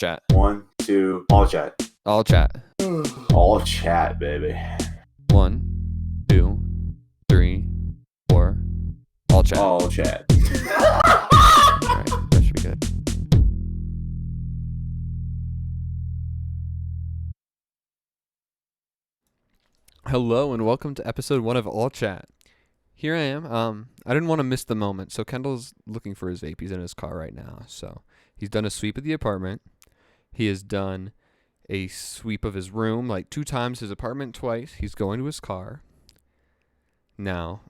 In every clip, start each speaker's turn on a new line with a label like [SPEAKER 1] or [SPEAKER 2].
[SPEAKER 1] Chat.
[SPEAKER 2] 1, 2, all chat.
[SPEAKER 1] All chat.
[SPEAKER 2] All chat, baby.
[SPEAKER 1] 1, 2, 3, 4. All chat.
[SPEAKER 2] All chat.
[SPEAKER 1] Alright, that should be good. Hello and welcome to episode 1 of All Chat. Here I am. I didn't want to miss the moment, so Kendall's looking for his vape. He's in his car right now. So he's done a sweep of the apartment. He has done a sweep of his room, like 2 times, his apartment twice. He's going to his car. Now,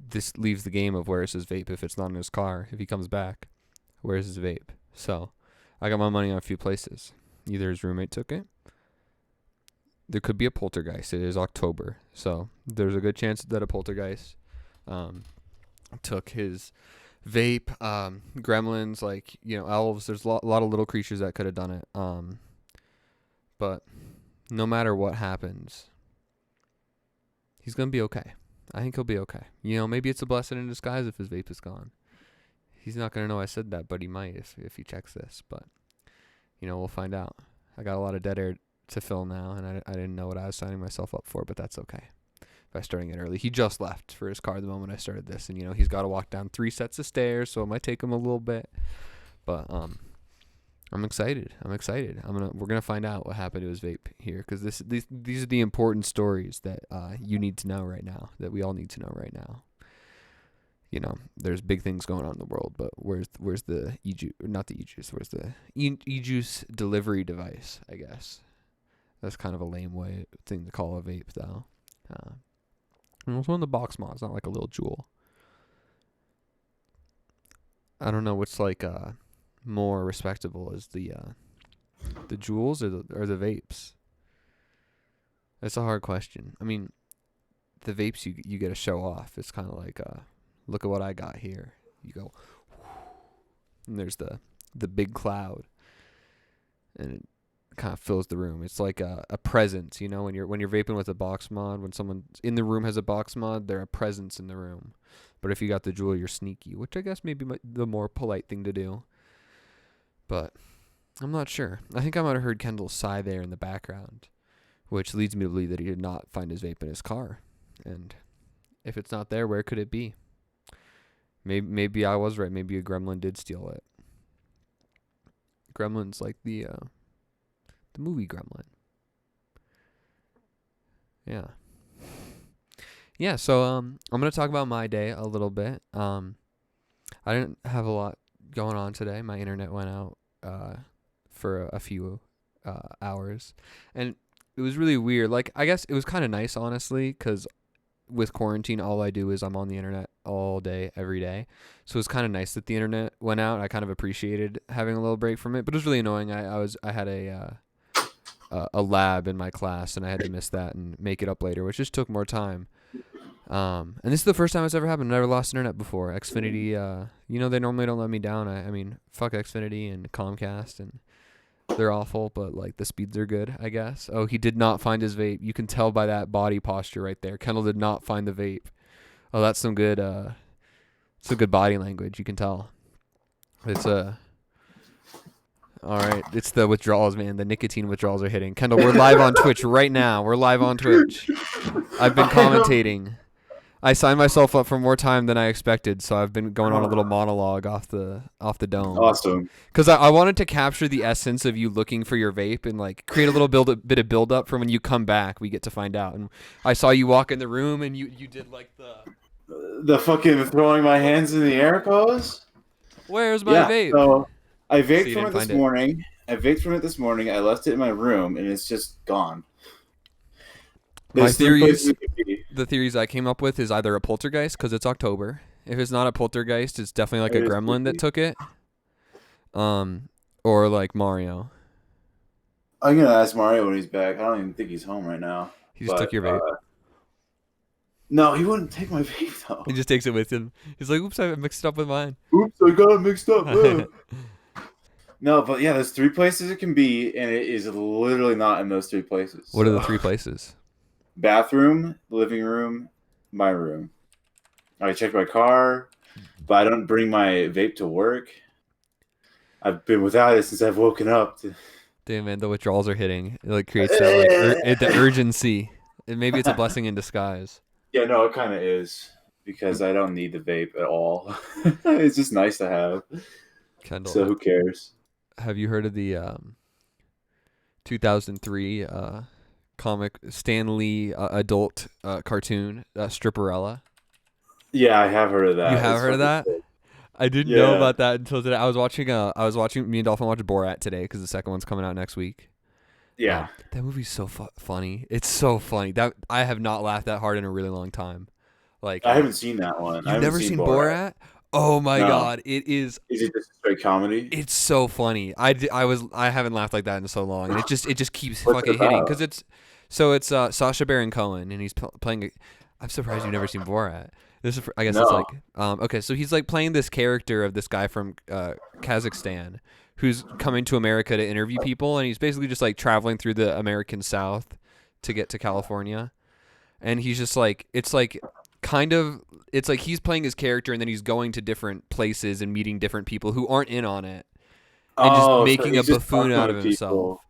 [SPEAKER 1] this leaves the game of where's his vape if it's not in his car. If he comes back, where's his vape? So I got my money on a few places. Either his roommate took it. There could be a poltergeist. It is October, so there's a good chance that a poltergeist took his vape. Gremlins, like, elves. There's a lot of little creatures that could have done it. But no matter what happens, he's gonna be okay. I think he'll be okay. Maybe it's a blessing in disguise if his vape is gone. He's not gonna know I said that, but he might if he checks this. But we'll find out. I got a lot of dead air to fill now, and I didn't know what I was signing myself up for, but that's okay. By starting it early, he just left for his car the moment I started this, and he's got to walk down 3 sets of stairs, so it might take him a little bit. But I'm excited. We're gonna find out what happened to his vape here, because these are the important stories that you need to know right now, that we all need to know right now. There's big things going on in the world, but where's the e-juice? Not the e-juice. Where's the e-juice delivery device? I guess that's kind of a lame thing to call a vape, though. And also in the box mod, it's not like a little jewel. I don't know what's like more respectable, is the jewels or the vapes. That's a hard question. I mean, the vapes you get to show off. It's kind of like look at what I got here. You go, and there's the big cloud, and it kind of fills the room. It's like a presence, when you're vaping with a box mod. When someone in the room has a box mod, they're a presence in the room. But if you got the jewel, you're sneaky, which I guess maybe the more polite thing to do. But I'm not sure. I think I might have heard Kendall sigh there in the background, which leads me to believe that he did not find his vape in his car. And if it's not there, where could it be? Maybe I was right. Maybe a gremlin did steal it. Gremlin's like the movie Gremlin. Yeah, so I'm going to talk about my day a little bit. I didn't have a lot going on today. My internet went out for a few hours, and it was really weird. Like, I guess it was kind of nice, honestly, because with quarantine, all I do is I'm on the internet all day, every day. So it was kind of nice that the internet went out. I kind of appreciated having a little break from it, but it was really annoying. I had a lab in my class, and I had to miss that and make it up later, which just took more time. And this is the first time it's ever happened. I never lost internet before. Xfinity, they normally don't let me down. I mean, fuck Xfinity and Comcast, and they're awful, but like the speeds are good, I guess. Oh, he did not find his vape. You can tell by that body posture right there. Kendall did not find the vape. Oh, that's some good body language. You can tell. It's all right. It's the withdrawals, man. The nicotine withdrawals are hitting. Kendall, we're live on Twitch right now. We're live on Twitch. I've been commentating. I signed myself up for more time than I expected, so I've been going on a little monologue off the dome.
[SPEAKER 2] Awesome.
[SPEAKER 1] Because I wanted to capture the essence of you looking for your vape and like create a little bit of build up for when you come back. We get to find out. And I saw you walk in the room, and you did like
[SPEAKER 2] the fucking throwing my hands in the air pose.
[SPEAKER 1] Where's my vape?
[SPEAKER 2] So I vaped from it this morning. I left it in my room, and it's just gone.
[SPEAKER 1] The theories I came up with is either a poltergeist, because it's October. If it's not a poltergeist, it's definitely like a gremlin that took it. Or like Mario.
[SPEAKER 2] I'm gonna ask Mario when he's back. I don't even think he's home right now.
[SPEAKER 1] He just took your vape.
[SPEAKER 2] No, he wouldn't take my vape though.
[SPEAKER 1] He just takes it with him. He's like, "Oops, I mixed it up with mine."
[SPEAKER 2] Oops, I got it mixed up. No, but yeah, there's 3 places it can be, and it is literally not in those 3 places.
[SPEAKER 1] What are the 3 places?
[SPEAKER 2] Bathroom, living room, my room. I checked my car, but I don't bring my vape to work. I've been without it since I've woken up.
[SPEAKER 1] Damn, man, the withdrawals are hitting. It like creates that like the urgency. And maybe it's a blessing in disguise.
[SPEAKER 2] Yeah, no, it kind of is because I don't need the vape at all. It's just nice to have.
[SPEAKER 1] Kendall,
[SPEAKER 2] So who cares?
[SPEAKER 1] have you heard of the 2003 comic Stan Lee adult cartoon Stripperella?
[SPEAKER 2] Yeah, I have heard of
[SPEAKER 1] You
[SPEAKER 2] that.
[SPEAKER 1] have
[SPEAKER 2] It's
[SPEAKER 1] heard of
[SPEAKER 2] fucking
[SPEAKER 1] that?
[SPEAKER 2] sick.
[SPEAKER 1] I didn't know
[SPEAKER 2] Yeah,
[SPEAKER 1] about that until today. I was watching me and Dolphin watched Borat today because the second one's coming out next week.
[SPEAKER 2] yeah.
[SPEAKER 1] That movie's so funny. It's so funny. That I have not laughed that hard in a really long time. Like,
[SPEAKER 2] I haven't seen that one. I
[SPEAKER 1] you've
[SPEAKER 2] haven't
[SPEAKER 1] never
[SPEAKER 2] seen
[SPEAKER 1] seen
[SPEAKER 2] Borat.
[SPEAKER 1] Borat? Oh my
[SPEAKER 2] No.
[SPEAKER 1] god, it is.
[SPEAKER 2] Is it just a straight comedy?
[SPEAKER 1] It's so funny. I haven't laughed like that in so long, and it just keeps
[SPEAKER 2] What's it
[SPEAKER 1] fucking hitting
[SPEAKER 2] about?
[SPEAKER 1] because it's Sacha Baron Cohen, and he's playing. I'm surprised you've never seen Borat. This is I guess it's
[SPEAKER 2] No.
[SPEAKER 1] like okay, so he's like playing this character of this guy from Kazakhstan who's coming to America to interview people, and he's basically just like traveling through the American South to get to California, and he's just like it's like he's playing his character, and then he's going to different places and meeting different people who aren't in on it and just
[SPEAKER 2] Oh, so
[SPEAKER 1] making a
[SPEAKER 2] he's just
[SPEAKER 1] buffoon
[SPEAKER 2] fucking
[SPEAKER 1] out of
[SPEAKER 2] with
[SPEAKER 1] himself.
[SPEAKER 2] people.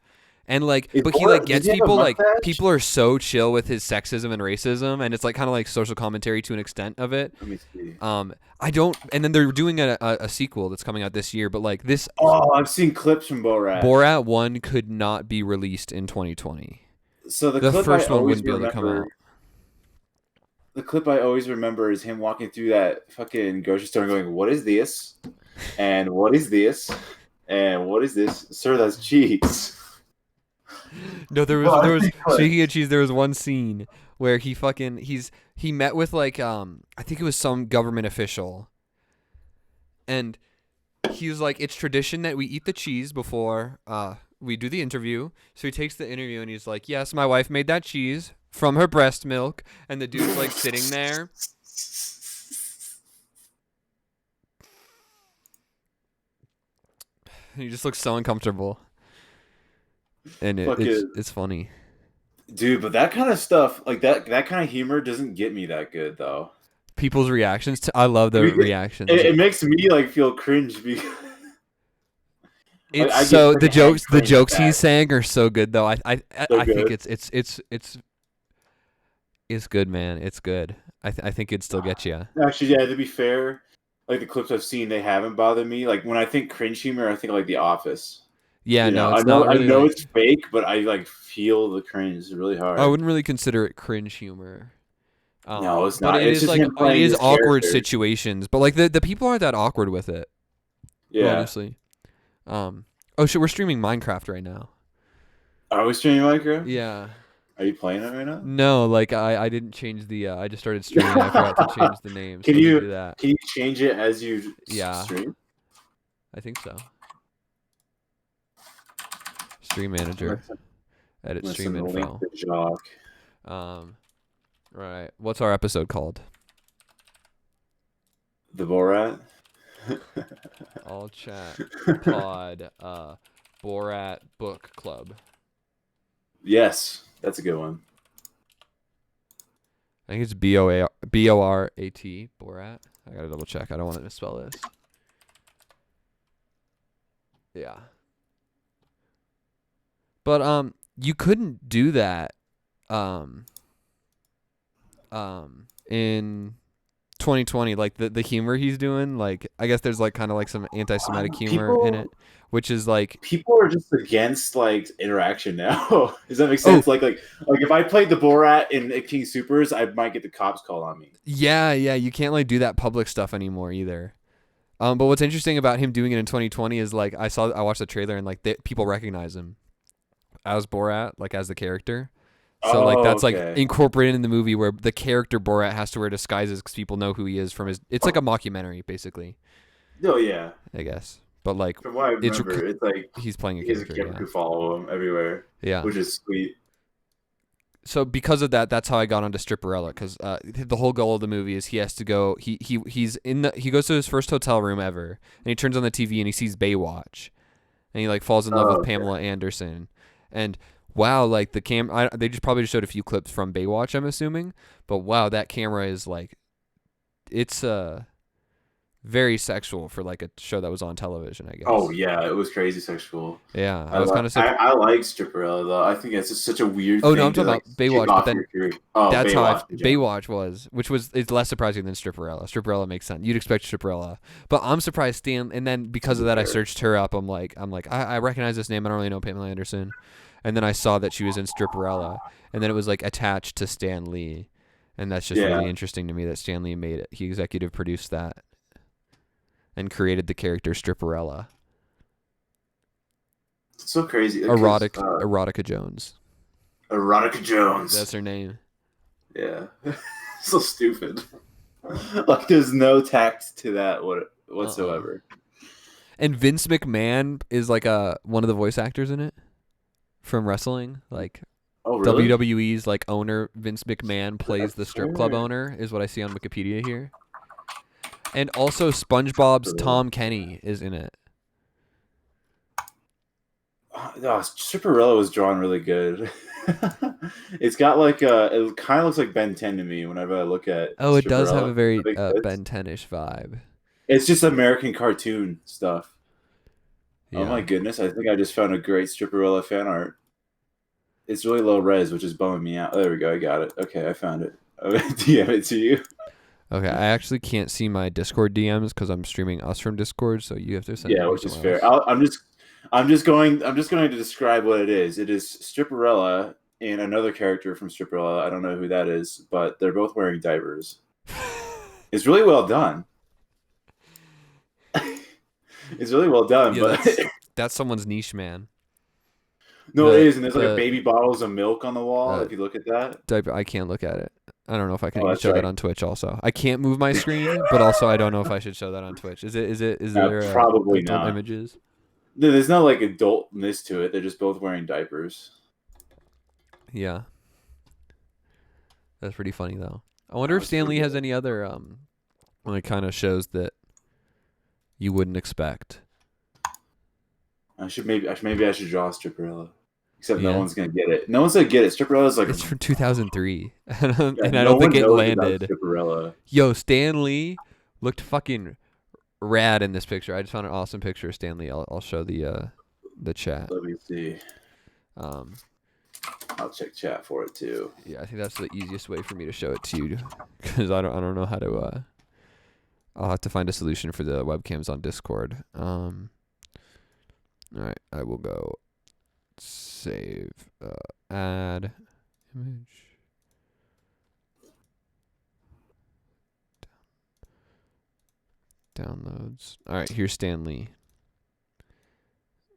[SPEAKER 1] And like,
[SPEAKER 2] Is
[SPEAKER 1] but he like
[SPEAKER 2] Borat, does
[SPEAKER 1] gets
[SPEAKER 2] he have a
[SPEAKER 1] people like
[SPEAKER 2] mustache?
[SPEAKER 1] people are so chill with his sexism and racism, and it's like kind of like social commentary to an extent of it.
[SPEAKER 2] Let me see.
[SPEAKER 1] I don't, and then they're doing a sequel that's coming out this year, but like this
[SPEAKER 2] Oh, I've seen clips from Borat.
[SPEAKER 1] Borat one could not be released in 2020.
[SPEAKER 2] So the
[SPEAKER 1] The
[SPEAKER 2] clip I
[SPEAKER 1] first one
[SPEAKER 2] always
[SPEAKER 1] wouldn't be able to come
[SPEAKER 2] remember,
[SPEAKER 1] out.
[SPEAKER 2] the clip I always remember is him walking through that fucking grocery store and going, "What is this? And what is this? And what is this? Sir, that's cheese."
[SPEAKER 1] No, there
[SPEAKER 2] No,
[SPEAKER 1] was
[SPEAKER 2] I've seen
[SPEAKER 1] speaking of
[SPEAKER 2] clips.
[SPEAKER 1] cheese, there was one scene where he met with like I think it was some government official, and he was like, it's tradition that we eat the cheese before we do the interview. So he takes the interview and he's like, yes, my wife made that cheese from her breast milk, and the dude's like sitting there. And he just looks so uncomfortable, and
[SPEAKER 2] Fucking
[SPEAKER 1] it's funny.
[SPEAKER 2] dude, but that kind of stuff, like that kind of humor, doesn't get me that good though.
[SPEAKER 1] People's reactions to I love the
[SPEAKER 2] Because
[SPEAKER 1] reactions.
[SPEAKER 2] it makes me like feel cringe because like
[SPEAKER 1] It's
[SPEAKER 2] I get
[SPEAKER 1] so
[SPEAKER 2] secondhand
[SPEAKER 1] the
[SPEAKER 2] cringe
[SPEAKER 1] jokes he's
[SPEAKER 2] back.
[SPEAKER 1] saying are so good though.
[SPEAKER 2] So
[SPEAKER 1] I think
[SPEAKER 2] good.
[SPEAKER 1] it's good, man. It's good. I think it'd still get you.
[SPEAKER 2] Actually, yeah. To be fair, like the clips I've seen, they haven't bothered me. Like when I think cringe humor, I think of, like The Office.
[SPEAKER 1] Yeah,
[SPEAKER 2] You
[SPEAKER 1] no,
[SPEAKER 2] know,
[SPEAKER 1] it's not
[SPEAKER 2] I
[SPEAKER 1] really
[SPEAKER 2] know
[SPEAKER 1] like
[SPEAKER 2] it's fake, but I like feel the cringe really
[SPEAKER 1] I
[SPEAKER 2] hard.
[SPEAKER 1] wouldn't really consider it cringe humor.
[SPEAKER 2] No, it's
[SPEAKER 1] But
[SPEAKER 2] not. It's just him
[SPEAKER 1] it
[SPEAKER 2] playing
[SPEAKER 1] is
[SPEAKER 2] his
[SPEAKER 1] awkward
[SPEAKER 2] characters.
[SPEAKER 1] situations. But like the people aren't that awkward with it,
[SPEAKER 2] Yeah.
[SPEAKER 1] honestly. Oh shit, we're streaming Minecraft right now.
[SPEAKER 2] Are we streaming Minecraft?
[SPEAKER 1] Yeah.
[SPEAKER 2] Are you playing it right now?
[SPEAKER 1] No, like I didn't change the I just started streaming. I forgot to change the name, so
[SPEAKER 2] Can
[SPEAKER 1] let me
[SPEAKER 2] you
[SPEAKER 1] do that.
[SPEAKER 2] can you change it as you
[SPEAKER 1] Yeah,
[SPEAKER 2] stream?
[SPEAKER 1] I think so. Stream manager, edit
[SPEAKER 2] I'm gonna
[SPEAKER 1] stream
[SPEAKER 2] send the link
[SPEAKER 1] info.
[SPEAKER 2] to Jock.
[SPEAKER 1] Um, right. What's our episode called?
[SPEAKER 2] The Borat.
[SPEAKER 1] All chat pod Borat book club.
[SPEAKER 2] Yes, that's a good one.
[SPEAKER 1] I think it's Borat Borat. I gotta double check. I don't want to misspell this. Yeah. But you couldn't do that in 2020, like the humor he's doing, like I guess there's like kind of like some anti-Semitic humor in it,
[SPEAKER 2] People
[SPEAKER 1] which is like
[SPEAKER 2] people are just against like interaction now. Does that make
[SPEAKER 1] oh
[SPEAKER 2] sense? Like if I played the Borat in King Supers, I might get the cops called on me.
[SPEAKER 1] yeah, you can't like do that public stuff anymore either. But what's interesting about him doing it in 2020 is like I watched the trailer and like people recognize him as Borat, like as the character. So like
[SPEAKER 2] Oh,
[SPEAKER 1] that's like
[SPEAKER 2] okay.
[SPEAKER 1] incorporated in the movie where the character Borat has to wear disguises because people know who he is from his. It's like a mockumentary basically,
[SPEAKER 2] Oh yeah.
[SPEAKER 1] I guess. But like
[SPEAKER 2] From what I
[SPEAKER 1] it's
[SPEAKER 2] remember, it's like
[SPEAKER 1] he's playing a
[SPEAKER 2] he has a
[SPEAKER 1] character,
[SPEAKER 2] camera
[SPEAKER 1] yeah,
[SPEAKER 2] crew follow him everywhere,
[SPEAKER 1] yeah.
[SPEAKER 2] which is sweet.
[SPEAKER 1] So because of that, that's how I got onto Stripperella because the whole goal of the movie is he has to go. He goes to his first hotel room ever, and he turns on the TV and he sees Baywatch, and he like falls in love
[SPEAKER 2] Oh,
[SPEAKER 1] with
[SPEAKER 2] okay.
[SPEAKER 1] Pamela Anderson, and wow, like they just probably just showed a few clips from Baywatch, I'm assuming, but wow, that camera is like, it's very sexual for like a show that was on television, I
[SPEAKER 2] Oh
[SPEAKER 1] guess.
[SPEAKER 2] yeah, it was crazy sexual.
[SPEAKER 1] Yeah, I was kind of
[SPEAKER 2] I like Stripperella though. I think it's just such a weird
[SPEAKER 1] Oh no, I'm
[SPEAKER 2] thing to
[SPEAKER 1] talking
[SPEAKER 2] like
[SPEAKER 1] about
[SPEAKER 2] kick
[SPEAKER 1] Baywatch, but
[SPEAKER 2] off
[SPEAKER 1] then
[SPEAKER 2] your career. Oh,
[SPEAKER 1] that's how
[SPEAKER 2] Baywatch in general.
[SPEAKER 1] Baywatch was, which was it's less surprising than Stripperella. Stripperella makes sense. You'd expect Stripperella, but I'm surprised Stan. And then
[SPEAKER 2] To
[SPEAKER 1] because of
[SPEAKER 2] be
[SPEAKER 1] that, I
[SPEAKER 2] fair.
[SPEAKER 1] searched her up. I recognize this name. I don't really know Pamela Anderson, and then I saw that she was in Stripperella, and then it was like attached to Stan Lee, and that's just
[SPEAKER 2] Yeah,
[SPEAKER 1] really interesting to me that Stan Lee made it. He executive produced that and created the character Stripperella.
[SPEAKER 2] it's so crazy because
[SPEAKER 1] Erotica Jones.
[SPEAKER 2] Erotica
[SPEAKER 1] That's
[SPEAKER 2] Jones.
[SPEAKER 1] her name.
[SPEAKER 2] Yeah, so stupid. Like there's no tact to that
[SPEAKER 1] Uh-uh.
[SPEAKER 2] whatsoever.
[SPEAKER 1] And Vince McMahon is like one of the voice actors in it from wrestling. Like
[SPEAKER 2] Oh really?
[SPEAKER 1] WWE's like owner Vince McMahon plays the strip club
[SPEAKER 2] Sure.
[SPEAKER 1] owner is what I see on Wikipedia here. And also SpongeBob's Tom Kenny is in it.
[SPEAKER 2] Oh, Stripperella was drawn really good. It's got like it kind of looks like Ben 10 to me whenever I look at
[SPEAKER 1] Oh, it does have
[SPEAKER 2] Stripperella.
[SPEAKER 1] a
[SPEAKER 2] That
[SPEAKER 1] very
[SPEAKER 2] makes sense.
[SPEAKER 1] Ben 10ish vibe.
[SPEAKER 2] It's just American cartoon stuff. Oh my
[SPEAKER 1] Yeah.
[SPEAKER 2] goodness, I think I just found a great Stripperella fan art. It's really low res, which is bumming me out. There we go, I got it. Okay, I found it. Okay, DM it to you.
[SPEAKER 1] Okay, I actually can't see my Discord DMs because I'm streaming us from Discord, so you have to send it
[SPEAKER 2] Yeah,
[SPEAKER 1] to me
[SPEAKER 2] which is
[SPEAKER 1] somewhere
[SPEAKER 2] fair.
[SPEAKER 1] else.
[SPEAKER 2] I'm just going to describe what it is. It is Stripperella and another character from Stripperella. I don't know who that is, but they're both wearing diapers. It's really well done. It's really well done,
[SPEAKER 1] Yeah,
[SPEAKER 2] but
[SPEAKER 1] that's someone's niche, man.
[SPEAKER 2] no, it
[SPEAKER 1] The
[SPEAKER 2] is. And there's like
[SPEAKER 1] the
[SPEAKER 2] baby bottles of milk on the wall.
[SPEAKER 1] uh
[SPEAKER 2] If you look at that,
[SPEAKER 1] diaper. I can't look at it. I don't know if I can
[SPEAKER 2] oh,
[SPEAKER 1] even
[SPEAKER 2] that's
[SPEAKER 1] show that
[SPEAKER 2] right.
[SPEAKER 1] on Twitch. Also, I can't move my screen, but also I don't know if I should show that on Twitch. Is there
[SPEAKER 2] Probably
[SPEAKER 1] adult
[SPEAKER 2] not.
[SPEAKER 1] images?
[SPEAKER 2] There's no like adultness to it. They're just both wearing diapers.
[SPEAKER 1] Yeah, that's pretty funny though. I wonder if
[SPEAKER 2] That's pretty
[SPEAKER 1] Stanley has
[SPEAKER 2] good.
[SPEAKER 1] any other like kind of shows that you wouldn't expect.
[SPEAKER 2] Maybe I should draw Stripperella. Except no
[SPEAKER 1] Yeah,
[SPEAKER 2] one's gonna get it. No one's gonna get it. Stripperella is like
[SPEAKER 1] it's from 2003, and
[SPEAKER 2] yeah,
[SPEAKER 1] I
[SPEAKER 2] no
[SPEAKER 1] don't think
[SPEAKER 2] one
[SPEAKER 1] it
[SPEAKER 2] knows about
[SPEAKER 1] landed.
[SPEAKER 2] Stripperella.
[SPEAKER 1] Yo, Stan Lee looked fucking rad in this picture. I just found an awesome picture of Stan Lee. I'll show the chat.
[SPEAKER 2] Let me see.
[SPEAKER 1] Um,
[SPEAKER 2] I'll check chat for it too.
[SPEAKER 1] yeah, I think that's the easiest way for me to show it to you because I don't know how to. I'll have to find a solution for the webcams on Discord. All right, I will go save, add image, downloads. All right, here's Stan Lee.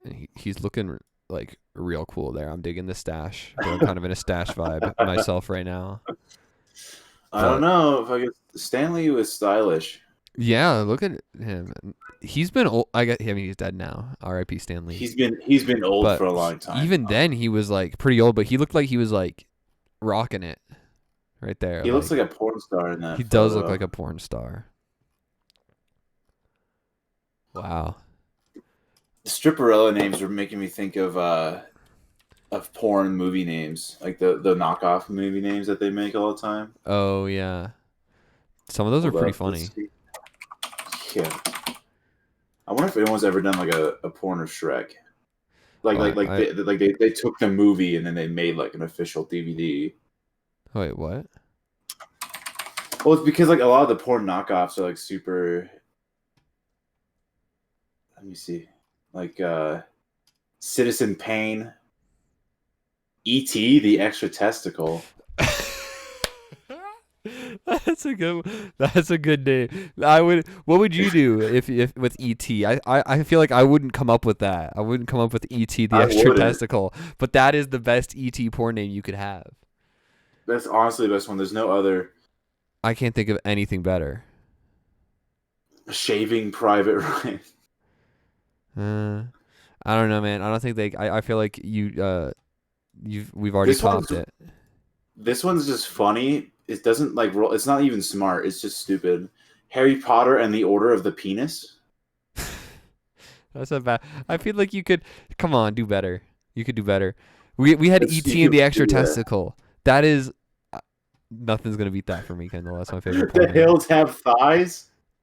[SPEAKER 1] And he's looking like real cool there. I'm digging the stash. I'm kind of in a stash vibe myself right now.
[SPEAKER 2] I don't
[SPEAKER 1] But
[SPEAKER 2] know if I guess Stanley was stylish.
[SPEAKER 1] yeah, look at him. He's been old. I mean, he's dead now. R.I.P. Stan Lee.
[SPEAKER 2] He's been old
[SPEAKER 1] But
[SPEAKER 2] for a long time.
[SPEAKER 1] even then, he was like pretty old. But he looked like he was like rocking it right there.
[SPEAKER 2] He looks
[SPEAKER 1] Like
[SPEAKER 2] like a porn star in
[SPEAKER 1] he
[SPEAKER 2] that
[SPEAKER 1] does look
[SPEAKER 2] photo.
[SPEAKER 1] like a porn star. Wow.
[SPEAKER 2] The Stripperella names were making me think of porn movie names, like the knockoff movie names that they make all the time.
[SPEAKER 1] Oh yeah. Some of those are
[SPEAKER 2] Hold
[SPEAKER 1] pretty
[SPEAKER 2] up,
[SPEAKER 1] funny.
[SPEAKER 2] let's see. Yeah, I wonder if anyone's ever done like a porn of Shrek. Like
[SPEAKER 1] Oh,
[SPEAKER 2] like like
[SPEAKER 1] I
[SPEAKER 2] they took the movie and then they made like an official DVD.
[SPEAKER 1] wait. What?
[SPEAKER 2] Well, it's because like a lot of the porn knockoffs are like super. Let me see, like Citizen Pain, E.T. the Extra Testicle.
[SPEAKER 1] That's a good name. I would. What would you do if with ET? I feel like I wouldn't come up with that. I wouldn't come up with ET the
[SPEAKER 2] I
[SPEAKER 1] extra
[SPEAKER 2] wouldn't.
[SPEAKER 1] testicle. But that is the best ET porn name you could have.
[SPEAKER 2] That's honestly the best one. There's no other.
[SPEAKER 1] I can't think of anything better.
[SPEAKER 2] Shaving Private Ryan.
[SPEAKER 1] Uh, I don't know, man. I don't think they. I feel like we've already
[SPEAKER 2] This one's
[SPEAKER 1] topped it.
[SPEAKER 2] this one's just funny. It doesn't like roll. It's not even smart. It's just stupid. Harry Potter and the Order of the Penis.
[SPEAKER 1] That's not bad. I feel like you could. Come on, do better. You could do better. We had
[SPEAKER 2] That's,
[SPEAKER 1] ET
[SPEAKER 2] you
[SPEAKER 1] and the
[SPEAKER 2] could
[SPEAKER 1] extra
[SPEAKER 2] do that.
[SPEAKER 1] testicle. That is nothing's gonna beat that for me, Kendall. That's my favorite
[SPEAKER 2] The
[SPEAKER 1] porn name.
[SPEAKER 2] hills have thighs.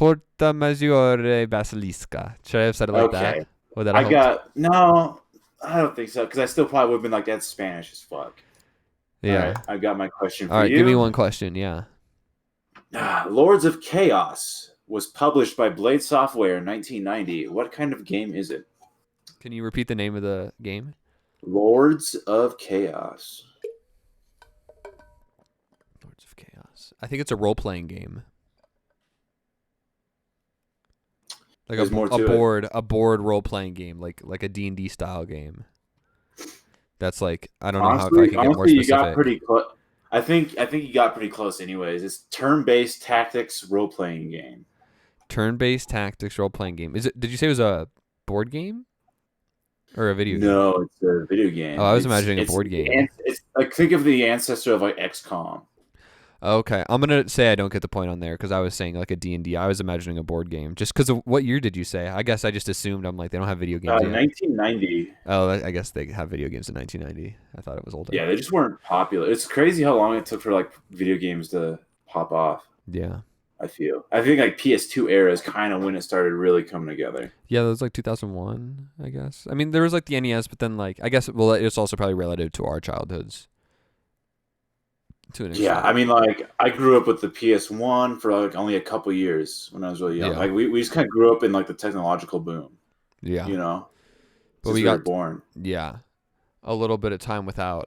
[SPEAKER 1] Porta Maggiore Basilisca. Should I have said it like that?
[SPEAKER 2] Okay.
[SPEAKER 1] Would that have
[SPEAKER 2] I
[SPEAKER 1] helped?
[SPEAKER 2] got no. I don't think so because I still probably would have been like that's Spanish as fuck. All
[SPEAKER 1] Yeah.
[SPEAKER 2] right, I got my question
[SPEAKER 1] All
[SPEAKER 2] for
[SPEAKER 1] right, give me
[SPEAKER 2] you.
[SPEAKER 1] one question. Yeah.
[SPEAKER 2] Lords of Chaos was published by Blade Software in 1990. What kind of game is it?
[SPEAKER 1] Can you repeat the name of the game?
[SPEAKER 2] Lords of Chaos.
[SPEAKER 1] Lords of Chaos. I think it's a role-playing game. Like
[SPEAKER 2] There's more to it.
[SPEAKER 1] a board role-playing game, like a D&D style game. That's like I don't know how if I
[SPEAKER 2] Honestly,
[SPEAKER 1] can get more
[SPEAKER 2] you got
[SPEAKER 1] specific.
[SPEAKER 2] pretty close. I think you got pretty close. Anyways, it's turn-based tactics role-playing game.
[SPEAKER 1] Turn-based tactics role-playing game. Is it? Did you say it was a board game or a video game?
[SPEAKER 2] No, it's a video
[SPEAKER 1] Oh,
[SPEAKER 2] game.
[SPEAKER 1] I was imagining a board game.
[SPEAKER 2] It's like think of the ancestor of like XCOM.
[SPEAKER 1] Okay, I'm gonna say I don't get the point on there because I was saying like a D&D. I was imagining a board game just because of what year did you say? I guess I just assumed I'm like they don't have video games yet.
[SPEAKER 2] 1990.
[SPEAKER 1] Oh, I guess they have video games in 1990. I thought it was older.
[SPEAKER 2] Yeah, they just weren't popular. It's crazy how long it took for like video games to pop off.
[SPEAKER 1] Yeah.
[SPEAKER 2] I think like PS2 era is kind of when it started really coming together.
[SPEAKER 1] Yeah, that was like 2001, I guess. I mean, there was like the NES, but then like I guess well, it's also probably relative to our childhoods. To an
[SPEAKER 2] Yeah,
[SPEAKER 1] extent.
[SPEAKER 2] I mean, like I grew up with the PS1 for like only a couple years when I was really young.
[SPEAKER 1] Yeah.
[SPEAKER 2] Like we just kind of grew up in like the technological boom,
[SPEAKER 1] Yeah.
[SPEAKER 2] you know,
[SPEAKER 1] But
[SPEAKER 2] since
[SPEAKER 1] we
[SPEAKER 2] we were
[SPEAKER 1] got
[SPEAKER 2] born.
[SPEAKER 1] yeah, a little bit of time without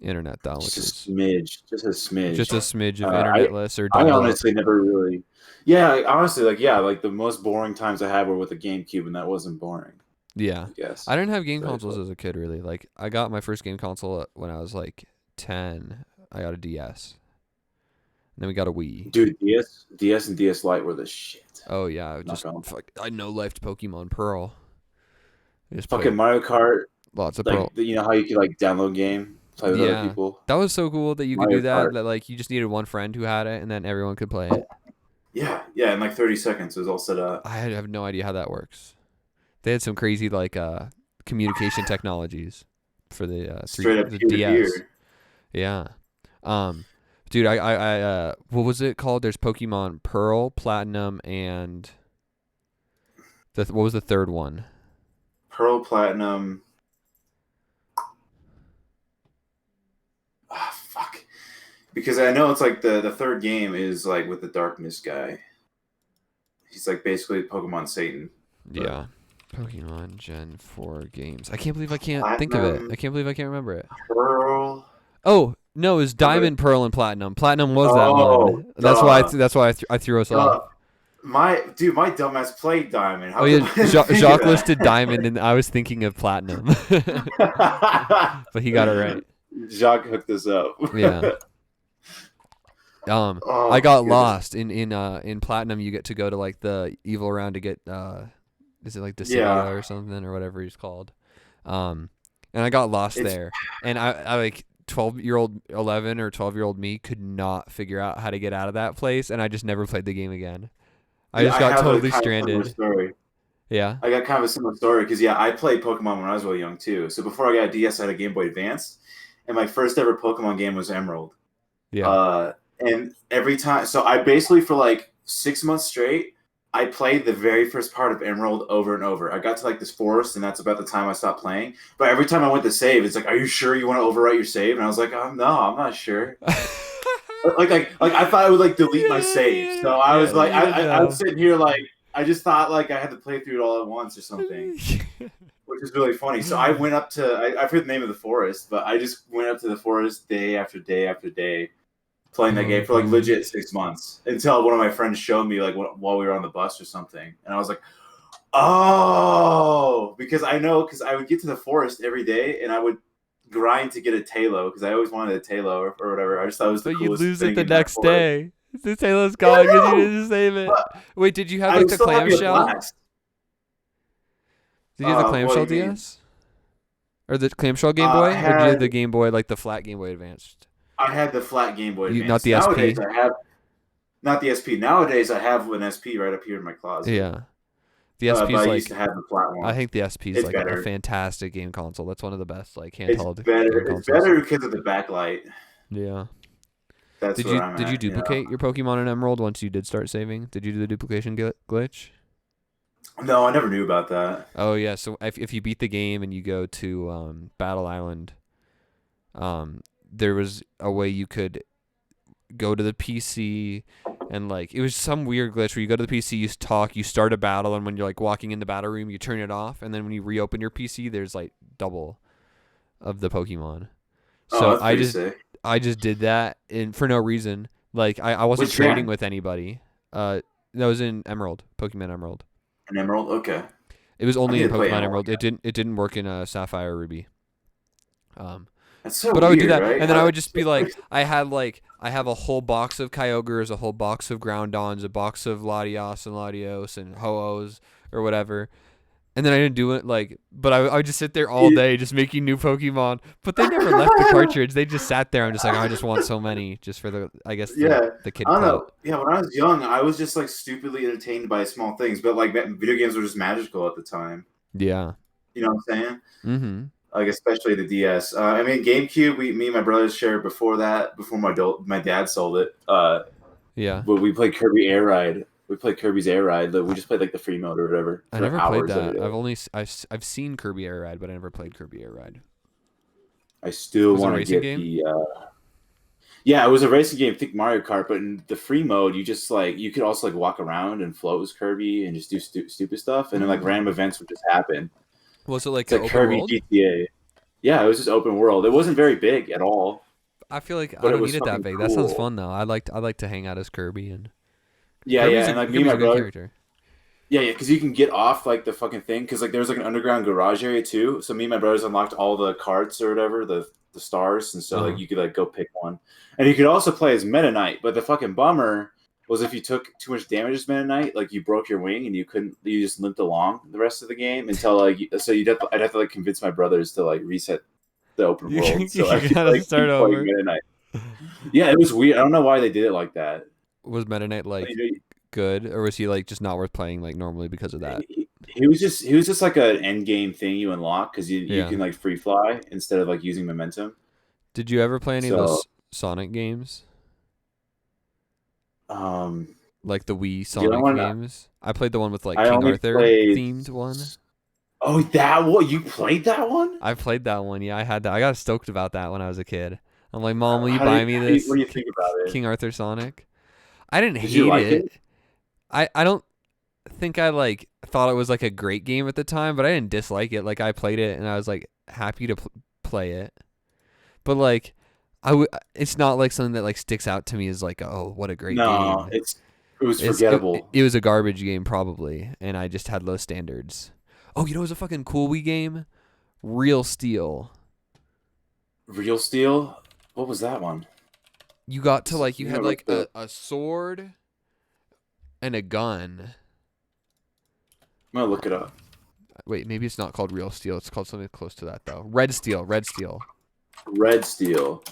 [SPEAKER 1] internet though, which
[SPEAKER 2] Just a
[SPEAKER 1] is
[SPEAKER 2] smidge, just a smidge.
[SPEAKER 1] just a smidge of
[SPEAKER 2] Uh, I
[SPEAKER 1] internetless or
[SPEAKER 2] I
[SPEAKER 1] dial up.
[SPEAKER 2] honestly never really. Yeah, like, honestly, like yeah, like the most boring times I had were with the GameCube, and that wasn't boring.
[SPEAKER 1] Yeah.
[SPEAKER 2] I guess.
[SPEAKER 1] I didn't have game
[SPEAKER 2] Very
[SPEAKER 1] consoles
[SPEAKER 2] cool.
[SPEAKER 1] as a kid really. Like I got my first game console when I was like 10. I got a DS. And then we got a Wii.
[SPEAKER 2] Dude, DS and DS Lite were the shit.
[SPEAKER 1] Oh yeah, I
[SPEAKER 2] Not
[SPEAKER 1] just
[SPEAKER 2] gonna
[SPEAKER 1] I no lifed Pokemon Pearl. I just
[SPEAKER 2] fucking
[SPEAKER 1] played
[SPEAKER 2] Mario Kart,
[SPEAKER 1] lots of
[SPEAKER 2] like
[SPEAKER 1] Pearl.
[SPEAKER 2] you know how you could like download game, play with other
[SPEAKER 1] Yeah.
[SPEAKER 2] people.
[SPEAKER 1] That was so cool that you could
[SPEAKER 2] Mario
[SPEAKER 1] do that.
[SPEAKER 2] Kart.
[SPEAKER 1] That like you just needed one friend who had it and then everyone could play it.
[SPEAKER 2] Yeah, yeah, in like 30 seconds it was all set up.
[SPEAKER 1] Have no idea how that works. They had some crazy like communication technologies for the
[SPEAKER 2] Straight up
[SPEAKER 1] the
[SPEAKER 2] peer to
[SPEAKER 1] DS.
[SPEAKER 2] peer.
[SPEAKER 1] Yeah. Dude, I what was it called? There's Pokemon Pearl, Platinum, and what was the third one?
[SPEAKER 2] Pearl Platinum. Ah, fuck. Because I know it's like the third game is like with the Darkness guy. He's like basically Pokemon Satan.
[SPEAKER 1] Yeah. Pokemon Gen 4 games. I can't believe I can't think of it.
[SPEAKER 2] Platinum,
[SPEAKER 1] I can't believe I can't remember it.
[SPEAKER 2] Pearl.
[SPEAKER 1] Oh, no, it was Diamond, Pearl, and Platinum. Platinum was that
[SPEAKER 2] Oh,
[SPEAKER 1] one. That's why
[SPEAKER 2] duh.
[SPEAKER 1] I threw us off.
[SPEAKER 2] My dumbass played Diamond. How
[SPEAKER 1] Oh yeah,
[SPEAKER 2] could I think of
[SPEAKER 1] Jacques
[SPEAKER 2] that?
[SPEAKER 1] listed Diamond, and I was thinking of Platinum, but he got it right.
[SPEAKER 2] Jacques hooked us up.
[SPEAKER 1] Yeah.
[SPEAKER 2] Oh,
[SPEAKER 1] I got
[SPEAKER 2] goodness.
[SPEAKER 1] lost in Platinum. You get to go to like the evil round to get is it like Dissidia or something or whatever he's called, and I got lost there, and I like 12-year-old 11 or 12-year-old me could not figure out how to get out of that place, and I just never played the game again. I just got
[SPEAKER 2] have a
[SPEAKER 1] totally
[SPEAKER 2] kind of similar
[SPEAKER 1] stranded.
[SPEAKER 2] story.
[SPEAKER 1] Yeah.
[SPEAKER 2] I got kind of a similar story because I played Pokemon when I was really young too. So before I got a DS, I had a Game Boy Advance, and my first ever Pokemon game was Emerald.
[SPEAKER 1] Yeah.
[SPEAKER 2] And every time, so I basically for like 6 months straight, I played the very first part of Emerald over and over. I got to like this forest, and that's about the time I stopped playing. But every time I went to save, it's like, "Are you sure you want to overwrite your save?" And I was like, "No, I'm not sure." like I thought I would like delete my save. So I was like, I was sitting here like I just thought like I had to play through it all at once or something, which is really funny. So I went up to I forget the name of the forest, but I just went up to the forest day after day after day, playing that game for like legit 6 months until one of my friends showed me like while we were on the bus or something, and I was like, oh, because I would get to the forest every day and I would grind to get a Talo because I always wanted a Talo or whatever. I just thought it was the
[SPEAKER 1] But you
[SPEAKER 2] coolest
[SPEAKER 1] lose
[SPEAKER 2] thing
[SPEAKER 1] it the
[SPEAKER 2] in that
[SPEAKER 1] next
[SPEAKER 2] forest.
[SPEAKER 1] day. The Taylor's gone because you didn't save it. Wait, did you have like the clamshell? Did you have the clamshell DS? Or the clamshell Game Boy? Or did you have the Game Boy, like the flat Game Boy Advanced?
[SPEAKER 2] I had the flat Game Boy Advance.
[SPEAKER 1] Not the
[SPEAKER 2] Nowadays,
[SPEAKER 1] SP?
[SPEAKER 2] I have not the SP. Nowadays, I have an SP right up here in my closet.
[SPEAKER 1] Yeah. The
[SPEAKER 2] But
[SPEAKER 1] SP's
[SPEAKER 2] I
[SPEAKER 1] like
[SPEAKER 2] used to have the flat one.
[SPEAKER 1] I think the SP's
[SPEAKER 2] It's
[SPEAKER 1] like
[SPEAKER 2] better.
[SPEAKER 1] a fantastic game console. That's one of the best like
[SPEAKER 2] It's
[SPEAKER 1] handheld
[SPEAKER 2] better.
[SPEAKER 1] game
[SPEAKER 2] It's
[SPEAKER 1] consoles.
[SPEAKER 2] better because of the backlight.
[SPEAKER 1] Yeah.
[SPEAKER 2] That's where I'm
[SPEAKER 1] Did you
[SPEAKER 2] at. You know.
[SPEAKER 1] duplicate your Pokemon in Emerald once you did start saving? Did you do the duplication glitch?
[SPEAKER 2] No, I never knew about that.
[SPEAKER 1] Oh yeah, so if you beat the game and you go to Battle Island, there was a way you could go to the PC and like it was some weird glitch where you go to the PC, you talk, you start a battle, and when you're like walking in the battle room, you turn it off, and then when you reopen your PC, there's like double of the Pokemon.
[SPEAKER 2] Oh,
[SPEAKER 1] So
[SPEAKER 2] that's pretty sick.
[SPEAKER 1] I just did that in for no reason. Like I wasn't
[SPEAKER 2] Which
[SPEAKER 1] trading
[SPEAKER 2] gen?
[SPEAKER 1] with anybody. That was in Emerald, Pokemon Emerald.
[SPEAKER 2] An emerald? Okay.
[SPEAKER 1] It was
[SPEAKER 2] I
[SPEAKER 1] only
[SPEAKER 2] need
[SPEAKER 1] in
[SPEAKER 2] to play
[SPEAKER 1] Pokemon
[SPEAKER 2] emerald
[SPEAKER 1] Emerald.
[SPEAKER 2] again.
[SPEAKER 1] It didn't work in Sapphire Ruby. Um,
[SPEAKER 2] That's so
[SPEAKER 1] but I would do
[SPEAKER 2] weird,
[SPEAKER 1] that,
[SPEAKER 2] right?
[SPEAKER 1] and then I would just be like, I have a whole box of Kyogres, a whole box of Groundons, a box of Latios and Latios and Ho-Ohs or whatever. And then I didn't do it but I would just sit there all day just making new Pokemon. But they never left the cartridge. They just sat there. I'm just like, I just want so many, just for I guess
[SPEAKER 2] Yeah,
[SPEAKER 1] the
[SPEAKER 2] I
[SPEAKER 1] kid
[SPEAKER 2] don't
[SPEAKER 1] cut.
[SPEAKER 2] know. Yeah, when I was young, I was just like stupidly entertained by small things, but like video games were just magical at the time.
[SPEAKER 1] Yeah.
[SPEAKER 2] You know what I'm saying?
[SPEAKER 1] Mm-hmm.
[SPEAKER 2] Like especially the DS. I mean, GameCube. Me and my brothers shared before that. Before my dad sold it.
[SPEAKER 1] Yeah.
[SPEAKER 2] But we played Kirby Air Ride. We played Kirby's Air Ride. We
[SPEAKER 1] I,
[SPEAKER 2] just played like the free mode or whatever
[SPEAKER 1] I
[SPEAKER 2] for
[SPEAKER 1] never played
[SPEAKER 2] hours every
[SPEAKER 1] that.
[SPEAKER 2] day.
[SPEAKER 1] I've seen Kirby Air Ride, but I never played Kirby Air Ride.
[SPEAKER 2] I still
[SPEAKER 1] Was it a
[SPEAKER 2] want to
[SPEAKER 1] racing
[SPEAKER 2] get
[SPEAKER 1] game?
[SPEAKER 2] the. Yeah, it was a racing game. Think Mario Kart, but in the free mode, you just like you could also like walk around and float as Kirby and just do stupid stuff, and then like random events would just happen.
[SPEAKER 1] Was it like
[SPEAKER 2] It's
[SPEAKER 1] an
[SPEAKER 2] like
[SPEAKER 1] open
[SPEAKER 2] Kirby
[SPEAKER 1] world?
[SPEAKER 2] GTA. Yeah, it was just open world. It wasn't very big at all,
[SPEAKER 1] I feel like I
[SPEAKER 2] but it
[SPEAKER 1] don't
[SPEAKER 2] was
[SPEAKER 1] need it that
[SPEAKER 2] fucking
[SPEAKER 1] big. That sounds
[SPEAKER 2] cool.
[SPEAKER 1] fun though. I like to hang out as Kirby and
[SPEAKER 2] Yeah, yeah, and like me and
[SPEAKER 1] Kirby's
[SPEAKER 2] my
[SPEAKER 1] a good
[SPEAKER 2] brother.
[SPEAKER 1] character.
[SPEAKER 2] Yeah, yeah, because you can get off like the fucking thing because like there was like an underground garage area too. So me and my brothers unlocked all the carts or whatever the stars, and so like
[SPEAKER 1] Uh-huh.
[SPEAKER 2] you could like go pick one, and you could also play as Meta Knight. But the fucking bummer was if you took too much damage as Meta Knight, like you broke your wing and you just limped along the rest of the game until like so I'd have to like convince my brothers to like reset the open world so I
[SPEAKER 1] You
[SPEAKER 2] could
[SPEAKER 1] gotta
[SPEAKER 2] like
[SPEAKER 1] start
[SPEAKER 2] keep playing
[SPEAKER 1] over.
[SPEAKER 2] Meta Knight. Yeah, it was weird. I don't know why they did it like that.
[SPEAKER 1] Was Meta Knight
[SPEAKER 2] Like,
[SPEAKER 1] like good, or was he like just not worth playing like normally because of that?
[SPEAKER 2] he was just like an end game thing you unlock because you
[SPEAKER 1] Yeah.
[SPEAKER 2] can like free fly instead of like using momentum.
[SPEAKER 1] Did you ever play any of
[SPEAKER 2] So
[SPEAKER 1] those Sonic games?
[SPEAKER 2] um,
[SPEAKER 1] Like the Wii
[SPEAKER 2] the only
[SPEAKER 1] Sonic
[SPEAKER 2] one
[SPEAKER 1] games? I played the one with like
[SPEAKER 2] I
[SPEAKER 1] King
[SPEAKER 2] only
[SPEAKER 1] Arthur
[SPEAKER 2] played.
[SPEAKER 1] themed one.
[SPEAKER 2] Oh, that one you played that one?
[SPEAKER 1] I played that one. Yeah, I had that. I got stoked about that when I was a kid. I'm like, Mom, will you buy me
[SPEAKER 2] What
[SPEAKER 1] this
[SPEAKER 2] do you think about it?
[SPEAKER 1] King Arthur Sonic? I didn't
[SPEAKER 2] Did you
[SPEAKER 1] hate
[SPEAKER 2] like
[SPEAKER 1] it.
[SPEAKER 2] it?
[SPEAKER 1] I don't think I like thought it was like a great game at the time, but I didn't dislike it. Like I played it and I was like happy to play it. But like it's not like something that like sticks out to me as like, oh, what a great
[SPEAKER 2] No,
[SPEAKER 1] game.
[SPEAKER 2] it was forgettable.
[SPEAKER 1] It was a garbage game probably, and I just had low standards. Oh, you know, it was a fucking cool Wii game, Real Steel.
[SPEAKER 2] Real Steel? What was that one?
[SPEAKER 1] You got to like you
[SPEAKER 2] You know,
[SPEAKER 1] had
[SPEAKER 2] like
[SPEAKER 1] like
[SPEAKER 2] the
[SPEAKER 1] a sword and a gun.
[SPEAKER 2] I'm gonna look it up.
[SPEAKER 1] Wait, maybe it's not called Real Steel. It's called something close to that though. Red Steel. Red Steel.
[SPEAKER 2] Red Steel.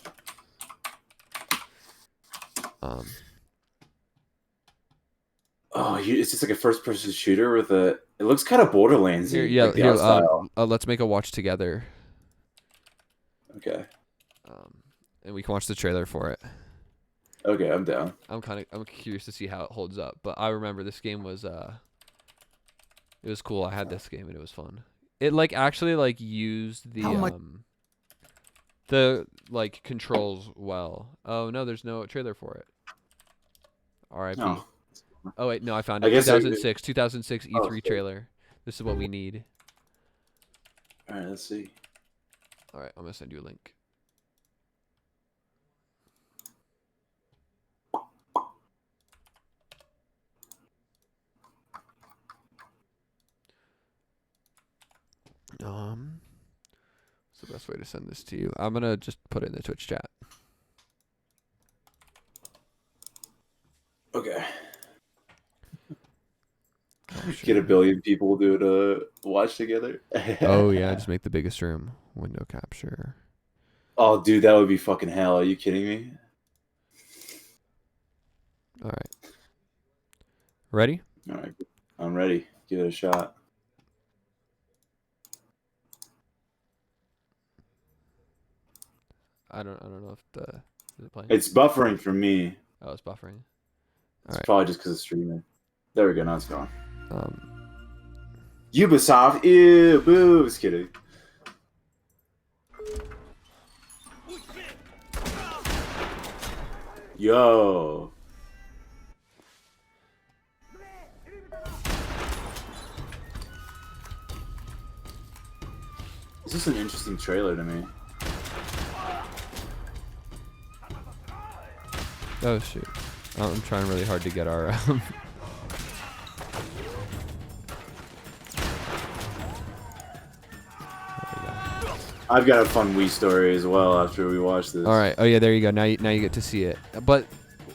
[SPEAKER 1] Um,
[SPEAKER 2] Oh, it's just like a first-person shooter with a. It looks kind of Borderlandsy, like the
[SPEAKER 1] here.
[SPEAKER 2] art style.
[SPEAKER 1] Let's make a watch together.
[SPEAKER 2] Okay,
[SPEAKER 1] And we can watch the trailer for it.
[SPEAKER 2] okay, I'm down.
[SPEAKER 1] I'm curious to see how it holds up. But I remember this game was it was cool. I had this game and it was fun. It like actually like used the like controls well. Oh no, there's no trailer for it. R.I.P.
[SPEAKER 2] Oh,
[SPEAKER 1] Oh wait, no, I found
[SPEAKER 2] I
[SPEAKER 1] it.
[SPEAKER 2] guess.
[SPEAKER 1] 2006 E3
[SPEAKER 2] Oh,
[SPEAKER 1] trailer. This is what we need.
[SPEAKER 2] all right, let's see.
[SPEAKER 1] All right, I'm gonna send you a link. What's the best way to send this to you? I'm gonna just put it in the Twitch chat.
[SPEAKER 2] Okay,
[SPEAKER 1] Capture.
[SPEAKER 2] get a billion people to watch together.
[SPEAKER 1] Oh yeah, just make the biggest room. Window capture.
[SPEAKER 2] Oh, dude, that would be fucking hell. Are you kidding me?
[SPEAKER 1] All right. Ready?
[SPEAKER 2] All right, I'm ready. Give it a shot.
[SPEAKER 1] I don't know if the Is it playing?
[SPEAKER 2] It's buffering for me.
[SPEAKER 1] Oh, it's buffering.
[SPEAKER 2] It's
[SPEAKER 1] Alright.
[SPEAKER 2] probably just because of streaming. There we go. Now it's gone.
[SPEAKER 1] Um,
[SPEAKER 2] Ubisoft. Ew, boo. Just kidding. Yo. This is an interesting trailer to me.
[SPEAKER 1] oh shoot. Oh, I'm trying really hard to get our
[SPEAKER 2] I've got a fun Wii story as well after we watch this.
[SPEAKER 1] All right. Oh yeah, there you go. Now you get to see it. But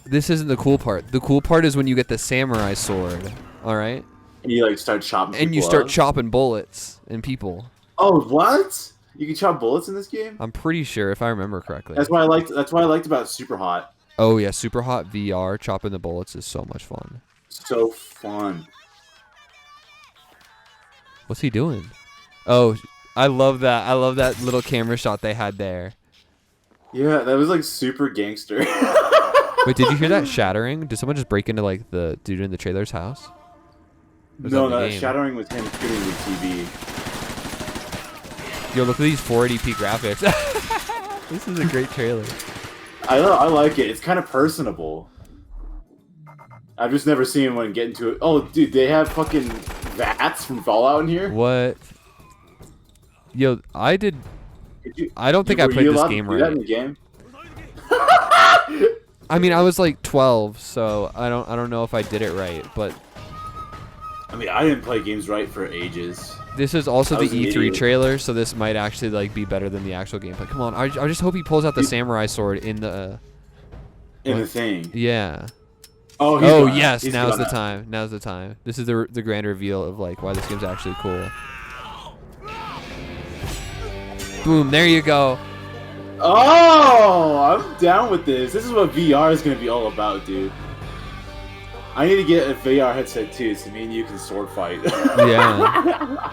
[SPEAKER 1] this isn't the cool part. The cool part is when you get the samurai sword. All right.
[SPEAKER 2] And you like start chopping.
[SPEAKER 1] And you
[SPEAKER 2] people
[SPEAKER 1] start
[SPEAKER 2] up.
[SPEAKER 1] chopping bullets and people.
[SPEAKER 2] Oh, what? You can chop bullets in this game?
[SPEAKER 1] I'm pretty sure if I remember correctly.
[SPEAKER 2] That's what I liked. That's what I liked about Super Hot.
[SPEAKER 1] Oh yeah, Super Hot VR chopping the bullets is so much fun.
[SPEAKER 2] So fun.
[SPEAKER 1] What's he doing? Oh, I love that. I love that little camera shot they had there.
[SPEAKER 2] Yeah, that was like super gangster.
[SPEAKER 1] Wait, did you hear that shattering? Did someone just break into like the dude in the trailer's house? Or was
[SPEAKER 2] No,
[SPEAKER 1] that in the
[SPEAKER 2] no,
[SPEAKER 1] game?
[SPEAKER 2] shattering was him shooting the TV.
[SPEAKER 1] Yo, look at these 480p graphics. This is a great trailer.
[SPEAKER 2] I like it. It's kind of personable. I've just never seen anyone get into it. Oh, dude, they have fucking VATS from Fallout in here.
[SPEAKER 1] What? Yo, I don't think I
[SPEAKER 2] Were
[SPEAKER 1] played
[SPEAKER 2] you
[SPEAKER 1] this
[SPEAKER 2] allowed to
[SPEAKER 1] game
[SPEAKER 2] do that
[SPEAKER 1] right.
[SPEAKER 2] in the game?
[SPEAKER 1] I mean, I was like 12, so I don't know if I did it right, but
[SPEAKER 2] I mean, I didn't play games right for ages.
[SPEAKER 1] this is also
[SPEAKER 2] I
[SPEAKER 1] the
[SPEAKER 2] was an
[SPEAKER 1] E3
[SPEAKER 2] idiot.
[SPEAKER 1] trailer, so this might actually like be better than the actual gameplay. Come on, I just hope he pulls out the samurai sword in the
[SPEAKER 2] In the
[SPEAKER 1] what?
[SPEAKER 2] thing.
[SPEAKER 1] Yeah.
[SPEAKER 2] Oh,
[SPEAKER 1] Oh
[SPEAKER 2] gone.
[SPEAKER 1] yes,
[SPEAKER 2] He's
[SPEAKER 1] now's
[SPEAKER 2] gone
[SPEAKER 1] the
[SPEAKER 2] now.
[SPEAKER 1] time. Now's the time. This is the grand reveal of like why this game's actually cool. Boom, there you go.
[SPEAKER 2] Oh, I'm down with this. This is what VR is going to be all about, dude. I need to get a VR headset too, so me and you can sword fight.
[SPEAKER 1] Yeah.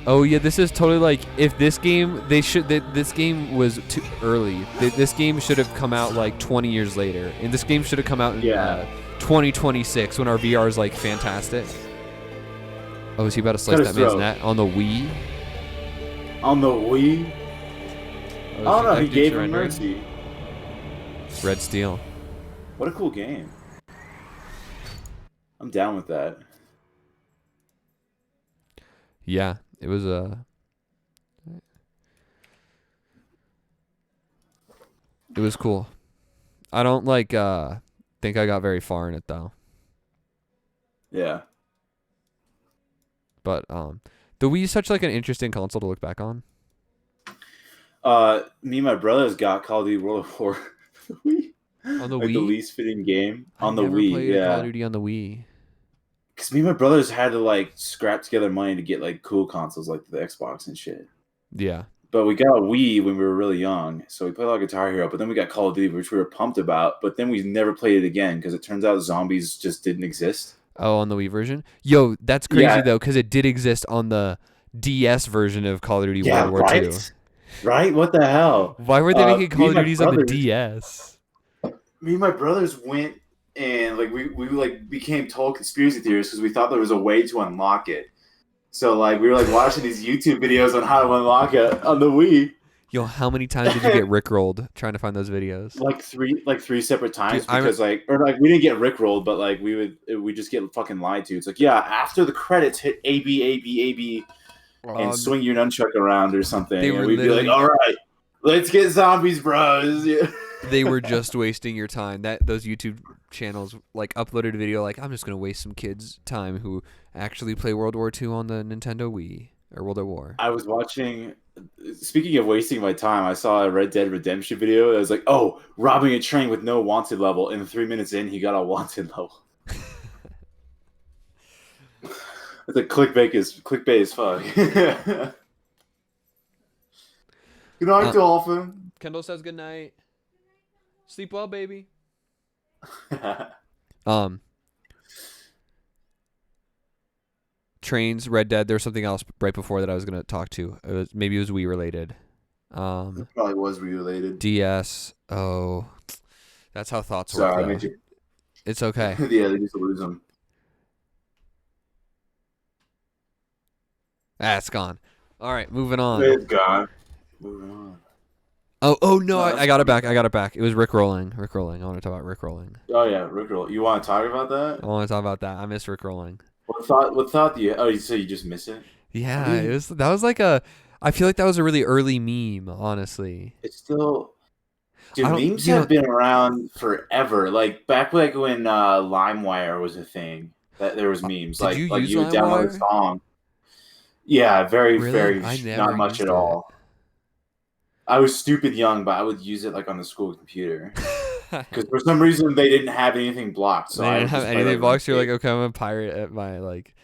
[SPEAKER 1] Oh yeah, this is totally like if this game this game was too early. This game should have come out like 20 years later, and this game should have come out in 2026 when our VR is like fantastic. Oh, is he about to slice
[SPEAKER 2] Cut
[SPEAKER 1] that
[SPEAKER 2] his
[SPEAKER 1] man's
[SPEAKER 2] throat.
[SPEAKER 1] neck on the Wii?
[SPEAKER 2] On the Wii?
[SPEAKER 1] Oh,
[SPEAKER 2] Oh no, he
[SPEAKER 1] dude
[SPEAKER 2] gave him
[SPEAKER 1] surrendering?
[SPEAKER 2] mercy.
[SPEAKER 1] Red Steel.
[SPEAKER 2] What a cool game. I'm down with that.
[SPEAKER 1] Yeah, it was it was cool. I don't like think I got very far in it though.
[SPEAKER 2] Yeah.
[SPEAKER 1] But the Wii is such like an interesting console to look back on.
[SPEAKER 2] Me and my brothers got Call of Duty World of War Wii.
[SPEAKER 1] On the
[SPEAKER 2] like
[SPEAKER 1] Wii?
[SPEAKER 2] the least fitting game
[SPEAKER 1] I
[SPEAKER 2] on the
[SPEAKER 1] never
[SPEAKER 2] Wii.
[SPEAKER 1] played a Call
[SPEAKER 2] Yeah.
[SPEAKER 1] of Duty on the Wii.
[SPEAKER 2] Because me and my brothers had to like scrap together money to get like cool consoles like the Xbox and shit.
[SPEAKER 1] Yeah.
[SPEAKER 2] But we got a Wii when we were really young, so we played a lot of Guitar Hero. But then we got Call of Duty, which we were pumped about. But then we never played it again because it turns out zombies just didn't exist.
[SPEAKER 1] Oh, on the Wii version? Yo, that's crazy
[SPEAKER 2] Yeah.
[SPEAKER 1] though, because it did exist on the DS version of Call of Duty
[SPEAKER 2] Yeah,
[SPEAKER 1] World War
[SPEAKER 2] right.
[SPEAKER 1] II.
[SPEAKER 2] Right? What the hell?
[SPEAKER 1] Why were they making
[SPEAKER 2] me
[SPEAKER 1] Call
[SPEAKER 2] and
[SPEAKER 1] of
[SPEAKER 2] my
[SPEAKER 1] Duties on the
[SPEAKER 2] brothers-
[SPEAKER 1] DS?
[SPEAKER 2] Me and my brothers went and like we like became total conspiracy theorists because we thought there was a way to unlock it. So like we were like watching these YouTube videos on how to unlock it on the Wii.
[SPEAKER 1] Yo, how many times did you get rickrolled trying to find those videos?
[SPEAKER 2] Like three separate times
[SPEAKER 1] Dude, I
[SPEAKER 2] because like we didn't get rickrolled, but like we just get fucking lied to. It's like yeah, after the credits hit A B A B A B and swing your nunchuck around or something.
[SPEAKER 1] they
[SPEAKER 2] And
[SPEAKER 1] were
[SPEAKER 2] we'd be like,
[SPEAKER 1] literally-
[SPEAKER 2] all right, let's get zombies, bros. Yeah.
[SPEAKER 1] They were just wasting your time. Those YouTube channels like uploaded a video like I'm just gonna waste some kids' time who actually play World War II on the Nintendo Wii or World at War.
[SPEAKER 2] I was watching. Speaking of wasting my time, I saw a Red Dead Redemption video. It was like, oh, robbing a train with no wanted level. And 3 minutes in, he got a wanted level. It's like clickbait as fuck. Good night, Dolphin.
[SPEAKER 1] Kendall says good night. Sleep well, baby. Trains, Red Dead. There was something else right before that I was gonna talk to. Maybe it was Wii related. Um,
[SPEAKER 2] It probably was related.
[SPEAKER 1] DS. Oh, that's how thoughts work,
[SPEAKER 2] Sorry, I
[SPEAKER 1] though.
[SPEAKER 2] made you.
[SPEAKER 1] It's okay.
[SPEAKER 2] Yeah, they used to lose them.
[SPEAKER 1] Ah, it's gone. All right, moving on.
[SPEAKER 2] It's gone. Moving on.
[SPEAKER 1] Oh no,
[SPEAKER 2] No,
[SPEAKER 1] I
[SPEAKER 2] that's
[SPEAKER 1] got it
[SPEAKER 2] fine.
[SPEAKER 1] back. I got it back. It was Rick rolling. Rick rolling. I want to talk about Rick rolling.
[SPEAKER 2] Oh yeah, Rickroll. You want to talk about that?
[SPEAKER 1] I want to talk about that. I miss Rick rolling.
[SPEAKER 2] What thought do you? Oh, so you just miss it? I
[SPEAKER 1] Yeah, it
[SPEAKER 2] mean,
[SPEAKER 1] was. That was like a. I feel like that was a really early meme. Honestly,
[SPEAKER 2] it's still.
[SPEAKER 1] I
[SPEAKER 2] Dude,
[SPEAKER 1] don't.
[SPEAKER 2] memes have been around forever. Like back like when LimeWire was a thing. That there was memes.
[SPEAKER 1] Did you
[SPEAKER 2] Like
[SPEAKER 1] use
[SPEAKER 2] you would download a
[SPEAKER 1] LimeWire?
[SPEAKER 2] song. Yeah, very
[SPEAKER 1] Really?
[SPEAKER 2] very
[SPEAKER 1] I never
[SPEAKER 2] not much at
[SPEAKER 1] used it.
[SPEAKER 2] all. I was stupid young, but I would use it like on the school computer because for some reason they didn't have anything blocked, so
[SPEAKER 1] They
[SPEAKER 2] I
[SPEAKER 1] didn't
[SPEAKER 2] would
[SPEAKER 1] have
[SPEAKER 2] just play like
[SPEAKER 1] anything box. You're like,
[SPEAKER 2] RuneScape.
[SPEAKER 1] okay, I'm a pirate at my like.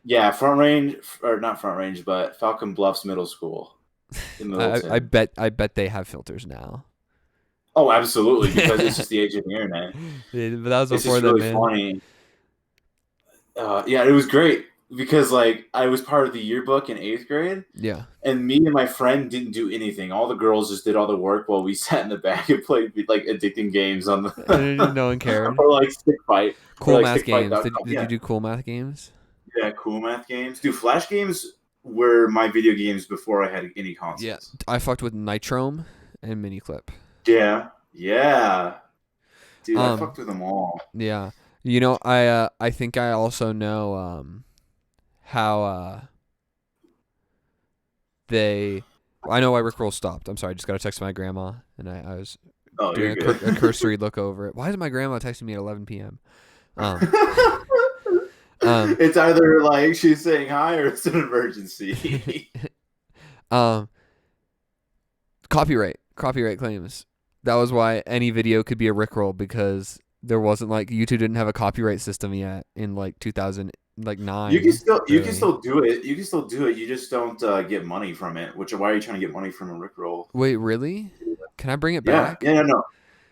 [SPEAKER 2] Yeah, Front Range or not Front Range, but Falcon Bluffs Middle School in
[SPEAKER 1] I
[SPEAKER 2] Middleton.
[SPEAKER 1] bet they have filters now.
[SPEAKER 2] Oh, absolutely, because it's
[SPEAKER 1] Yeah,
[SPEAKER 2] just the age of the internet.
[SPEAKER 1] but that was
[SPEAKER 2] It's
[SPEAKER 1] before
[SPEAKER 2] just
[SPEAKER 1] then,
[SPEAKER 2] really
[SPEAKER 1] man.
[SPEAKER 2] funny. Yeah, it was great because like I was part of the yearbook in eighth grade,
[SPEAKER 1] Yeah,
[SPEAKER 2] and me and my friend didn't do anything. All the girls just did all the work while we sat in the back and played like addicting games on
[SPEAKER 1] and
[SPEAKER 2] the
[SPEAKER 1] no one cared.
[SPEAKER 2] or like stick fight or
[SPEAKER 1] Cool
[SPEAKER 2] like
[SPEAKER 1] math games. Did
[SPEAKER 2] stickfight.com.
[SPEAKER 1] did you
[SPEAKER 2] Yeah,
[SPEAKER 1] do cool math games?
[SPEAKER 2] yeah, cool math games. Dude, Flash games were my video games before I had any
[SPEAKER 1] Yeah,
[SPEAKER 2] consoles.
[SPEAKER 1] I fucked with Nitrome and Miniclip.
[SPEAKER 2] Yeah, yeah, dude, I
[SPEAKER 1] Um,
[SPEAKER 2] fucked with them all.
[SPEAKER 1] yeah. I think I also know how they. I know why Rickroll stopped. I'm sorry, I just got a text from my grandma, and I was
[SPEAKER 2] Oh,
[SPEAKER 1] doing
[SPEAKER 2] you're good.
[SPEAKER 1] a cursory look over it. Why is my grandma texting me at 11 p.m.? Um, um,
[SPEAKER 2] It's either like she's saying hi or it's an emergency.
[SPEAKER 1] um, copyright claims. That was why any video could be a Rickroll because there wasn't like YouTube didn't have a copyright system yet in like 2000 like nine
[SPEAKER 2] You can
[SPEAKER 1] really.
[SPEAKER 2] still do it. You can still do it. You just don't get money from it. Which why are you trying to get money from a Rickroll?
[SPEAKER 1] Wait, really? Can I bring it
[SPEAKER 2] Yeah,
[SPEAKER 1] back?
[SPEAKER 2] yeah, no.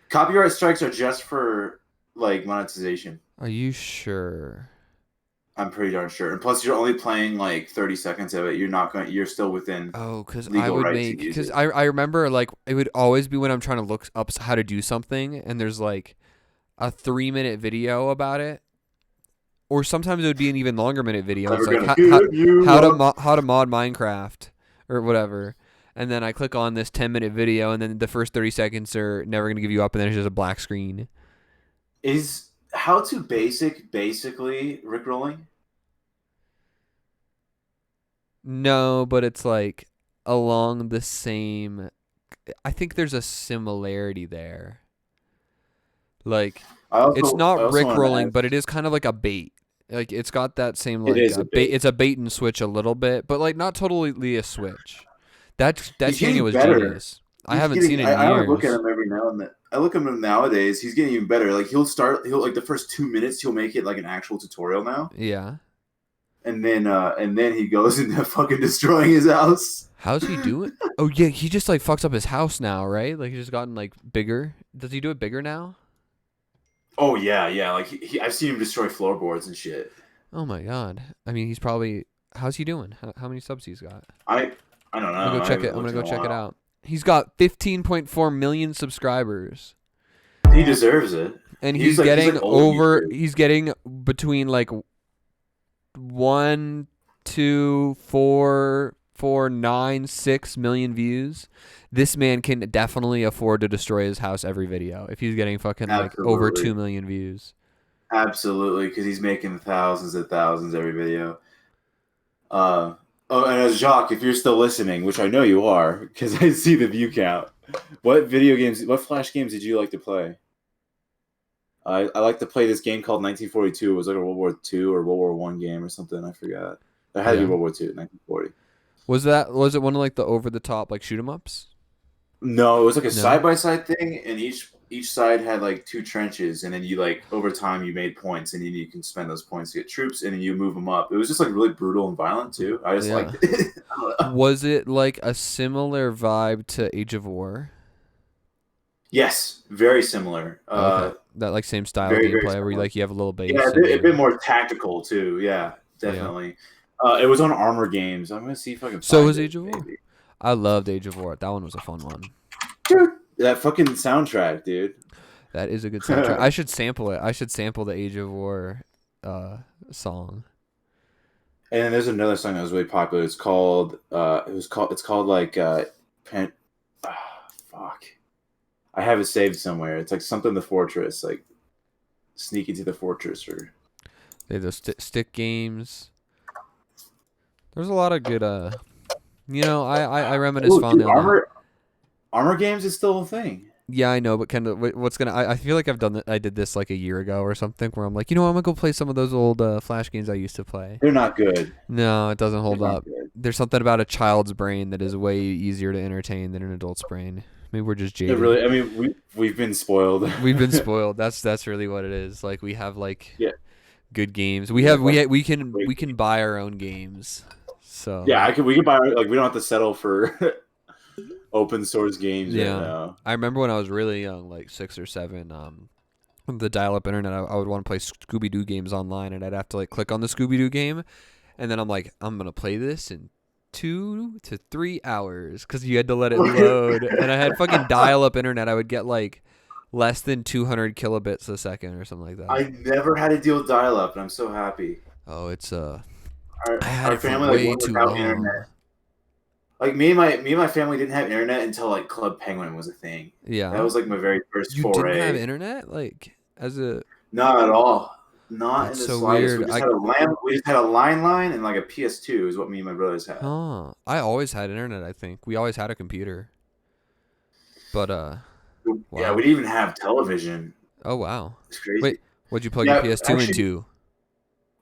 [SPEAKER 2] Copyright strikes are just for like monetization.
[SPEAKER 1] Are you sure?
[SPEAKER 2] I'm pretty darn sure. And plus, you're only playing like 30 seconds of it. You're not going. You're still within
[SPEAKER 1] Oh, cause I
[SPEAKER 2] legal
[SPEAKER 1] would
[SPEAKER 2] right to
[SPEAKER 1] make
[SPEAKER 2] use
[SPEAKER 1] cause
[SPEAKER 2] it.
[SPEAKER 1] I remember like it would always be when I'm trying to look up how to do something and there's like a 3 minute video about it, or sometimes it would be an even longer minute video. It's
[SPEAKER 2] Never
[SPEAKER 1] like
[SPEAKER 2] gonna give you up.
[SPEAKER 1] how to mod Minecraft or whatever, and then I click on this 10 minute video and then the first 30 seconds are never gonna give you up and then it's just a black screen.
[SPEAKER 2] Is how to basically Rickrolling?
[SPEAKER 1] No, but it's like along the same. I think there's a similarity there. Like it's
[SPEAKER 2] I
[SPEAKER 1] not
[SPEAKER 2] also
[SPEAKER 1] Rick
[SPEAKER 2] want to
[SPEAKER 1] rolling, but it
[SPEAKER 2] ask.
[SPEAKER 1] is kind of like a bait. Like it's got that same
[SPEAKER 2] It
[SPEAKER 1] like
[SPEAKER 2] is a
[SPEAKER 1] bait.
[SPEAKER 2] bit.
[SPEAKER 1] It's a bait and switch a little bit, but like not totally a switch. That
[SPEAKER 2] He's
[SPEAKER 1] channel
[SPEAKER 2] getting
[SPEAKER 1] was
[SPEAKER 2] better.
[SPEAKER 1] genius. I haven't seen it in
[SPEAKER 2] I only look at
[SPEAKER 1] years.
[SPEAKER 2] him every now and then. I look at him nowadays. He's getting even better. Like he'll like the first 2 minutes he'll make it like an actual tutorial now,
[SPEAKER 1] Yeah.
[SPEAKER 2] and then he goes into fucking destroying his house.
[SPEAKER 1] How's he doing? Oh yeah, he just like fucks up his house now, right? Like he's just gotten like bigger. Does he do it bigger now?
[SPEAKER 2] Oh yeah, yeah. Like I've seen him destroy floorboards and shit.
[SPEAKER 1] Oh my god. I mean, he's probably. How's he doing? How many subs he's got?
[SPEAKER 2] I I don't
[SPEAKER 1] I'm gonna
[SPEAKER 2] know.
[SPEAKER 1] go
[SPEAKER 2] I
[SPEAKER 1] check it.
[SPEAKER 2] haven't
[SPEAKER 1] I'm gonna
[SPEAKER 2] looked in
[SPEAKER 1] go
[SPEAKER 2] a
[SPEAKER 1] check it
[SPEAKER 2] while.
[SPEAKER 1] out. He's got 15.4 million subscribers,
[SPEAKER 2] He deserves it.
[SPEAKER 1] and
[SPEAKER 2] He's like old YouTube.
[SPEAKER 1] he's getting between like 1, 2, 4, 4, 9, 6 million views. This man can definitely afford to destroy his house every video if he's getting fucking like over
[SPEAKER 2] Absolutely,
[SPEAKER 1] 2 million views.
[SPEAKER 2] absolutely. Because he's making thousands and thousands every video. Uh, oh, and as Jacques, if you're still listening, which I know you are, because I see the view count. What Flash games did you like to play? I like to play this game called 1942. It was like a World War II or World War One game or something. I forgot. It had to be
[SPEAKER 1] Yeah.
[SPEAKER 2] World War II, 1940.
[SPEAKER 1] Was it one of like the over the top like shoot 'em ups?
[SPEAKER 2] No, it was like a
[SPEAKER 1] No.
[SPEAKER 2] side by side thing, and each side had like two trenches, and then you like over time you made points, and then you can spend those points to get troops, and then you move them up. It was just like really brutal and violent too. I just
[SPEAKER 1] Yeah.
[SPEAKER 2] liked it. I don't know.
[SPEAKER 1] Was it like a similar vibe to Age of War?
[SPEAKER 2] Yes, very similar.
[SPEAKER 1] Okay. That like same style
[SPEAKER 2] Very
[SPEAKER 1] gameplay where
[SPEAKER 2] similar.
[SPEAKER 1] you have a little
[SPEAKER 2] Yeah,
[SPEAKER 1] base and
[SPEAKER 2] a bit
[SPEAKER 1] you.
[SPEAKER 2] more tactical too. Yeah,
[SPEAKER 1] Yeah.
[SPEAKER 2] definitely. It was on Armor Games. I'm gonna see if I can
[SPEAKER 1] So
[SPEAKER 2] find
[SPEAKER 1] was
[SPEAKER 2] it.
[SPEAKER 1] Age of War.
[SPEAKER 2] Maybe.
[SPEAKER 1] I loved Age of War. That one was a fun one.
[SPEAKER 2] Dude, that fucking soundtrack, dude.
[SPEAKER 1] That is a good soundtrack. I should sample it. I should sample the Age of War song.
[SPEAKER 2] And then there's another song that was really popular. It's called like Pen fuck. I have it saved somewhere. It's like something the fortress, like sneak into the fortress or
[SPEAKER 1] They have those stick games. There's a lot of good I reminisce
[SPEAKER 2] Ooh,
[SPEAKER 1] fondly
[SPEAKER 2] dude,
[SPEAKER 1] on that.
[SPEAKER 2] armor games is still a thing.
[SPEAKER 1] Yeah, I know, but kind of what's gonna? I feel like I did this like a year ago or something, where I'm like, I'm gonna go play some of those old Flash games I used to play.
[SPEAKER 2] They're not good.
[SPEAKER 1] No, it doesn't
[SPEAKER 2] They're
[SPEAKER 1] hold
[SPEAKER 2] not
[SPEAKER 1] up.
[SPEAKER 2] good.
[SPEAKER 1] There's something about a child's brain that is way easier to entertain than an adult's brain. Maybe we're just
[SPEAKER 2] They're
[SPEAKER 1] jaded.
[SPEAKER 2] really. I mean, we've been spoiled.
[SPEAKER 1] We've been spoiled. That's really what it is. Like we have like
[SPEAKER 2] Yeah.
[SPEAKER 1] good games.
[SPEAKER 2] Yeah, like,
[SPEAKER 1] We can buy our own games. So
[SPEAKER 2] Yeah, we can buy like we don't have to settle for open source games right
[SPEAKER 1] yeah.
[SPEAKER 2] now.
[SPEAKER 1] I remember when I was really young, like 6 or 7, the dial-up internet, I would want to play Scooby-Doo games online, and I'd have to like click on the Scooby-Doo game, and then I'm like, I'm gonna play this in 2 to 3 hours because you had to let it load. And I had fucking dial-up internet. I would get like less than 200 kilobits a second or something like that.
[SPEAKER 2] I never had to deal with dial up, and I'm so happy.
[SPEAKER 1] Oh, it's
[SPEAKER 2] Our,
[SPEAKER 1] I had
[SPEAKER 2] our
[SPEAKER 1] it for
[SPEAKER 2] family
[SPEAKER 1] way
[SPEAKER 2] went
[SPEAKER 1] too
[SPEAKER 2] without
[SPEAKER 1] long.
[SPEAKER 2] internet. Like me and my family didn't have internet until like Club Penguin was a thing.
[SPEAKER 1] Yeah.
[SPEAKER 2] That was like my very first
[SPEAKER 1] You
[SPEAKER 2] foray.
[SPEAKER 1] didn't have internet like as a.
[SPEAKER 2] Not at all. Not
[SPEAKER 1] That's
[SPEAKER 2] in the
[SPEAKER 1] so
[SPEAKER 2] slightest.
[SPEAKER 1] weird.
[SPEAKER 2] We just had a line and like a PS2 is what me and my brothers had.
[SPEAKER 1] Huh. I always had internet, I think. We always had a computer. But
[SPEAKER 2] Yeah,
[SPEAKER 1] wow.
[SPEAKER 2] we didn't even have television.
[SPEAKER 1] Oh wow.
[SPEAKER 2] It's crazy.
[SPEAKER 1] Wait, what'd you plug
[SPEAKER 2] Yeah,
[SPEAKER 1] your PS2
[SPEAKER 2] actually-
[SPEAKER 1] into?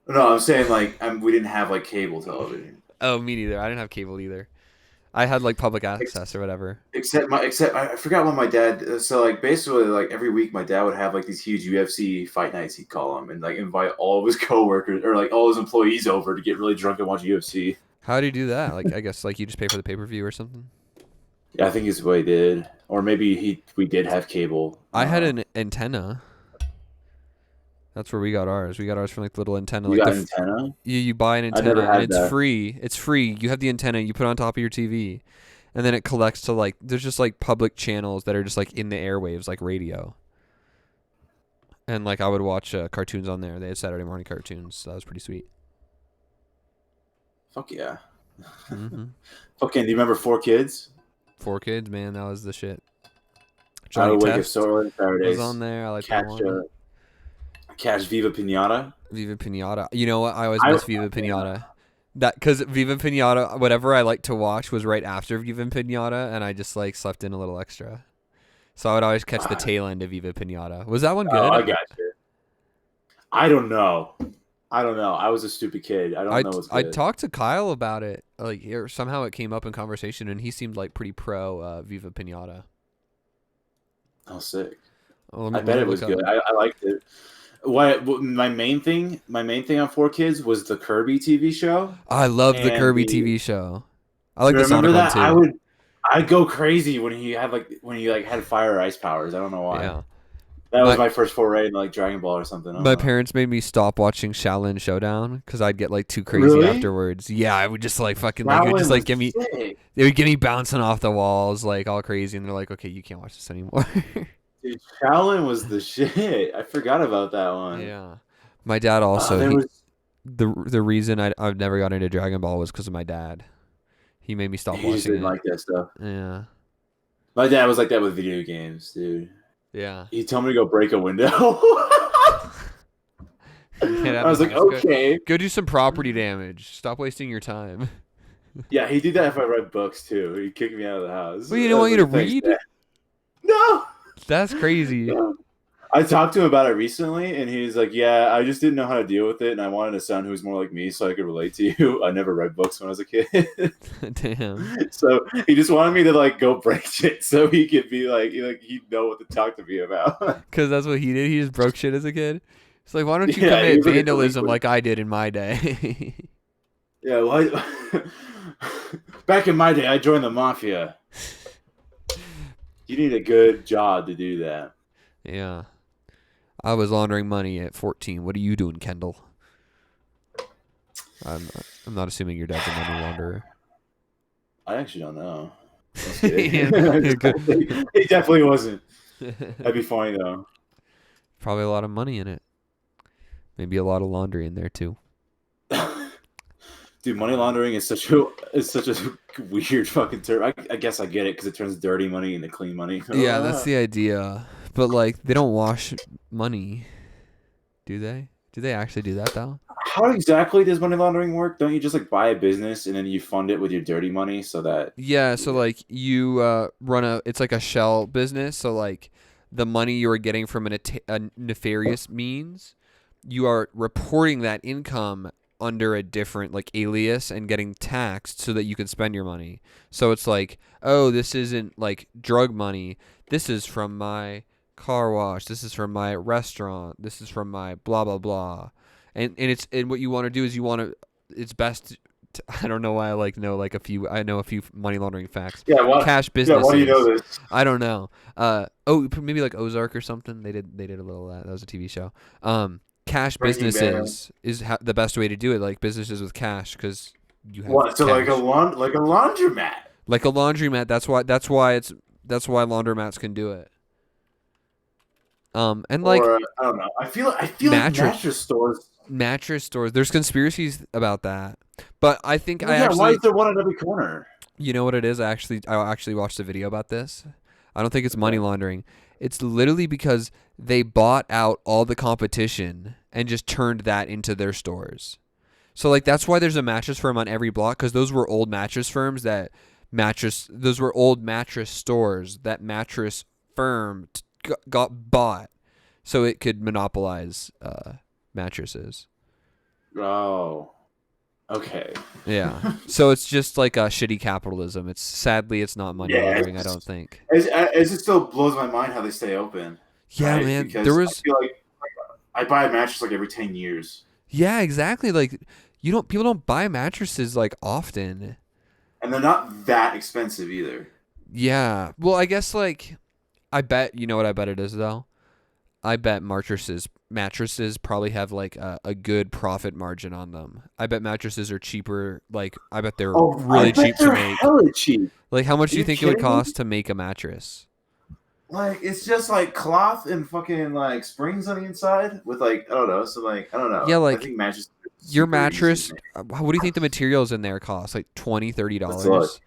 [SPEAKER 2] No, I'm saying like we didn't have like cable television.
[SPEAKER 1] Oh, me neither. I didn't have cable either. I had like public access or whatever.
[SPEAKER 2] Except I forgot what my dad. So like basically like every week my dad would have like these huge UFC fight nights. He'd call them and like invite all of his coworkers or like all his employees over to get really drunk and watch UFC.
[SPEAKER 1] How do you do that? Like I guess like you just pay for the pay-per-view or something?
[SPEAKER 2] Yeah, I think it's what he did, or maybe we did have cable.
[SPEAKER 1] I had an antenna. That's where we got ours. We got ours from like the little antenna.
[SPEAKER 2] You
[SPEAKER 1] Like
[SPEAKER 2] got antenna?
[SPEAKER 1] you buy an
[SPEAKER 2] I
[SPEAKER 1] antenna
[SPEAKER 2] never had
[SPEAKER 1] and it's
[SPEAKER 2] that.
[SPEAKER 1] free. It's free. You have the antenna. You put it on top of your TV, and then it collects to like there's just like public channels that are just like in the airwaves like radio. And like I would watch cartoons on there. They had Saturday morning cartoons. So that was pretty sweet.
[SPEAKER 2] Fuck yeah.
[SPEAKER 1] Mm-hmm.
[SPEAKER 2] Fucking, do you remember 4Kids?
[SPEAKER 1] 4Kids, man, that was the shit.
[SPEAKER 2] I
[SPEAKER 1] Johnny
[SPEAKER 2] would wake up
[SPEAKER 1] Test
[SPEAKER 2] so early Saturdays.
[SPEAKER 1] was on there. I like that
[SPEAKER 2] Catch,
[SPEAKER 1] one.
[SPEAKER 2] catch Viva Pinata.
[SPEAKER 1] Viva Pinata. You know what? I always miss Viva Pinata. That because Viva Pinata, whatever I liked to watch was right after Viva Pinata, and I just like slept in a little extra. So I would always catch the tail end of Viva Pinata. Was that one good?
[SPEAKER 2] Oh, I got you. I don't know. I was a stupid kid. I don't know what's good.
[SPEAKER 1] I talked to Kyle about it. Like somehow it came up in conversation, and he seemed like pretty pro Viva Pinata.
[SPEAKER 2] Oh, sick.
[SPEAKER 1] Well,
[SPEAKER 2] I bet it was good. I liked it. My main thing on 4Kids was the Kirby TV show.
[SPEAKER 1] I love the
[SPEAKER 2] and
[SPEAKER 1] Kirby TV show. I like the
[SPEAKER 2] remember
[SPEAKER 1] Sonic
[SPEAKER 2] that?
[SPEAKER 1] one too.
[SPEAKER 2] I'd go crazy when he had fire or ice powers. I don't know why.
[SPEAKER 1] Yeah.
[SPEAKER 2] That was my first foray in like Dragon Ball or something.
[SPEAKER 1] My parents made me stop watching Shaolin Showdown because I'd get like too crazy
[SPEAKER 2] Really?
[SPEAKER 1] afterwards. Yeah, I would just like fucking like it would just like get me.
[SPEAKER 2] Sick.
[SPEAKER 1] They would get me bouncing off the walls like all crazy, and they're like, "Okay, you can't watch this anymore."
[SPEAKER 2] Dude, Shaolin was the shit. I forgot about that one.
[SPEAKER 1] Yeah, my dad also.
[SPEAKER 2] There was
[SPEAKER 1] The reason I've never got into Dragon Ball was because of my dad. He made me stop
[SPEAKER 2] he just
[SPEAKER 1] watching
[SPEAKER 2] didn't
[SPEAKER 1] it.
[SPEAKER 2] like that stuff.
[SPEAKER 1] Yeah,
[SPEAKER 2] My dad was like that with video games, dude.
[SPEAKER 1] yeah.
[SPEAKER 2] He told me to go break a window. I was like, okay.
[SPEAKER 1] Go do some property damage. Stop wasting your time.
[SPEAKER 2] Yeah, he did that if I read books too. He'd kick me out of the house.
[SPEAKER 1] Well, he didn't want you to
[SPEAKER 2] "Thanks,
[SPEAKER 1] read?
[SPEAKER 2] Dad." No.
[SPEAKER 1] That's crazy.
[SPEAKER 2] No. I talked to him about it recently, and he's like, "Yeah, I just didn't know how to deal with it, and I wanted a son who was more like me, so I could relate to you. I never read books when I was a kid,
[SPEAKER 1] Damn.
[SPEAKER 2] so he just wanted me to like go break shit, so he could be like he'd know what to talk to me about."
[SPEAKER 1] Because that's what he did. He just broke shit as a kid. It's like, why don't you
[SPEAKER 2] Yeah, he
[SPEAKER 1] commit
[SPEAKER 2] was like a
[SPEAKER 1] vandalism
[SPEAKER 2] delinquent.
[SPEAKER 1] like I did in my day?
[SPEAKER 2] Yeah, well, back in my day, I joined the mafia. You need a good job to do that.
[SPEAKER 1] Yeah. I was laundering money at 14. What are you doing, Kendall? I'm not assuming your dad's a money launderer.
[SPEAKER 2] I actually don't know. Just kidding.
[SPEAKER 1] Yeah, yeah, good.
[SPEAKER 2] It definitely wasn't. That'd be funny though.
[SPEAKER 1] Probably a lot of money in it. Maybe a lot of laundry in there too.
[SPEAKER 2] Dude, money
[SPEAKER 1] Um,
[SPEAKER 2] laundering is such a weird fucking term. I guess I get it because it turns dirty money into clean money.
[SPEAKER 1] yeah, that's the idea. But like, they don't wash money, do they? Do they actually do that though?
[SPEAKER 2] How exactly does money laundering work? Don't you just like buy a business and then you fund it with your dirty money so that
[SPEAKER 1] Yeah, so like you run it's like a shell business. So like the money you are getting from a nefarious means, you are reporting that income under a different like alias and getting taxed so that you can spend your money. So it's like, oh, this isn't like drug money. This is from my car wash. This is from my restaurant. This is from my blah blah blah. And what you want to do is you want to it's best I don't know why I like know like a few. I know a few money laundering facts.
[SPEAKER 2] yeah, what
[SPEAKER 1] Cash
[SPEAKER 2] yeah, why do you know
[SPEAKER 1] businesses.
[SPEAKER 2] this?
[SPEAKER 1] I don't know. Maybe like Ozark or something. They did a little of that. That was a TV show. Cash
[SPEAKER 2] Breaking Bad.
[SPEAKER 1] businesses is the best way to do it. Like businesses with cash because you have
[SPEAKER 2] What? So
[SPEAKER 1] cash.
[SPEAKER 2] like a laundromat.
[SPEAKER 1] Like a laundromat. That's why laundromats can do it. And like
[SPEAKER 2] Or I don't know. I feel like
[SPEAKER 1] mattress
[SPEAKER 2] mattress stores.
[SPEAKER 1] mattress stores. There's conspiracies about that. But I think
[SPEAKER 2] Well,
[SPEAKER 1] I
[SPEAKER 2] yeah, why is
[SPEAKER 1] actually
[SPEAKER 2] there one in every corner?
[SPEAKER 1] You know what it is? I actually watched a video about this. I don't think it's money
[SPEAKER 2] Okay.
[SPEAKER 1] laundering. It's literally because they bought out all the competition and just turned that into their stores. So like that's why there's a mattress firm on every block because those were old mattress firms that mattress those were old mattress stores that mattress firm got bought so it could monopolize mattresses.
[SPEAKER 2] Oh, okay.
[SPEAKER 1] Yeah. So it's just like a shitty capitalism. It's not money
[SPEAKER 2] Yeah,
[SPEAKER 1] laundering, I don't think.
[SPEAKER 2] it just still blows my mind how they stay open,
[SPEAKER 1] Yeah,
[SPEAKER 2] right?
[SPEAKER 1] man. There
[SPEAKER 2] Because I
[SPEAKER 1] was
[SPEAKER 2] feel like I buy a mattress like every 10 years,
[SPEAKER 1] Yeah, exactly. Like people don't buy mattresses like often.
[SPEAKER 2] and they're not that expensive either.
[SPEAKER 1] Yeah. Well, I guess like I bet you know what I bet it is though. I bet mattresses probably have like a good profit margin on them. I bet mattresses are cheaper. Like I bet they're
[SPEAKER 2] Oh, I
[SPEAKER 1] really
[SPEAKER 2] bet
[SPEAKER 1] cheap to
[SPEAKER 2] they're
[SPEAKER 1] make.
[SPEAKER 2] hella cheap.
[SPEAKER 1] Like how much
[SPEAKER 2] Are
[SPEAKER 1] do you
[SPEAKER 2] you
[SPEAKER 1] think it would
[SPEAKER 2] kidding me?
[SPEAKER 1] cost to make a mattress?
[SPEAKER 2] Like it's just like cloth and fucking like springs on the inside with like I don't know. So like I don't
[SPEAKER 1] Yeah,
[SPEAKER 2] know. I
[SPEAKER 1] like
[SPEAKER 2] think mattresses are
[SPEAKER 1] your
[SPEAKER 2] super easy to
[SPEAKER 1] mattress.
[SPEAKER 2] make.
[SPEAKER 1] What do you think the materials in there cost? Like 20, 30
[SPEAKER 2] Let's look.
[SPEAKER 1] dollars?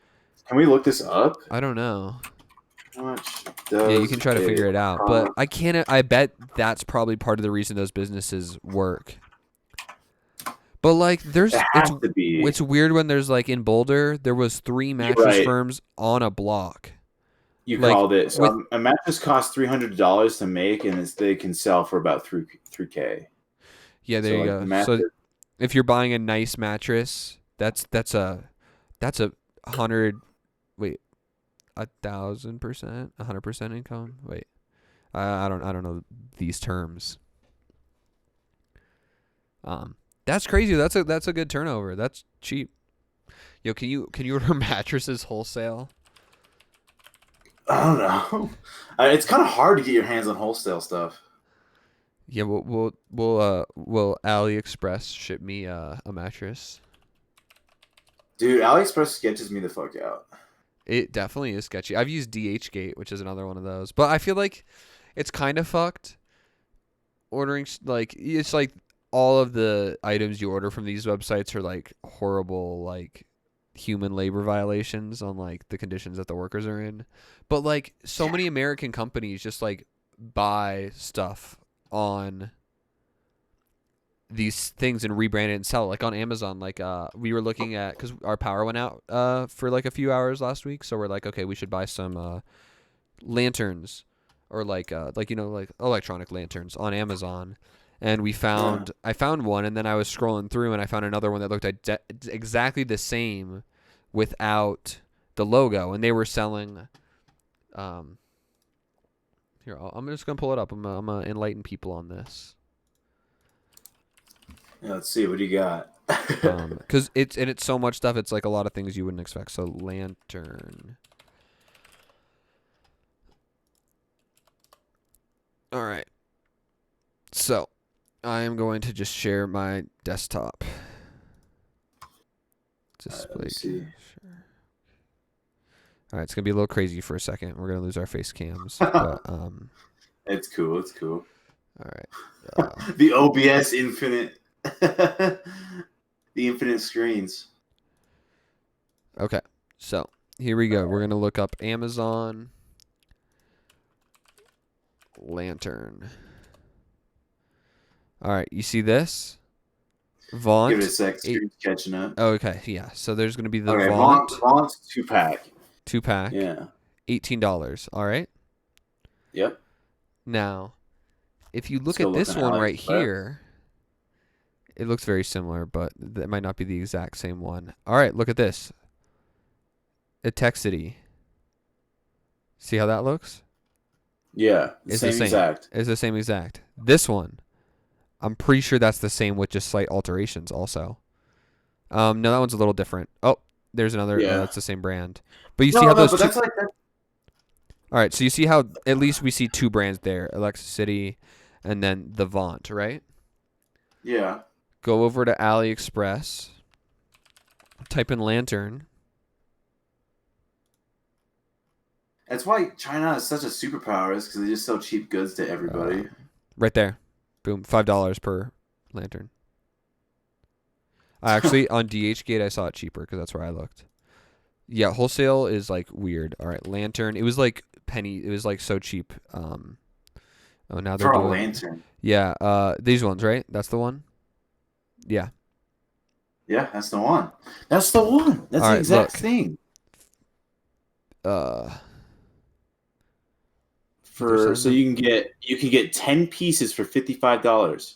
[SPEAKER 2] Can we look this up?
[SPEAKER 1] I don't know.
[SPEAKER 2] How much
[SPEAKER 1] Yeah, you
[SPEAKER 2] does
[SPEAKER 1] can try to
[SPEAKER 2] it
[SPEAKER 1] figure it out, but
[SPEAKER 2] cost?
[SPEAKER 1] I can't. I bet that's probably part of the reason those businesses work. But like,
[SPEAKER 2] It has to be.
[SPEAKER 1] it's weird when there's like in Boulder there was three
[SPEAKER 2] You're
[SPEAKER 1] mattress
[SPEAKER 2] right.
[SPEAKER 1] firms on a block.
[SPEAKER 2] You
[SPEAKER 1] Like
[SPEAKER 2] called it. So
[SPEAKER 1] with
[SPEAKER 2] a mattress costs $300 to make, and they can sell for about three K.
[SPEAKER 1] Yeah, there
[SPEAKER 2] So
[SPEAKER 1] you
[SPEAKER 2] like the
[SPEAKER 1] go. So
[SPEAKER 2] mattress.
[SPEAKER 1] if you're buying a nice mattress, that's a hundred. Wait, 1,000%, 100% income. Wait, I don't know these terms. Um, that's crazy. That's a good turnover. That's cheap. Yo, can you order mattresses wholesale?
[SPEAKER 2] I don't know. It's kind of hard to get your hands on wholesale stuff.
[SPEAKER 1] Yeah, will AliExpress ship me a mattress?
[SPEAKER 2] Dude, AliExpress sketches me the fuck out.
[SPEAKER 1] It definitely is sketchy. I've used DHgate, which is another one of those, but I feel like it's kind of fucked. Ordering like it's like all of the items you order from these websites are like horrible, like human labor violations on like the conditions that the workers are in. But like so many American companies just like buy stuff on these things and rebrand it and sell it. Like on Amazon. Like we were looking at because our power went out for like a few hours last week, so we're like, okay, we should buy some lanterns or like you know like electronic lanterns on Amazon. And
[SPEAKER 2] Yeah.
[SPEAKER 1] I found one, and then I was scrolling through, and I found another one that looked exactly the same, without the logo, and they were selling. Um, Here, I'm just gonna pull it up. I'm gonna enlighten people on this.
[SPEAKER 2] Yeah, let's see. What do you got?
[SPEAKER 1] Cause it's so much stuff. It's like a lot of things you wouldn't expect. So lantern. All right. So I am going to just share my desktop.
[SPEAKER 2] Let
[SPEAKER 1] Display
[SPEAKER 2] me see.
[SPEAKER 1] capture. All right, it's gonna be a little crazy for a second. We're gonna lose our face cams, but
[SPEAKER 2] It's cool. It's cool.
[SPEAKER 1] all right.
[SPEAKER 2] The OBS infinite, the infinite screens.
[SPEAKER 1] Okay, so here we go. We're gonna look up Amazon lantern. All right, you see this? Vaunt.
[SPEAKER 2] Give it a sec. Screen's catching up.
[SPEAKER 1] Oh, okay, yeah. So there's gonna be the
[SPEAKER 2] Okay,
[SPEAKER 1] Vaunt
[SPEAKER 2] Vaunt's 2-pack.
[SPEAKER 1] 2-pack,
[SPEAKER 2] Yeah.
[SPEAKER 1] $18. All right.
[SPEAKER 2] Yep.
[SPEAKER 1] Now, if you look
[SPEAKER 2] Still
[SPEAKER 1] at this
[SPEAKER 2] looking at
[SPEAKER 1] one
[SPEAKER 2] Alex
[SPEAKER 1] right
[SPEAKER 2] Express.
[SPEAKER 1] here, it looks very similar, but that might not be the exact same one. All right, look at this. Etexity. See how that looks?
[SPEAKER 2] Yeah.
[SPEAKER 1] It's
[SPEAKER 2] Same
[SPEAKER 1] the same.
[SPEAKER 2] exact.
[SPEAKER 1] It's the same exact. This one, I'm pretty sure that's the same with just slight alterations also. No, that one's a little different. Oh, there's another.
[SPEAKER 2] Yeah.
[SPEAKER 1] That's the same brand. But you see how
[SPEAKER 2] No,
[SPEAKER 1] those
[SPEAKER 2] but
[SPEAKER 1] two.
[SPEAKER 2] that's like that.
[SPEAKER 1] All right, so you see how at least we see two brands there, Alexicity and then the Vaunt, right?
[SPEAKER 2] Yeah.
[SPEAKER 1] Go over to AliExpress. Type in lantern.
[SPEAKER 2] That's why China is such a superpower, is because they just sell cheap goods to everybody.
[SPEAKER 1] Right there. Boom. $5 per lantern. Actually, on DHgate, I saw it cheaper because that's where I looked. Yeah, wholesale is like weird. All right, lantern. It was like penny. It was like so cheap. Oh, now they're
[SPEAKER 2] For a
[SPEAKER 1] doing.
[SPEAKER 2] lantern.
[SPEAKER 1] Yeah. These ones, right? That's the one. Yeah.
[SPEAKER 2] Yeah, that's the one. That's the one. That's
[SPEAKER 1] All
[SPEAKER 2] the
[SPEAKER 1] right,
[SPEAKER 2] exact
[SPEAKER 1] look.
[SPEAKER 2] thing. So you can get 10 pieces for $55.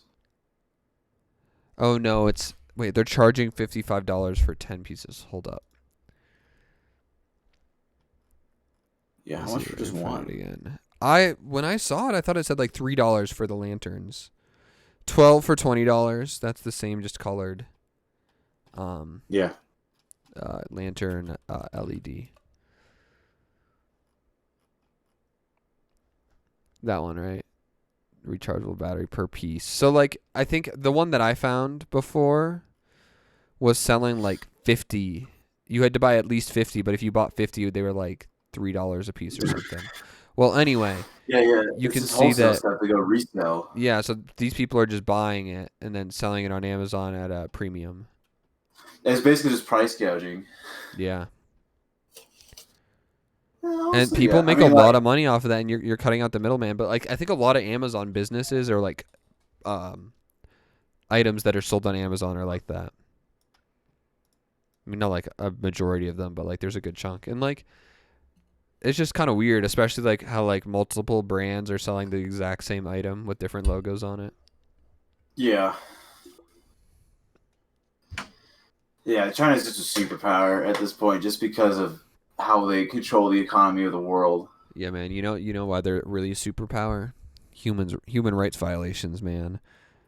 [SPEAKER 1] Oh no, wait. They're charging $55 for 10 pieces. Hold up.
[SPEAKER 2] Yeah,
[SPEAKER 1] Let's
[SPEAKER 2] how much
[SPEAKER 1] see
[SPEAKER 2] for
[SPEAKER 1] if I
[SPEAKER 2] just
[SPEAKER 1] can find
[SPEAKER 2] one?
[SPEAKER 1] it again. When I saw it, I thought it said like $3 for the lanterns. 12 for $20. That's the same, just colored.
[SPEAKER 2] Yeah.
[SPEAKER 1] Lantern LED. That one, right? Rechargeable battery per piece. So like I think the one that I found before was selling like 50. You had to buy at least 50, but if you bought 50, they were like $3 a piece or something. Well, anyway,
[SPEAKER 2] Yeah.
[SPEAKER 1] you
[SPEAKER 2] It's
[SPEAKER 1] can
[SPEAKER 2] just
[SPEAKER 1] see
[SPEAKER 2] wholesale
[SPEAKER 1] that.
[SPEAKER 2] stuff to go resell.
[SPEAKER 1] Yeah, so these people are just buying it and then selling it on Amazon at a premium.
[SPEAKER 2] And it's basically just price gouging.
[SPEAKER 1] Yeah. And
[SPEAKER 2] Honestly,
[SPEAKER 1] people
[SPEAKER 2] yeah.
[SPEAKER 1] make a lot of money off of that, and you're cutting out the middleman. But like I think a lot of Amazon businesses are like items that are sold on Amazon are like that. I mean, not like a majority of them, but like there's a good chunk. And like it's just kind of weird, especially like how like multiple brands are selling the exact same item with different logos on it.
[SPEAKER 2] Yeah. Yeah, China's just a superpower at this point just because of how they control the economy of the world.
[SPEAKER 1] Yeah, man. You know why they're really a superpower? Human rights violations, man.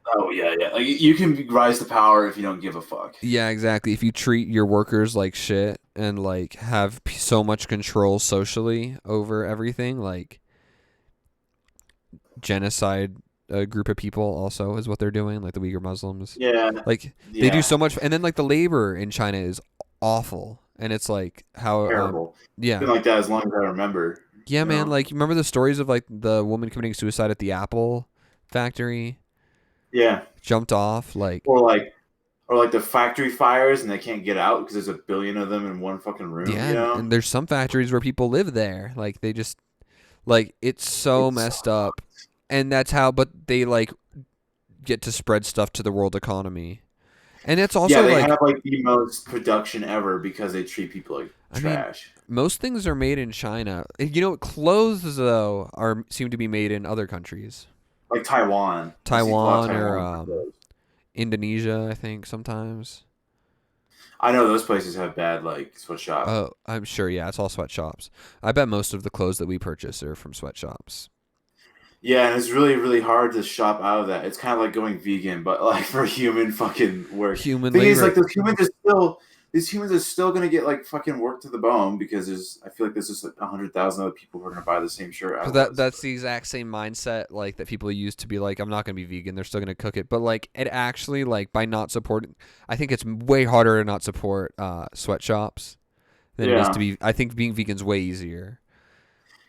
[SPEAKER 2] Oh, yeah. Like, you can rise to power if you don't give a fuck.
[SPEAKER 1] Yeah, exactly. If you treat your workers like shit and like have so much control socially over everything, like genocide a group of people also is what they're doing, like the Uyghur Muslims.
[SPEAKER 2] Yeah.
[SPEAKER 1] Like they do so much, and then like the labor in China is awful, and it's like how
[SPEAKER 2] Terrible. It's
[SPEAKER 1] yeah.
[SPEAKER 2] been like that as long as I remember.
[SPEAKER 1] Yeah,
[SPEAKER 2] you
[SPEAKER 1] man.
[SPEAKER 2] know?
[SPEAKER 1] Like, you remember the stories of like the woman committing suicide at the Apple factory?
[SPEAKER 2] Yeah.
[SPEAKER 1] Jumped off, like.
[SPEAKER 2] Or like the factory fires and they can't get out because there's a billion of them in one fucking room.
[SPEAKER 1] Yeah,
[SPEAKER 2] You know?
[SPEAKER 1] and there's some factories where people live there. Like they just, like it's so messed up, and that's how. But they like get to spread stuff to the world economy, and it's also
[SPEAKER 2] they
[SPEAKER 1] like
[SPEAKER 2] have like the most production ever because they treat people like trash.
[SPEAKER 1] Most things are made in China. You know, clothes though seem to be made in other countries,
[SPEAKER 2] Like Taiwan.
[SPEAKER 1] Taiwan or Indonesia, I think sometimes.
[SPEAKER 2] I know those places have bad like sweatshops.
[SPEAKER 1] Oh, I'm sure. Yeah, it's all sweatshops. I bet most of the clothes that we purchase are from sweatshops.
[SPEAKER 2] Yeah, and it's really, really hard to shop out of that. It's kind of like going vegan, but like for human fucking work.
[SPEAKER 1] Human
[SPEAKER 2] Thing
[SPEAKER 1] labor.
[SPEAKER 2] is, like these humans are still gonna get like fucking worked to the bone because I feel like there's just like 100,000 other people who are gonna buy the same shirt.
[SPEAKER 1] That's the exact same mindset like that people use to be like, I'm not gonna be vegan. They're still gonna cook it, but like it actually like by not supporting, I think it's way harder to not support sweatshops than it is to
[SPEAKER 2] Yeah,
[SPEAKER 1] be. I think being vegan's way easier.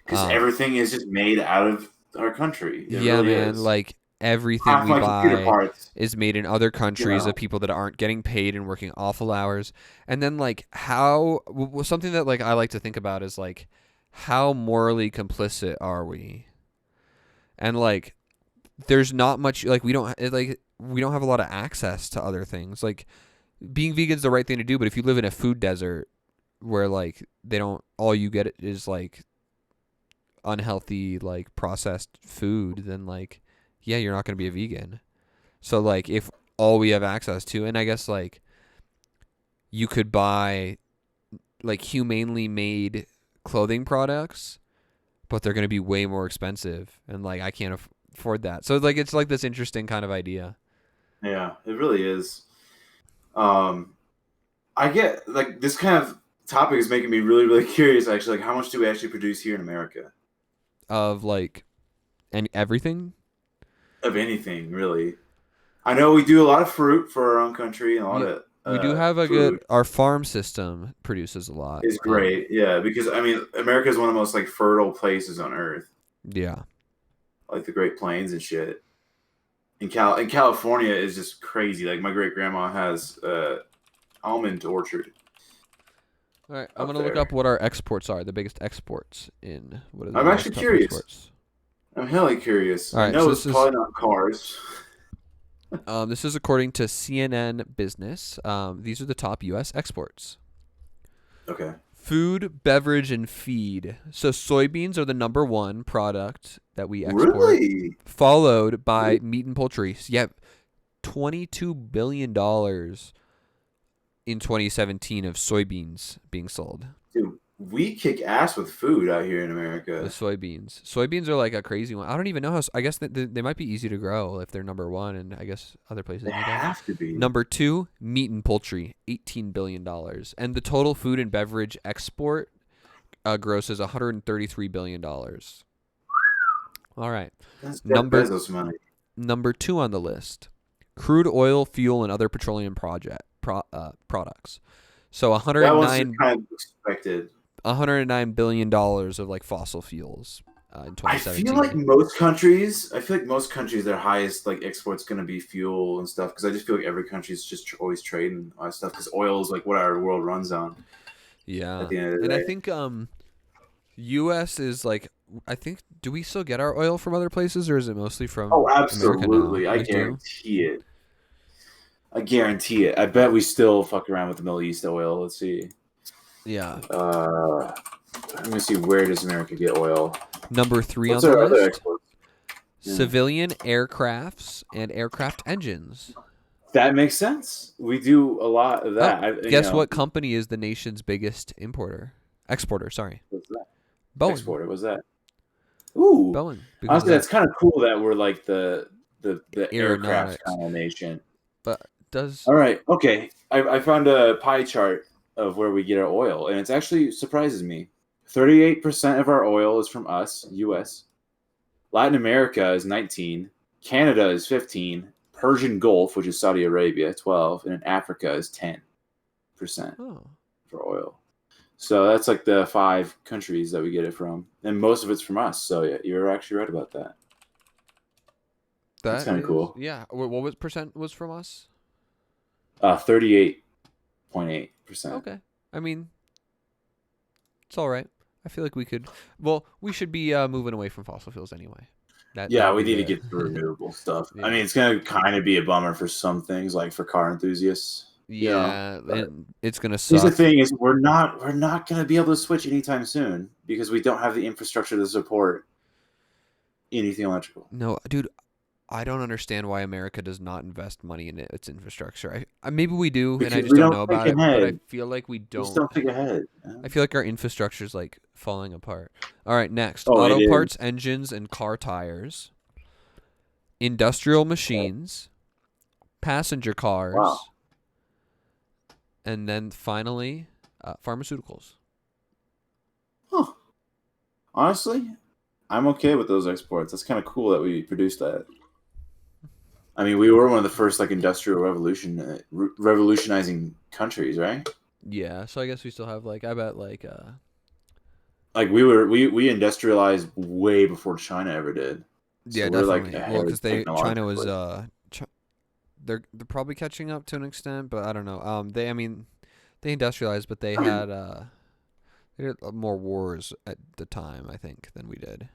[SPEAKER 2] because
[SPEAKER 1] Um,
[SPEAKER 2] everything is just made out of our country. It
[SPEAKER 1] yeah,
[SPEAKER 2] really
[SPEAKER 1] man.
[SPEAKER 2] is.
[SPEAKER 1] Like everything
[SPEAKER 2] Half
[SPEAKER 1] we
[SPEAKER 2] my computer
[SPEAKER 1] buy
[SPEAKER 2] parts,
[SPEAKER 1] is made in other
[SPEAKER 2] you
[SPEAKER 1] countries of
[SPEAKER 2] know.
[SPEAKER 1] people that aren't getting paid and working awful hours. And then like something that like I like to think about is like how morally complicit are we? And like there's not much like we don't have a lot of access to other things. Like being vegan is the right thing to do, but if you live in a food desert where like they don't all you get is like unhealthy like processed food, then like yeah, you're not going to be a vegan. So like if all we have access to, and I guess like you could buy like humanely made clothing products, but they're going to be way more expensive and like I can't afford that. So like it's like this interesting kind of idea.
[SPEAKER 2] Yeah, it really is. Um, I get like this kind of topic is making me really, really curious. Actually, like how much do we actually produce here in America
[SPEAKER 1] Of like and everything.
[SPEAKER 2] of anything, really? I know we do a lot of fruit for our own country and a lot
[SPEAKER 1] Yeah,
[SPEAKER 2] of
[SPEAKER 1] we do have a good.
[SPEAKER 2] food
[SPEAKER 1] Our farm system produces a lot.
[SPEAKER 2] is great. Yeah, because I mean, America is one of the most like fertile places on earth,
[SPEAKER 1] Yeah.
[SPEAKER 2] like the Great Plains and shit. In California is just crazy. Like my great grandma has almond orchard
[SPEAKER 1] All right, I'm
[SPEAKER 2] up
[SPEAKER 1] gonna look up
[SPEAKER 2] there.
[SPEAKER 1] what our exports are. The biggest exports in what are the
[SPEAKER 2] I'm
[SPEAKER 1] U.S.
[SPEAKER 2] actually
[SPEAKER 1] top
[SPEAKER 2] curious.
[SPEAKER 1] exports?
[SPEAKER 2] I'm hella curious.
[SPEAKER 1] All
[SPEAKER 2] I
[SPEAKER 1] right,
[SPEAKER 2] know
[SPEAKER 1] so
[SPEAKER 2] it's probably not cars.
[SPEAKER 1] this is according to CNN Business. These are the top U.S. exports.
[SPEAKER 2] Okay.
[SPEAKER 1] Food, beverage, and feed. So soybeans are the number one product that we export,
[SPEAKER 2] Really?
[SPEAKER 1] followed by meat and poultry. So yeah, $22 billion in 2017 of soybeans being sold.
[SPEAKER 2] Dude, we kick ass with food out here in
[SPEAKER 1] The
[SPEAKER 2] America.
[SPEAKER 1] soybeans. Soybeans are like a crazy one. I don't even know how. I guess they might be easy to grow if they're number one, and I guess other
[SPEAKER 2] They
[SPEAKER 1] places need that.
[SPEAKER 2] have to be.
[SPEAKER 1] Number two, meat and poultry, $18 billion, and the total food and beverage export gross is $133 billion. All right,
[SPEAKER 2] That's Jeff
[SPEAKER 1] number
[SPEAKER 2] Bezos money.
[SPEAKER 1] number two on the list, crude oil, fuel, and other petroleum products. So
[SPEAKER 2] That was just kind of expected.
[SPEAKER 1] $109 billion of like fossil fuels in
[SPEAKER 2] I feel like
[SPEAKER 1] 2017.
[SPEAKER 2] most countries, their highest like export's going to be fuel and stuff. Because I just feel like every country's just always trading all that stuff. Because oil is like what our world runs on at
[SPEAKER 1] Yeah.
[SPEAKER 2] the end of the
[SPEAKER 1] And I
[SPEAKER 2] day.
[SPEAKER 1] think US is like I think do we still get our oil from other places or is it mostly
[SPEAKER 2] Oh,
[SPEAKER 1] from America now?
[SPEAKER 2] absolutely! I
[SPEAKER 1] We do?
[SPEAKER 2] guarantee it. I guarantee it. I bet we still fuck around with the Middle East oil. Let's see.
[SPEAKER 1] Yeah.
[SPEAKER 2] Uh, Let me see. Where does America get oil?
[SPEAKER 1] Number 3
[SPEAKER 2] What's
[SPEAKER 1] on the
[SPEAKER 2] our other
[SPEAKER 1] list,
[SPEAKER 2] exports? Yeah.
[SPEAKER 1] civilian aircrafts and aircraft engines.
[SPEAKER 2] That makes sense. We do a lot of
[SPEAKER 1] Oh,
[SPEAKER 2] that.
[SPEAKER 1] guess what company is the nation's biggest exporter, sorry.
[SPEAKER 2] What's that?
[SPEAKER 1] Boeing.
[SPEAKER 2] Exporter. What's that? Ooh,
[SPEAKER 1] Boeing because of
[SPEAKER 2] honestly,
[SPEAKER 1] that
[SPEAKER 2] that's kind of cool that we're like the aircraft
[SPEAKER 1] aeronautics.
[SPEAKER 2] kind of nation.
[SPEAKER 1] But does
[SPEAKER 2] All right, okay. I found a pie chart of where we get our oil, and it actually surprises me. 38% of our oil is from us, U.S. Latin America is 19. Canada is 15. Persian Gulf, which is Saudi Arabia, 12, and in Africa is 10%
[SPEAKER 1] oh,
[SPEAKER 2] for oil. So that's like the 5 countries that we get it from, and most of it's from us. So yeah, you're actually right about that. That's
[SPEAKER 1] that
[SPEAKER 2] kind of
[SPEAKER 1] is
[SPEAKER 2] cool.
[SPEAKER 1] yeah. What was percent was from us?
[SPEAKER 2] 38.8%.
[SPEAKER 1] Okay. I mean, it's all right. I feel like we could. Well, we should be moving away from fossil fuels anyway. That
[SPEAKER 2] Yeah,
[SPEAKER 1] would
[SPEAKER 2] we
[SPEAKER 1] be
[SPEAKER 2] need to
[SPEAKER 1] the
[SPEAKER 2] get the renewable stuff. I
[SPEAKER 1] yeah
[SPEAKER 2] mean, it's gonna kind of be a bummer for some things, like for car enthusiasts, you know.
[SPEAKER 1] yeah.
[SPEAKER 2] But
[SPEAKER 1] It's gonna
[SPEAKER 2] here's the
[SPEAKER 1] suck.
[SPEAKER 2] thing: is we're not gonna be able to switch anytime soon because we don't have the infrastructure to support anything electrical.
[SPEAKER 1] No, dude, I don't understand why America does not invest money in its infrastructure. Maybe we do, and I
[SPEAKER 2] Because
[SPEAKER 1] just
[SPEAKER 2] we
[SPEAKER 1] don't
[SPEAKER 2] don't
[SPEAKER 1] know
[SPEAKER 2] think
[SPEAKER 1] about it. But I
[SPEAKER 2] ahead.
[SPEAKER 1] feel like we
[SPEAKER 2] We just
[SPEAKER 1] don't.
[SPEAKER 2] don't think ahead.
[SPEAKER 1] I feel like our infrastructure is like falling apart. All right, next,
[SPEAKER 2] Oh, it
[SPEAKER 1] auto
[SPEAKER 2] is.
[SPEAKER 1] parts, engines, and car tires, industrial machines, passenger
[SPEAKER 2] Wow.
[SPEAKER 1] cars, and then finally, pharmaceuticals.
[SPEAKER 2] Huh. Honestly, I'm okay with those exports. That's kind of cool that we produced that. I mean, we were one of the first like industrial revolutionizing countries, right?
[SPEAKER 1] Yeah, so I guess we still have like I bet
[SPEAKER 2] Like we industrialized way before China ever did.
[SPEAKER 1] yeah,
[SPEAKER 2] So we're like
[SPEAKER 1] definitely. Well,
[SPEAKER 2] ahead
[SPEAKER 1] because they China was
[SPEAKER 2] technologically.
[SPEAKER 1] Ch- they're probably catching up to an extent, but I don't know. They I mean they industrialized, but
[SPEAKER 2] I mean,
[SPEAKER 1] they had more wars at the time, I think, than we did.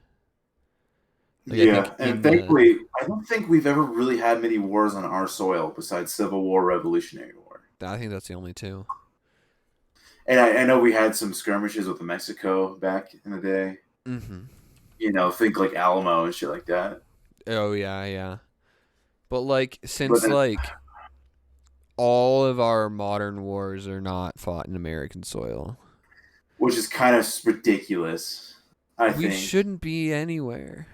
[SPEAKER 1] Like I think
[SPEAKER 2] yeah, and
[SPEAKER 1] in the
[SPEAKER 2] thankfully, I don't think we've ever really had many wars on our soil besides Civil War, Revolutionary War.
[SPEAKER 1] I think that's the only two.
[SPEAKER 2] And I know we had some skirmishes with Mexico back in the day.
[SPEAKER 1] Mhm.
[SPEAKER 2] Think like Alamo and shit like that.
[SPEAKER 1] Oh yeah, yeah. But like
[SPEAKER 2] But
[SPEAKER 1] since
[SPEAKER 2] then,
[SPEAKER 1] like all of our modern wars are not fought in American soil.
[SPEAKER 2] which is kind of ridiculous, I
[SPEAKER 1] We
[SPEAKER 2] think.
[SPEAKER 1] shouldn't be anywhere.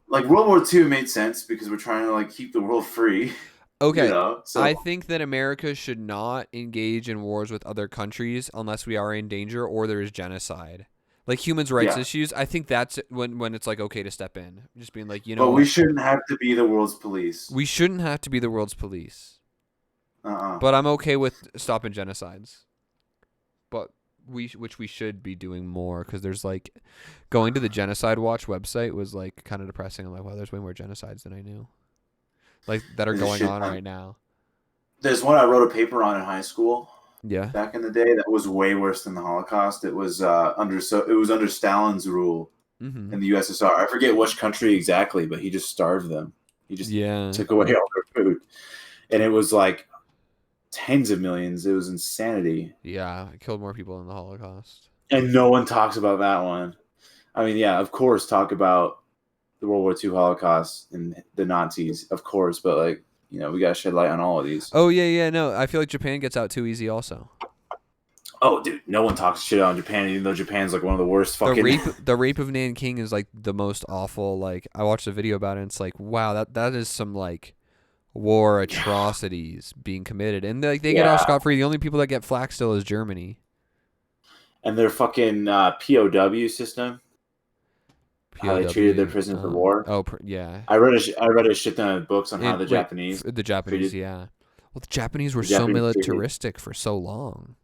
[SPEAKER 2] Like World War II made sense because we're trying to like keep the world free,
[SPEAKER 1] Okay,
[SPEAKER 2] So
[SPEAKER 1] I think that America should not engage in wars with other countries unless we are in danger or there is genocide. Like human rights
[SPEAKER 2] yeah.
[SPEAKER 1] issues, I think that's when it's like okay to step in. Just being like, you know
[SPEAKER 2] But we
[SPEAKER 1] what?
[SPEAKER 2] shouldn't have to be the world's police.
[SPEAKER 1] We shouldn't have to be the world's police.
[SPEAKER 2] Uh-uh.
[SPEAKER 1] But I'm okay with stopping genocides. But which we should be doing more because there's like going to the Genocide Watch website was like kind of depressing. I'm like, wow, there's way more genocides than I knew. Like that are
[SPEAKER 2] There's a
[SPEAKER 1] going
[SPEAKER 2] shit
[SPEAKER 1] on
[SPEAKER 2] ton.
[SPEAKER 1] right now.
[SPEAKER 2] There's one I wrote a paper on in high school
[SPEAKER 1] Yeah.
[SPEAKER 2] back in the day that was way worse than the Holocaust. It was under Stalin's rule
[SPEAKER 1] Mhm.
[SPEAKER 2] in the USSR. I forget which country exactly, but he just starved them. He just
[SPEAKER 1] Yeah.
[SPEAKER 2] took away all their food, and it was like tens of millions. It was insanity,
[SPEAKER 1] Yeah, it killed more people in the Holocaust.
[SPEAKER 2] and no one talks about that one. I mean, yeah, of course, talk about the World War II Holocaust and the Nazis, of course, but like we gotta shed light on all of these.
[SPEAKER 1] Oh yeah, yeah, no. I feel like Japan gets out too easy also.
[SPEAKER 2] Oh, dude, no one talks shit on Japan, even though Japan's like one of the worst
[SPEAKER 1] The
[SPEAKER 2] fucking.
[SPEAKER 1] rape of Nanking is like the most awful. Like I watched a video about it and it's like, wow, that is some like war atrocities being committed. And like they get off
[SPEAKER 2] Yeah,
[SPEAKER 1] scot free. The only people that get flack still is Germany.
[SPEAKER 2] and their fucking POW system, how they treated their
[SPEAKER 1] POW.
[SPEAKER 2] prisoners of war.
[SPEAKER 1] Yeah.
[SPEAKER 2] I read a shit ton of books on how
[SPEAKER 1] And
[SPEAKER 2] the
[SPEAKER 1] wait,
[SPEAKER 2] Japanese
[SPEAKER 1] the Japanese,
[SPEAKER 2] treated
[SPEAKER 1] yeah. Well, the Japanese were
[SPEAKER 2] the
[SPEAKER 1] so
[SPEAKER 2] Japanese treated.
[SPEAKER 1] militaristic for so long.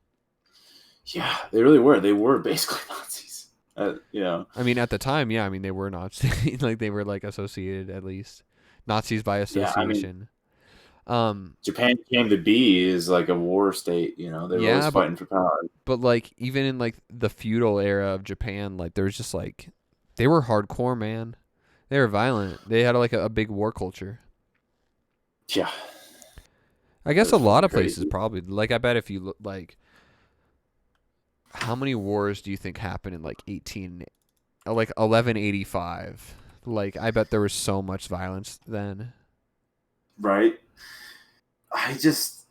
[SPEAKER 2] Yeah, they really were. They were basically Nazis.
[SPEAKER 1] I mean, at the time, yeah. I mean, they were Nazi, like they were like associated at least Nazis by
[SPEAKER 2] Yeah, I mean,
[SPEAKER 1] association. Um,
[SPEAKER 2] Japan came to be is like a war state. They were always
[SPEAKER 1] yeah,
[SPEAKER 2] fighting for power.
[SPEAKER 1] but like even in like the feudal era of Japan, like there was just like they were hardcore, man. They were violent. They had like a big war culture.
[SPEAKER 2] Yeah,
[SPEAKER 1] I
[SPEAKER 2] it
[SPEAKER 1] guess a
[SPEAKER 2] was
[SPEAKER 1] lot
[SPEAKER 2] fucking
[SPEAKER 1] of places
[SPEAKER 2] crazy.
[SPEAKER 1] probably like I bet if you look like how many wars do you think happened in like 1185? Like I bet there was so much violence then.
[SPEAKER 2] Right? I just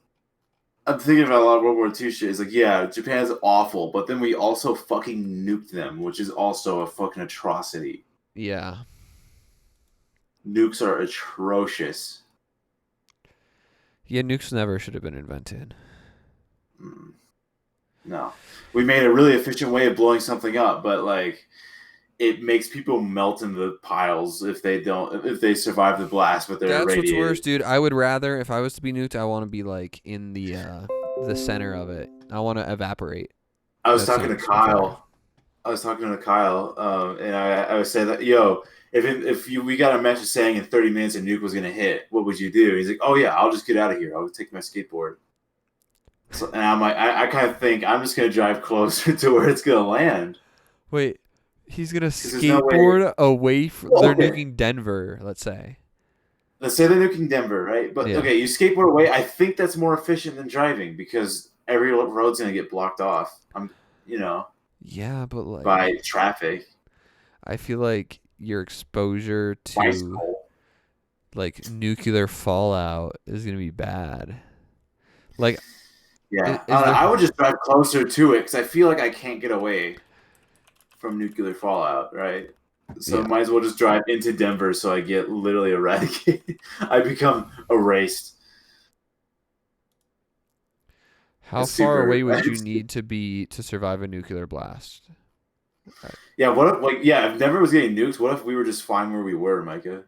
[SPEAKER 2] I'm thinking about a lot of World War II shit. It's like, yeah, Japan's awful, but then we also fucking nuked them, which is also a fucking atrocity.
[SPEAKER 1] Yeah.
[SPEAKER 2] Nukes are atrocious.
[SPEAKER 1] Yeah, nukes never should have been invented.
[SPEAKER 2] Mm, no, we made a really efficient way of blowing something up, but like it makes people melt in the piles if they survive the blast, but they're
[SPEAKER 1] That's what's
[SPEAKER 2] irradiated.
[SPEAKER 1] worse, dude. I would rather if I was to be nuked, I want to be like in the center of it. I want to evaporate.
[SPEAKER 2] I was
[SPEAKER 1] That
[SPEAKER 2] talking to
[SPEAKER 1] sounds better.
[SPEAKER 2] Kyle. And I was saying that, yo, we got a message saying in 30 minutes a nuke was gonna hit, what would you do? He's like, oh yeah, I'll just get out of here. I'll take my skateboard. So, and I'm like, I kind of think I'm just gonna drive closer to where it's gonna land
[SPEAKER 1] Wait, he's gonna
[SPEAKER 2] because there's no way.
[SPEAKER 1] skateboard away from.
[SPEAKER 2] Well,
[SPEAKER 1] They're
[SPEAKER 2] okay,
[SPEAKER 1] nuking Denver, let's say.
[SPEAKER 2] let's say they're nuking Denver, right? But
[SPEAKER 1] Yeah.
[SPEAKER 2] okay, you skateboard away. I think that's more efficient than driving because every road's gonna get blocked off. You know,
[SPEAKER 1] Yeah, but
[SPEAKER 2] by
[SPEAKER 1] like,
[SPEAKER 2] traffic,
[SPEAKER 1] I feel like your exposure to
[SPEAKER 2] bicycle.
[SPEAKER 1] like nuclear fallout is gonna be bad. Like,
[SPEAKER 2] Yeah,
[SPEAKER 1] is there?
[SPEAKER 2] I would just drive closer to it because I feel like I can't get away from nuclear fallout, right? So
[SPEAKER 1] Yeah.
[SPEAKER 2] might as well just drive into Denver so I get literally eradicated. I become erased.
[SPEAKER 1] How
[SPEAKER 2] It's
[SPEAKER 1] far
[SPEAKER 2] super.
[SPEAKER 1] away would you need to be to survive a nuclear blast?
[SPEAKER 2] Yeah. What if, like, yeah, if Denver was getting nuked, what if we were just fine where we were, Micah?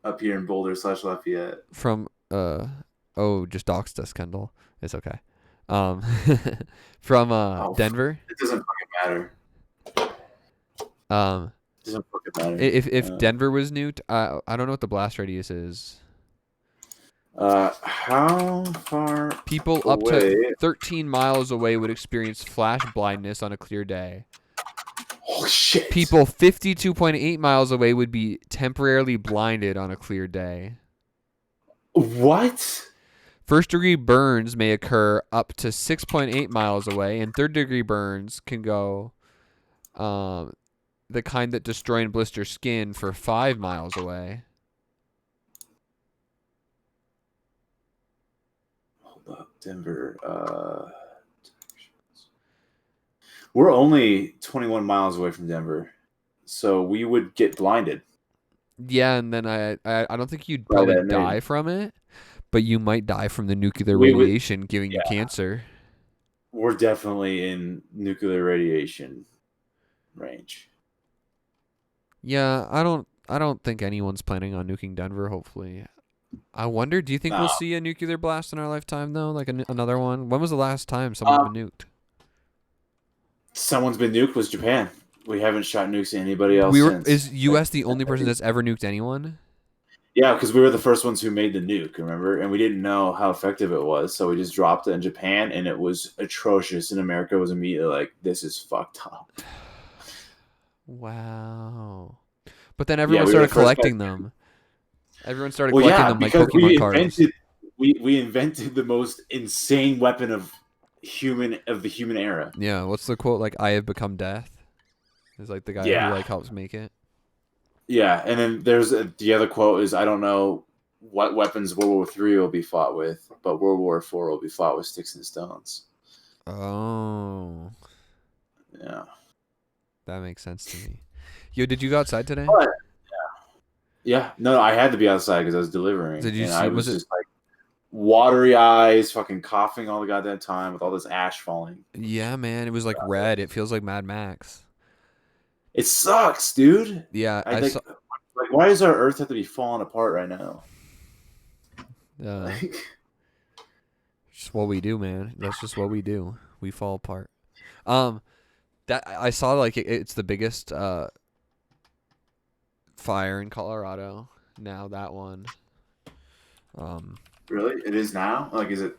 [SPEAKER 2] Up here in Boulder / Lafayette.
[SPEAKER 1] From oh, just doxed us, Kendall. It's okay. Um, from
[SPEAKER 2] Oh,
[SPEAKER 1] Denver.
[SPEAKER 2] it doesn't fucking matter.
[SPEAKER 1] Um,
[SPEAKER 2] It doesn't fucking matter.
[SPEAKER 1] if Denver was nuked, I don't know what the blast radius is.
[SPEAKER 2] How far
[SPEAKER 1] People up to
[SPEAKER 2] away?
[SPEAKER 1] 13 miles away would experience flash blindness on a clear day.
[SPEAKER 2] Oh shit!
[SPEAKER 1] People 52.8 miles away would be temporarily blinded on a clear day.
[SPEAKER 2] What?
[SPEAKER 1] First degree burns may occur up to 6.8 miles away, and third degree burns can go um, the kind that destroy and blister skin for 5 miles away.
[SPEAKER 2] Hold up, Denver. We're only 21 miles away from Denver, so we would get blinded
[SPEAKER 1] Yeah, and then I don't think you'd
[SPEAKER 2] by
[SPEAKER 1] probably
[SPEAKER 2] that
[SPEAKER 1] die
[SPEAKER 2] name.
[SPEAKER 1] from it, but you might die from the nuclear
[SPEAKER 2] We would.
[SPEAKER 1] radiation giving you
[SPEAKER 2] Yeah,
[SPEAKER 1] cancer.
[SPEAKER 2] we're definitely in nuclear radiation range.
[SPEAKER 1] Yeah, I don't think anyone's planning on nuking Denver, hopefully. I wonder, do you think we'll
[SPEAKER 2] No.
[SPEAKER 1] see a nuclear blast in our lifetime though? Like another one? When was the last time someone's
[SPEAKER 2] Um,
[SPEAKER 1] been nuked?
[SPEAKER 2] someone's been nuked was Japan. We haven't shot nukes at anybody else since.
[SPEAKER 1] Is US the only person that's ever nuked anyone?
[SPEAKER 2] Yeah, because we were the first ones who made the nuke, remember? And we didn't know how effective it was, so we just dropped it in Japan, and it was atrocious. And America was immediately like, "This is fucked up."
[SPEAKER 1] Wow. But then
[SPEAKER 2] Yeah,
[SPEAKER 1] everyone
[SPEAKER 2] we were the
[SPEAKER 1] started
[SPEAKER 2] first guys.
[SPEAKER 1] collecting them. Everyone started
[SPEAKER 2] Well,
[SPEAKER 1] collecting
[SPEAKER 2] yeah,
[SPEAKER 1] them like
[SPEAKER 2] because
[SPEAKER 1] Pokemon cards.
[SPEAKER 2] we invented the most insane weapon of the human era.
[SPEAKER 1] Yeah, what's the quote? Like, I have become death. Is like the guy who
[SPEAKER 2] Yeah,
[SPEAKER 1] like helps make it.
[SPEAKER 2] yeah, and then there's the other quote is I don't know what weapons World War III will be fought with, but World War IV will be fought with sticks and stones.
[SPEAKER 1] Oh,
[SPEAKER 2] Yeah,
[SPEAKER 1] that makes sense to me. Yo, did you go outside today?
[SPEAKER 2] but yeah, no, I had to be outside because I was delivering,
[SPEAKER 1] Did you
[SPEAKER 2] and I
[SPEAKER 1] see? Was
[SPEAKER 2] was
[SPEAKER 1] it?
[SPEAKER 2] just like watery eyes, fucking coughing all the goddamn time with all this ash falling.
[SPEAKER 1] Yeah, man. It was like red. It feels like Mad Max.
[SPEAKER 2] It sucks, dude.
[SPEAKER 1] Yeah,
[SPEAKER 2] I
[SPEAKER 1] I saw.
[SPEAKER 2] like why does our Earth have to be falling apart right now?
[SPEAKER 1] Uh,
[SPEAKER 2] Like,
[SPEAKER 1] just what we do, man. That's just what we do. We fall apart. Um, that I saw like it's the biggest fire in Colorado now. That one. Um,
[SPEAKER 2] really, it is now. Like, is it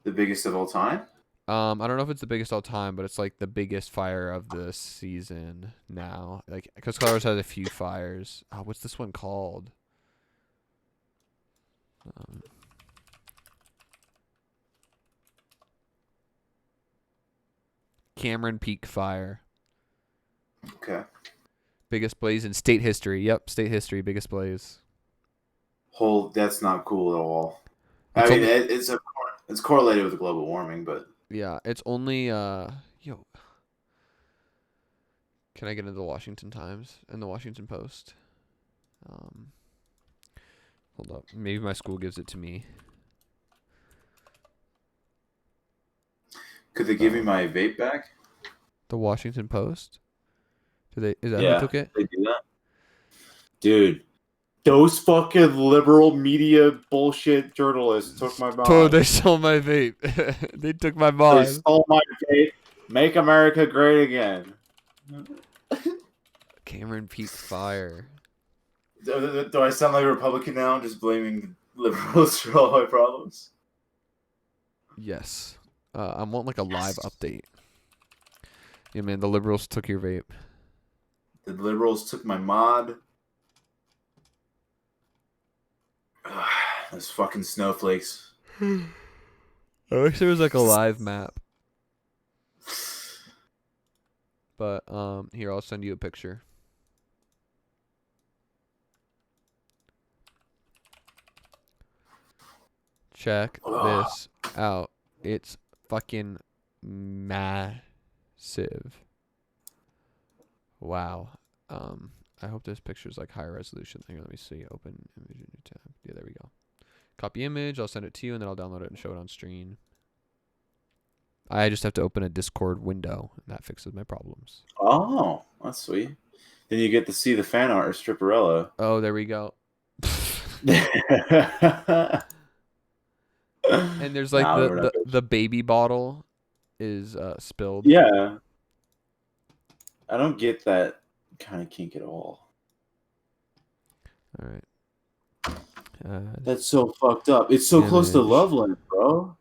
[SPEAKER 2] the biggest of all time?
[SPEAKER 1] I don't know if it's the biggest all time, but it's like the biggest fire of the season now. Like, because Colorado has a few fires. Oh, what's this one called? Um, Cameron Peak Fire.
[SPEAKER 2] Okay.
[SPEAKER 1] Biggest blaze in state history. Yep, state history. Biggest blaze.
[SPEAKER 2] That's not cool at all. I
[SPEAKER 1] It's
[SPEAKER 2] mean,
[SPEAKER 1] only
[SPEAKER 2] it's correlated with global warming, but
[SPEAKER 1] yeah. It's only yo. Can I get into the Washington Times and the Washington Post? Um, hold up. Maybe my school gives it to me.
[SPEAKER 2] could they give me my vape back?
[SPEAKER 1] The Washington Post. Do they? Is that who
[SPEAKER 2] Yeah,
[SPEAKER 1] took it?
[SPEAKER 2] they do that, dude. Those fucking liberal media bullshit journalists took my
[SPEAKER 1] Oh, they
[SPEAKER 2] mod.
[SPEAKER 1] stole my vape. They took my
[SPEAKER 2] They
[SPEAKER 1] mod.
[SPEAKER 2] stole my vape. Make America great again.
[SPEAKER 1] Cameron Peak Fire.
[SPEAKER 2] Do I sound like a Republican now, just blaming the liberals for all my problems?
[SPEAKER 1] Yes. I want like a live
[SPEAKER 2] Yes.
[SPEAKER 1] update. Yeah, man. The liberals took your vape.
[SPEAKER 2] The liberals took my mod. Those fucking snowflakes.
[SPEAKER 1] I wish there was like a live map. But here I'll send you a picture. Check
[SPEAKER 2] Ugh.
[SPEAKER 1] this out. It's fucking massive. Wow. I hope this picture's like higher resolution. Here, let me see. Open image in new tab. Yeah, there we go. Copy image. I'll send it to you, and then I'll download it and show it on screen. I just have to open a Discord window, and that fixes my problems.
[SPEAKER 2] Oh, that's sweet. Then you get to see the fan art of Stripperella.
[SPEAKER 1] Oh, there we go. And there's like
[SPEAKER 2] Nah,
[SPEAKER 1] the
[SPEAKER 2] we're not
[SPEAKER 1] the,
[SPEAKER 2] good.
[SPEAKER 1] the baby bottle is spilled.
[SPEAKER 2] Yeah, I don't get that kind of kink at all.
[SPEAKER 1] All right. Add
[SPEAKER 2] That's so fucked up. It's so close to
[SPEAKER 1] image.
[SPEAKER 2] Loveland, bro.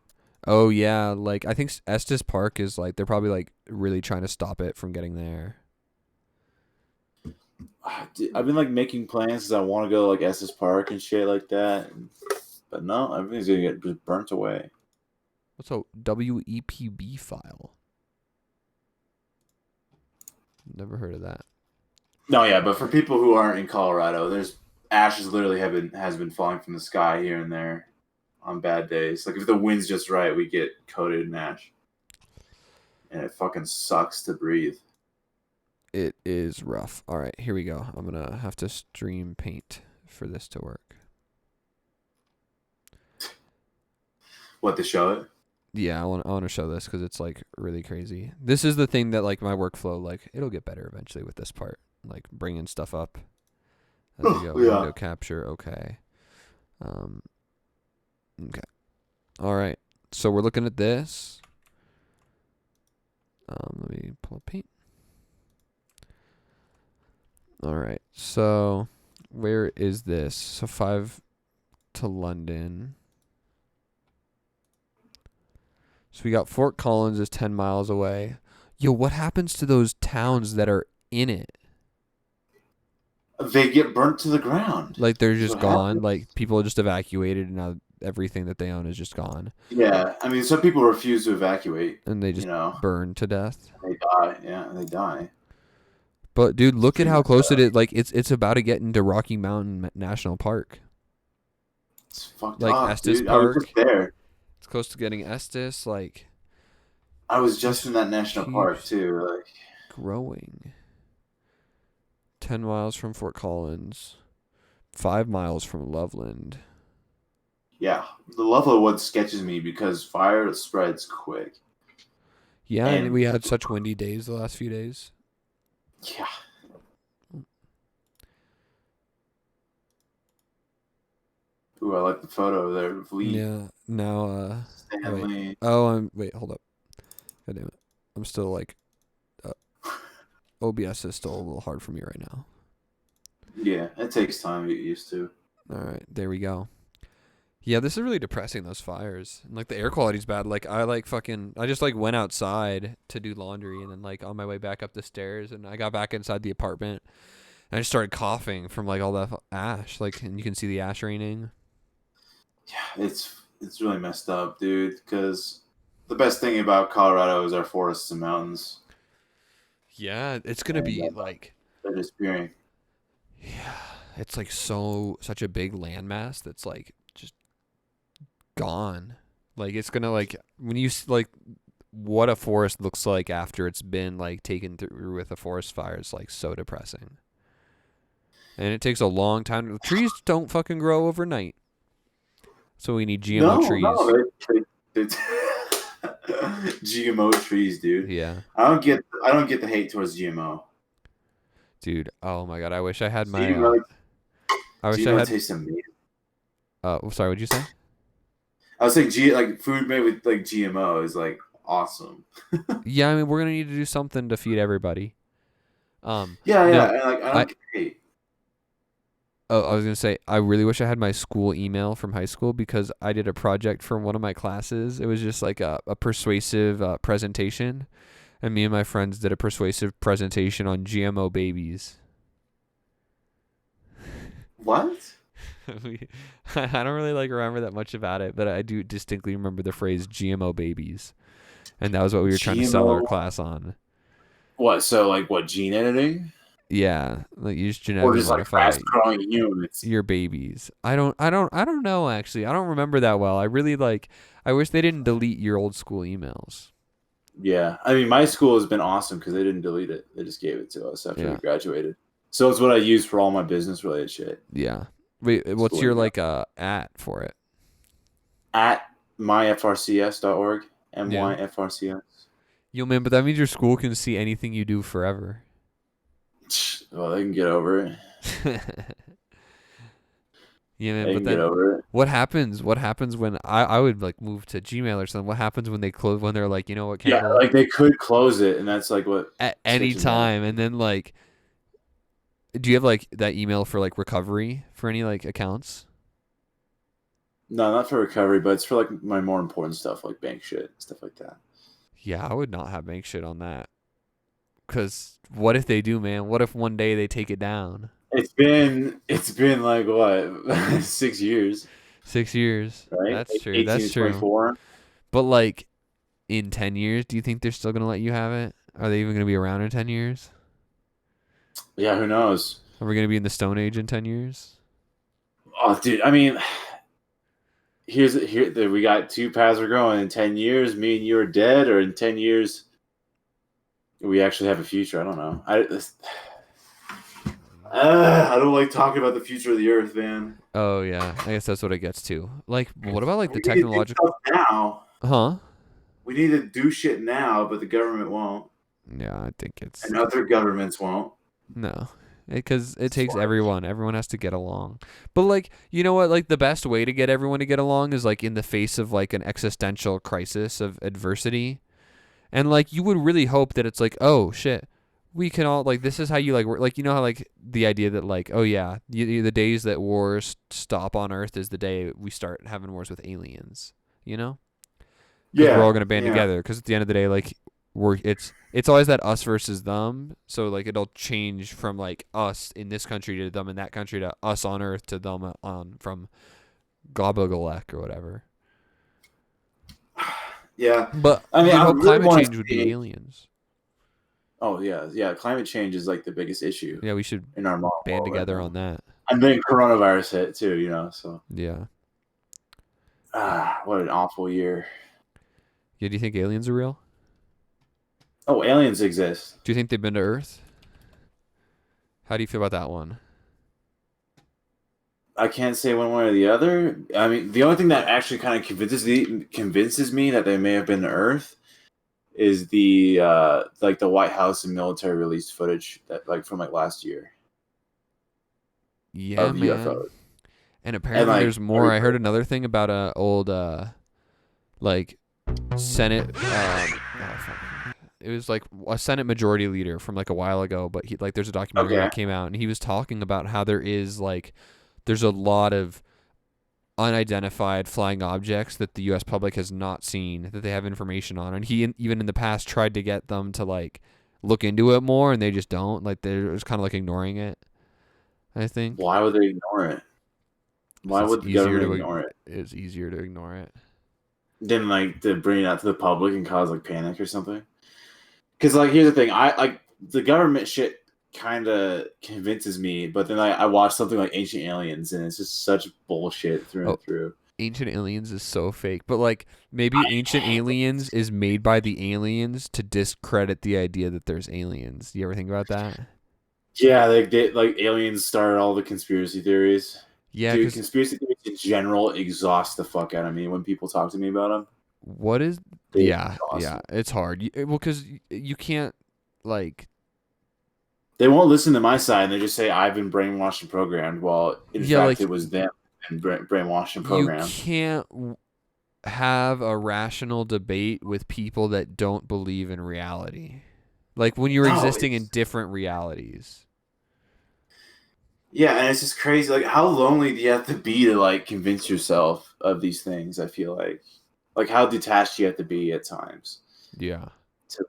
[SPEAKER 1] Oh yeah, like I think Estes Park is like they're probably like really trying to stop it from getting there.
[SPEAKER 2] I've been like making plans because I want to go to like Estes Park and shit like that, but no, everything's gonna get just burnt away.
[SPEAKER 1] What's a WEPB file? Never heard of that.
[SPEAKER 2] No, yeah, but for people who aren't in Colorado, there's ashes literally has been falling from the sky here and there on bad days. Like if the wind's just right, we get coated in ash, and it fucking sucks to breathe.
[SPEAKER 1] It is rough. All right, here we go. I'm gonna have to stream Paint for this to work.
[SPEAKER 2] What to show it?
[SPEAKER 1] Yeah, I want to show this because it's like really crazy. This is the thing that like my workflow like it'll get better eventually with this part, like bringing stuff up as we go.
[SPEAKER 2] Yeah.
[SPEAKER 1] Window capture, okay. Okay. All right. So we're looking at this. Let me pull up Paint. All right. So where is this? So 5 to London. So we got Fort Collins is 10 miles away. Yo, what happens to those towns that are in it?
[SPEAKER 2] They get burnt to the ground.
[SPEAKER 1] Like they're
[SPEAKER 2] That's
[SPEAKER 1] just
[SPEAKER 2] what
[SPEAKER 1] gone.
[SPEAKER 2] happens.
[SPEAKER 1] Like people are just evacuated and now everything that they own is just gone.
[SPEAKER 2] Yeah, I mean, some people refuse to evacuate.
[SPEAKER 1] And they
[SPEAKER 2] You
[SPEAKER 1] just
[SPEAKER 2] know,
[SPEAKER 1] burn to death.
[SPEAKER 2] they die. Yeah, they die.
[SPEAKER 1] But dude,
[SPEAKER 2] It's
[SPEAKER 1] look at
[SPEAKER 2] pretty
[SPEAKER 1] how
[SPEAKER 2] messed
[SPEAKER 1] close it
[SPEAKER 2] up.
[SPEAKER 1] is. Like it's about to get into Rocky Mountain National Park.
[SPEAKER 2] It's fucked
[SPEAKER 1] Like
[SPEAKER 2] up,
[SPEAKER 1] Estes
[SPEAKER 2] dude. I was just
[SPEAKER 1] Park.
[SPEAKER 2] there.
[SPEAKER 1] It's close to getting Estes. Like
[SPEAKER 2] I was just in
[SPEAKER 1] just
[SPEAKER 2] that national park
[SPEAKER 1] keeps
[SPEAKER 2] too. Like,
[SPEAKER 1] growing. 10 miles from Fort Collins. 5 miles from Loveland.
[SPEAKER 2] yeah, the level of what sketches me because fire spreads quick.
[SPEAKER 1] Yeah, and
[SPEAKER 2] And
[SPEAKER 1] we had such windy days the last few days.
[SPEAKER 2] yeah, ooh, I like the photo there of Lee
[SPEAKER 1] Yeah. Now wait.
[SPEAKER 2] Stanley.
[SPEAKER 1] Wait, hold up. God damn it. I'm still like OBS is still a little hard for me right now.
[SPEAKER 2] Yeah, it takes time to get used to.
[SPEAKER 1] All right, there we go. Yeah, this is really depressing, those fires. And like the air quality's bad. Like I just like went outside to do laundry and then like on my way back up the stairs and I got back inside the apartment and I just started coughing from like all that ash. Like and you can see the ash raining.
[SPEAKER 2] Yeah, it's really messed up, dude. Because the best thing about Colorado is our forests and mountains,
[SPEAKER 1] Yeah, it's gonna
[SPEAKER 2] and
[SPEAKER 1] be like
[SPEAKER 2] they're disappearing.
[SPEAKER 1] yeah, it's like such a big landmass that's like just gone. Like it's gonna like when you like what a forest looks like after it's been like taken through with a forest fire is like so depressing. And it takes a long time. Trees don't fucking grow overnight. So we need GMO
[SPEAKER 2] No,
[SPEAKER 1] trees.
[SPEAKER 2] no, they GMO trees, dude.
[SPEAKER 1] Yeah.
[SPEAKER 2] I don't get the hate towards GMO.
[SPEAKER 1] Dude, oh my god, I wish I had my
[SPEAKER 2] GMO
[SPEAKER 1] I wish I
[SPEAKER 2] GMO
[SPEAKER 1] had
[SPEAKER 2] tastes amazing.
[SPEAKER 1] sorry, what'd you say?
[SPEAKER 2] I was saying like food made with like GMO is like awesome.
[SPEAKER 1] Yeah, I mean we're gonna need to do something to feed everybody.
[SPEAKER 2] Yeah, yeah,
[SPEAKER 1] No,
[SPEAKER 2] and like I
[SPEAKER 1] I
[SPEAKER 2] don't get hate.
[SPEAKER 1] Oh, I was gonna say I really wish I had my school email from high school because I did a project for one of my classes. It was just like a persuasive presentation, and me and my friends did a persuasive presentation on GMO babies.
[SPEAKER 2] What?
[SPEAKER 1] I don't really like remember that much about it, but I do distinctly remember the phrase GMO babies, and that was what we were trying to sell our
[SPEAKER 2] GMO?
[SPEAKER 1] class on.
[SPEAKER 2] What? So like what? Gene editing,
[SPEAKER 1] Yeah, like you just
[SPEAKER 2] or
[SPEAKER 1] genetically
[SPEAKER 2] just like
[SPEAKER 1] modify
[SPEAKER 2] fast growing humans?
[SPEAKER 1] your babies. I don't know actually. I don't remember that well. I really like I wish they didn't delete your old school emails.
[SPEAKER 2] Yeah, I mean, my school has been awesome because they didn't delete it; they just gave it to us after we
[SPEAKER 1] Yeah.
[SPEAKER 2] graduated. So it's what I use for all my business related shit.
[SPEAKER 1] Yeah. Wait, what's
[SPEAKER 2] School
[SPEAKER 1] your
[SPEAKER 2] email.
[SPEAKER 1] like at for it?
[SPEAKER 2] At myfrcs.org,
[SPEAKER 1] Yeah.
[SPEAKER 2] myfrcs.
[SPEAKER 1] Yo man, but that means your school can see anything you do forever.
[SPEAKER 2] Well, they can get over it.
[SPEAKER 1] Yeah, man.
[SPEAKER 2] They
[SPEAKER 1] But
[SPEAKER 2] can get
[SPEAKER 1] then
[SPEAKER 2] over it.
[SPEAKER 1] what happens? What happens when I would like move to Gmail or something? What happens when they close? When they're like, you know what,
[SPEAKER 2] Yeah,
[SPEAKER 1] Kendall,
[SPEAKER 2] like they could close it, and that's like what
[SPEAKER 1] at any
[SPEAKER 2] sketches me out.
[SPEAKER 1] time, and then like, do you have like that email for like recovery for any like accounts?
[SPEAKER 2] No, not for recovery, but it's for like my more important stuff, like bank shit, stuff like that.
[SPEAKER 1] Yeah, I would not have bank shit on that. Cause what if they do, man? What if one day they take it down?
[SPEAKER 2] It's been like what 6 years,
[SPEAKER 1] 6 years.
[SPEAKER 2] right?
[SPEAKER 1] That's true.
[SPEAKER 2] 18
[SPEAKER 1] That's
[SPEAKER 2] to
[SPEAKER 1] true.
[SPEAKER 2] 24.
[SPEAKER 1] But like in 10 years, do you think they're still gonna let you have it? Are they even gonna be around in 10 years?
[SPEAKER 2] Yeah, who knows?
[SPEAKER 1] Are we gonna be in the Stone Age in 10 years?
[SPEAKER 2] Oh, dude. I mean, we got two paths we're going. In 10 years, me and you are dead, or in 10 years, we actually have a future. I don't know. I don't like talking about the future of the Earth, man.
[SPEAKER 1] Oh yeah, I guess that's what it gets to. Like, what about like the
[SPEAKER 2] We need to do
[SPEAKER 1] technological?
[SPEAKER 2] stuff now.
[SPEAKER 1] Huh?
[SPEAKER 2] We need to do shit now, but the government won't,
[SPEAKER 1] Yeah, I think it's
[SPEAKER 2] and other governments won't.
[SPEAKER 1] no, because it takes
[SPEAKER 2] Smart.
[SPEAKER 1] everyone. Everyone has to get along. But like, you know what? Like the best way to get everyone to get along is like in the face of like an existential crisis of adversity. And like you would really hope that it's like, oh shit, we can all like this is how you like work. Like you know how like the idea that like, oh yeah, the days that wars stop on Earth is the day we start having wars with aliens. You know, because we're all
[SPEAKER 2] Yeah,
[SPEAKER 1] gonna band
[SPEAKER 2] yeah,
[SPEAKER 1] together. Because at the end of the day, like it's always that us versus them. So like it'll change from like us in this country to them in that country to us on Earth to them on from Globogalek or whatever.
[SPEAKER 2] yeah.
[SPEAKER 1] But
[SPEAKER 2] I mean,
[SPEAKER 1] you'd
[SPEAKER 2] I
[SPEAKER 1] hope
[SPEAKER 2] really
[SPEAKER 1] climate
[SPEAKER 2] want to
[SPEAKER 1] change would be
[SPEAKER 2] see.
[SPEAKER 1] aliens.
[SPEAKER 2] Oh yeah, yeah. Climate change is like the biggest issue
[SPEAKER 1] Yeah, we should
[SPEAKER 2] in our modern
[SPEAKER 1] band
[SPEAKER 2] world right
[SPEAKER 1] together
[SPEAKER 2] now.
[SPEAKER 1] on that.
[SPEAKER 2] And then coronavirus hit too, So
[SPEAKER 1] Yeah.
[SPEAKER 2] what an awful year.
[SPEAKER 1] Yeah, do you think aliens are real?
[SPEAKER 2] Oh, aliens exist.
[SPEAKER 1] Do you think they've been to Earth? How do you feel about that one?
[SPEAKER 2] I can't say one way or the other. I mean, the only thing that actually kind of convinces me that they may have been to Earth is the like the White House and military released footage that like from like last year
[SPEAKER 1] Yeah,
[SPEAKER 2] of
[SPEAKER 1] man.
[SPEAKER 2] UFOs.
[SPEAKER 1] And
[SPEAKER 2] And
[SPEAKER 1] apparently
[SPEAKER 2] like
[SPEAKER 1] there's more. I
[SPEAKER 2] everybody,
[SPEAKER 1] heard another thing about a old like Senate fuck. It was like a Senate majority leader from like a while ago, but he like there's a documentary
[SPEAKER 2] okay,
[SPEAKER 1] that came out and he was talking about how there is like there's a lot of unidentified flying objects that the U.S. public has not seen that they have information on, and he even in the past tried to get them to like look into it more, and they just don't. Like they're just kind of like ignoring it. I think
[SPEAKER 2] why would they ignore it?
[SPEAKER 1] 'cause
[SPEAKER 2] Why would the government ignore it?
[SPEAKER 1] it's easier to ignore it.
[SPEAKER 2] Then like to bring it out to the public and cause like panic or something. Because like here's the thing, I like the government shit kind of convinces me, but then I watch something like Ancient Aliens and it's just such bullshit through
[SPEAKER 1] Oh,
[SPEAKER 2] and through.
[SPEAKER 1] Ancient Aliens is so fake, but like maybe Ancient Aliens is made by the aliens to discredit the idea that there's aliens. You ever think about that?
[SPEAKER 2] Yeah, like aliens started all the conspiracy theories.
[SPEAKER 1] Yeah,
[SPEAKER 2] Dude,
[SPEAKER 1] because
[SPEAKER 2] conspiracy theories in general exhaust the fuck out of me when people talk to me about them.
[SPEAKER 1] what is?
[SPEAKER 2] They
[SPEAKER 1] Yeah,
[SPEAKER 2] exhaust
[SPEAKER 1] yeah,
[SPEAKER 2] me.
[SPEAKER 1] it's hard. Well, because you can't like
[SPEAKER 2] They won't listen to my side and they just say I've been brainwashed and programmed. Well, in
[SPEAKER 1] yeah,
[SPEAKER 2] fact,
[SPEAKER 1] like
[SPEAKER 2] it was them and brainwashed and
[SPEAKER 1] you
[SPEAKER 2] programmed.
[SPEAKER 1] can't have a rational debate with people that don't believe in reality. Like when you're
[SPEAKER 2] No,
[SPEAKER 1] existing in different realities.
[SPEAKER 2] yeah, and it's just crazy. Like, how lonely do you have to be to like convince yourself of these things? I feel like how detached you have to be at times
[SPEAKER 1] Yeah.
[SPEAKER 2] to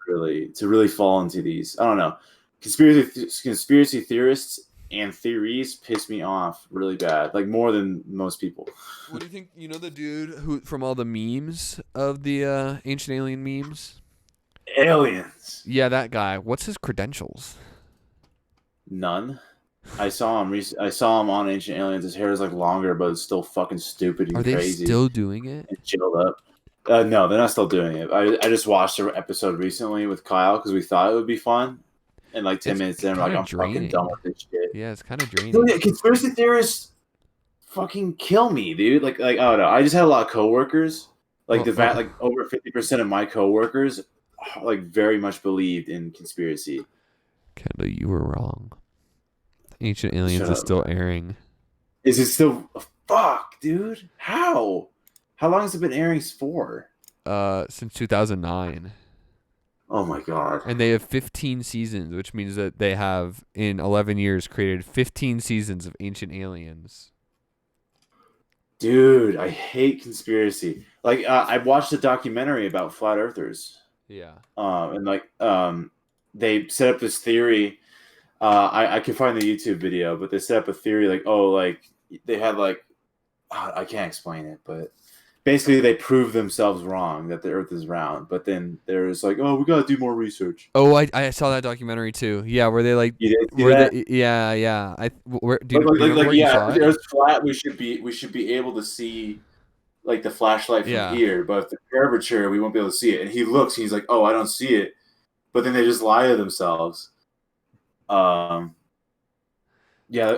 [SPEAKER 2] really fall into these. I don't know. Conspiracy theorists and theories piss me off really bad, like more than most people.
[SPEAKER 1] What do you think? You know the dude who from all the memes of the ancient alien memes?
[SPEAKER 2] Aliens,
[SPEAKER 1] Yeah, that guy. What's his credentials?
[SPEAKER 2] none. I saw him on Ancient Aliens. His hair is like longer, but it's still fucking stupid
[SPEAKER 1] Are
[SPEAKER 2] and
[SPEAKER 1] they
[SPEAKER 2] crazy
[SPEAKER 1] still doing it?
[SPEAKER 2] and chilled up. No, they're not still doing it. I just watched an episode recently with Kyle because we thought it would be fun. And like 10
[SPEAKER 1] It's
[SPEAKER 2] minutes in, I'm
[SPEAKER 1] kind
[SPEAKER 2] like,
[SPEAKER 1] of
[SPEAKER 2] I'm fucking done
[SPEAKER 1] draining.
[SPEAKER 2] with this shit.
[SPEAKER 1] Yeah, it's kind of
[SPEAKER 2] No,
[SPEAKER 1] draining.
[SPEAKER 2] yeah, conspiracy theorists fucking kill me, dude. Like I don't know. I just had a lot of coworkers. Like
[SPEAKER 1] Well,
[SPEAKER 2] like over 50% of my coworkers like very much believed in conspiracy.
[SPEAKER 1] Kendall, you were wrong. Ancient Aliens
[SPEAKER 2] Shut
[SPEAKER 1] is
[SPEAKER 2] up.
[SPEAKER 1] still airing.
[SPEAKER 2] Is it still Fuck, dude. How? How long has it been airing for?
[SPEAKER 1] Since 2009.
[SPEAKER 2] Oh my god.
[SPEAKER 1] And they have 15 seasons, which means that they have, in 11 years, created 15 seasons of Ancient Aliens.
[SPEAKER 2] Dude, I hate conspiracy. Like, I watched a documentary about flat earthers.
[SPEAKER 1] Yeah.
[SPEAKER 2] And they set up this theory. I can find the YouTube video, but they set up a theory like, oh, like they had like, I can't explain it, but basically they proved themselves wrong that the Earth is round. But then there's like, oh, we gotta do more research.
[SPEAKER 1] Oh, I saw that documentary too. Yeah, where they like,
[SPEAKER 2] You didn't see
[SPEAKER 1] where
[SPEAKER 2] that?
[SPEAKER 1] they, yeah. Do you remember where you
[SPEAKER 2] Yeah,
[SPEAKER 1] saw
[SPEAKER 2] if the
[SPEAKER 1] it?
[SPEAKER 2] Earth's flat, we should be able to see like the flashlight from
[SPEAKER 1] Yeah.
[SPEAKER 2] here. But if the curvature, we won't be able to see it. And he looks, and he's like, oh, I don't see it. But then they just lie to themselves. Yeah,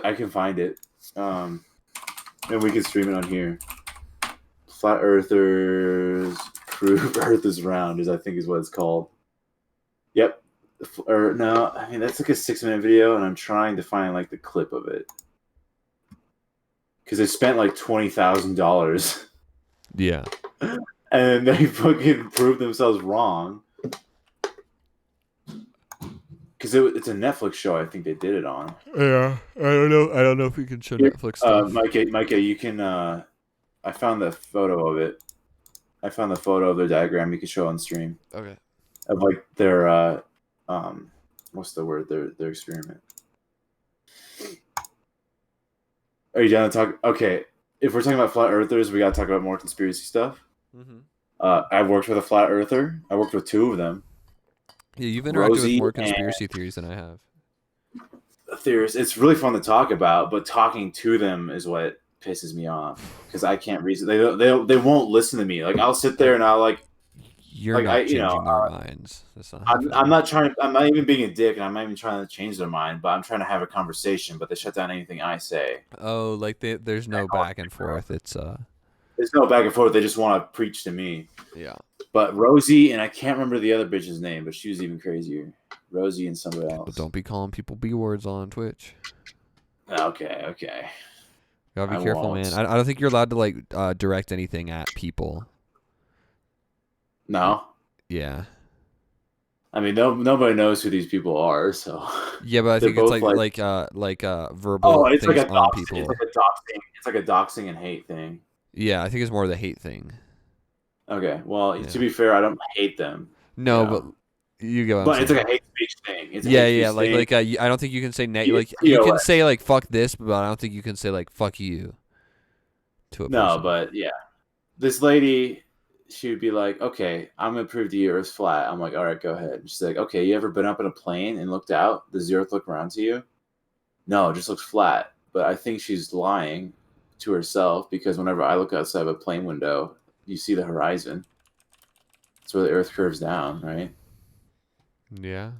[SPEAKER 2] I can find it. And we can stream it on here. Flat Earthers prove Earth is round is I think is what it's called. Yep. Or no, I mean that's like a 6-minute video, and I'm trying to find like the clip of it because they spent like $20,000,
[SPEAKER 1] Yeah.
[SPEAKER 2] and they fucking proved themselves wrong. Because it's a Netflix show, I think they did it on.
[SPEAKER 1] Yeah. I don't know. I don't know if we can show Netflix stuff.
[SPEAKER 2] Micah, you can. I found the photo of it. I found the photo of their diagram. You can show on stream
[SPEAKER 1] Okay.
[SPEAKER 2] of like their what's the word? Their experiment. Are you down to talk? Okay, if we're talking about flat earthers, we gotta talk about more conspiracy stuff.
[SPEAKER 1] Mm-hmm.
[SPEAKER 2] I worked with a flat earther. I worked with 2 of them.
[SPEAKER 1] Yeah, you've interacted
[SPEAKER 2] Rosie
[SPEAKER 1] with more conspiracy theories than I have.
[SPEAKER 2] Theories. It's really fun to talk about, but talking to them is what pisses me off because I can't reason. They won't listen to me. Like I'll sit there and I'll like
[SPEAKER 1] You're not changing their minds. That's not happening.
[SPEAKER 2] I'm not trying. I'm not even being a dick, and I'm not even trying to change their mind. But I'm trying to have a conversation. But they shut down anything I say.
[SPEAKER 1] Oh, like there's no back and forth. It's
[SPEAKER 2] There's no back and forth. They just want to preach to me.
[SPEAKER 1] Yeah.
[SPEAKER 2] But Rosie, and I can't remember the other bitch's name, but she was even crazier. Rosie and somebody else.
[SPEAKER 1] But don't be calling people B words on Twitch.
[SPEAKER 2] Okay.
[SPEAKER 1] Gotta
[SPEAKER 2] I
[SPEAKER 1] be careful,
[SPEAKER 2] won't.
[SPEAKER 1] man. I don't think you're allowed to like direct anything at people.
[SPEAKER 2] No.
[SPEAKER 1] Yeah.
[SPEAKER 2] I mean, nobody knows who these people are, so.
[SPEAKER 1] Yeah, but I think it's like verbal
[SPEAKER 2] Oh, it's
[SPEAKER 1] things
[SPEAKER 2] like a
[SPEAKER 1] on
[SPEAKER 2] doxing.
[SPEAKER 1] people.
[SPEAKER 2] It's like a doxing. It's like a doxing and hate thing.
[SPEAKER 1] Yeah, I think it's more the hate thing.
[SPEAKER 2] Okay, well,
[SPEAKER 1] Yeah.
[SPEAKER 2] to be fair, I don't hate them.
[SPEAKER 1] No,
[SPEAKER 2] you know?
[SPEAKER 1] but you get what I'm
[SPEAKER 2] But
[SPEAKER 1] saying.
[SPEAKER 2] it's like a hate speech thing. It's a
[SPEAKER 1] Yeah,
[SPEAKER 2] hate
[SPEAKER 1] yeah,
[SPEAKER 2] speech thing.
[SPEAKER 1] I don't think you can say
[SPEAKER 2] You
[SPEAKER 1] like
[SPEAKER 2] know
[SPEAKER 1] you can
[SPEAKER 2] what?
[SPEAKER 1] say like fuck this, but I don't think you can say like fuck you to a
[SPEAKER 2] No,
[SPEAKER 1] person.
[SPEAKER 2] but yeah, this lady, she would be like, "Okay, I'm gonna prove to you Earth's flat." I'm like, "All right, go ahead." And she's like, "Okay, you ever been up in a plane and looked out? Does the Earth look around to you?" No, it just looks flat. But I think she's lying to herself because whenever I look outside of a plane window, you see the horizon. That's where the Earth curves down, right?
[SPEAKER 1] Yeah.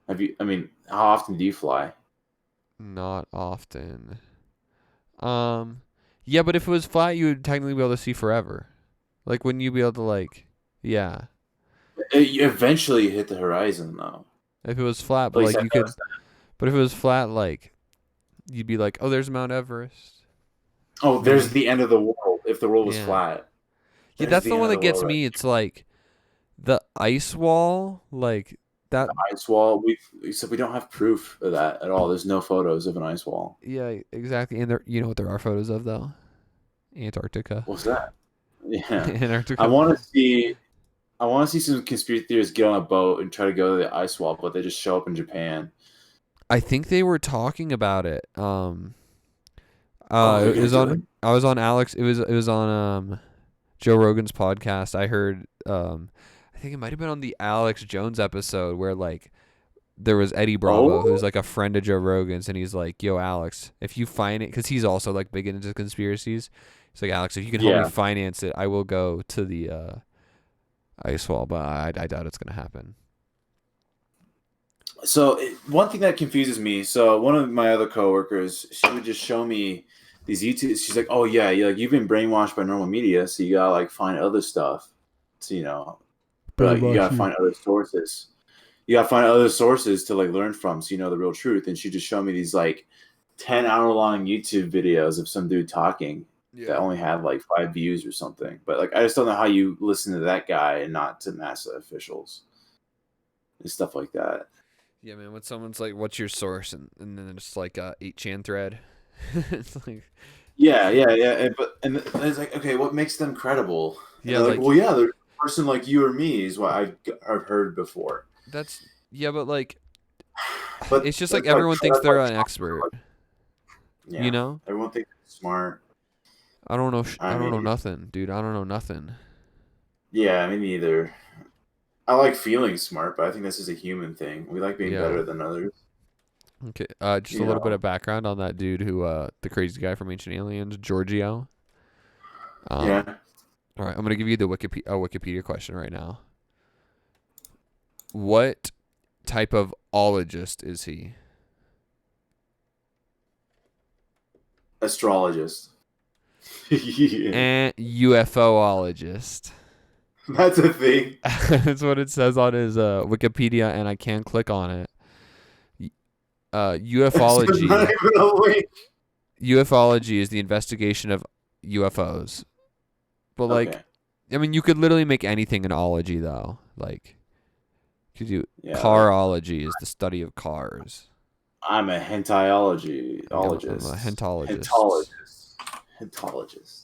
[SPEAKER 2] I mean, how often do you fly?
[SPEAKER 1] Not often. Yeah, but if it was flat, you would technically be able to see forever. Like, wouldn't you be able to like, yeah.
[SPEAKER 2] You eventually hit the horizon, though.
[SPEAKER 1] If it was flat,
[SPEAKER 2] At
[SPEAKER 1] but
[SPEAKER 2] least
[SPEAKER 1] like
[SPEAKER 2] I
[SPEAKER 1] you could,
[SPEAKER 2] noticed that.
[SPEAKER 1] but if it was flat, like, you'd be like, oh, there's Mount Everest.
[SPEAKER 2] Oh, there's the end of the world. If the world was
[SPEAKER 1] Yeah.
[SPEAKER 2] flat,
[SPEAKER 1] Yeah,
[SPEAKER 2] there's
[SPEAKER 1] that's
[SPEAKER 2] the
[SPEAKER 1] the
[SPEAKER 2] end
[SPEAKER 1] one
[SPEAKER 2] of
[SPEAKER 1] that
[SPEAKER 2] the
[SPEAKER 1] gets
[SPEAKER 2] world.
[SPEAKER 1] me. It's like the ice wall, like that.
[SPEAKER 2] Ice wall. We don't have proof of that at all. There's no photos of an ice wall.
[SPEAKER 1] Yeah, exactly. And there, you know what there are photos of though? Antarctica.
[SPEAKER 2] What's that? Yeah, I
[SPEAKER 1] Antarctica.
[SPEAKER 2] want to see. I want to see some conspiracy theorists get on a boat and try to go to the ice wall, but they just show up in Japan.
[SPEAKER 1] I think they were talking about it.
[SPEAKER 2] Oh, they're
[SPEAKER 1] It
[SPEAKER 2] gonna
[SPEAKER 1] was
[SPEAKER 2] do
[SPEAKER 1] on.
[SPEAKER 2] it?
[SPEAKER 1] I was on Alex. It was on Joe Rogan's podcast. I heard. I think it might have been on the Alex Jones episode where like there was Eddie Bravo, who's
[SPEAKER 2] Oh,
[SPEAKER 1] like a friend of Joe Rogan's, and he's like, "Yo, Alex, if you find it, because he's also like big into conspiracies. He's like, Alex, if you can help me
[SPEAKER 2] yeah.
[SPEAKER 1] finance it, I will go to the ice wall, but I doubt it's gonna happen."
[SPEAKER 2] So one thing that confuses me. So one of my other coworkers, she would just show me these YouTube. She's like, "Oh yeah, like you've been brainwashed by normal media, so you gotta like find other stuff. So like you gotta find other sources. You gotta find other sources to like learn from, so you know the real truth." And she just showed me these like 10-hour-long YouTube videos of some dude talking that
[SPEAKER 1] Yeah.
[SPEAKER 2] only have like 5 views or something. But like, I just don't know how you listen to that guy and not to NASA officials and stuff like that.
[SPEAKER 1] Yeah, man. When someone's like, "What's your source?" and then it's like a 8chan thread. It's like,
[SPEAKER 2] Yeah. And it's like, okay, what makes them credible? And
[SPEAKER 1] yeah,
[SPEAKER 2] they're like,
[SPEAKER 1] like
[SPEAKER 2] well, yeah, they're a person like you or me is what I've heard before.
[SPEAKER 1] that's yeah, but like
[SPEAKER 2] But
[SPEAKER 1] it's just like everyone thinks
[SPEAKER 2] that's
[SPEAKER 1] they're
[SPEAKER 2] like
[SPEAKER 1] an expert. You
[SPEAKER 2] yeah,
[SPEAKER 1] know?
[SPEAKER 2] everyone thinks they're smart.
[SPEAKER 1] I don't know.
[SPEAKER 2] I
[SPEAKER 1] I don't know
[SPEAKER 2] mean,
[SPEAKER 1] nothing, dude. I don't know nothing.
[SPEAKER 2] yeah, me neither. I like feeling smart, but I think this is a human thing. We like being
[SPEAKER 1] Yeah.
[SPEAKER 2] better than others.
[SPEAKER 1] Okay. Just a
[SPEAKER 2] You
[SPEAKER 1] little bit
[SPEAKER 2] know?
[SPEAKER 1] of background on that dude who, the crazy guy from Ancient Aliens, Giorgio. Um.
[SPEAKER 2] Yeah.
[SPEAKER 1] All right. I'm gonna give you the Wikipedia question right now. What type of ologist is he?
[SPEAKER 2] Astrologist. Yeah.
[SPEAKER 1] And UFOologist.
[SPEAKER 2] That's a thing.
[SPEAKER 1] That's what it says on his Wikipedia, and I can't click on it.
[SPEAKER 2] It's not
[SPEAKER 1] Ufology.
[SPEAKER 2] even a link.
[SPEAKER 1] Ufology is the investigation of UFOs. But like,
[SPEAKER 2] Okay.
[SPEAKER 1] I mean, you could literally make anything an ology though. Like, could you
[SPEAKER 2] Yeah.
[SPEAKER 1] carology is the study of cars.
[SPEAKER 2] I'm a hentaiology
[SPEAKER 1] I'm a
[SPEAKER 2] ologist.
[SPEAKER 1] hentologist.
[SPEAKER 2] Hentologist. Hentologist.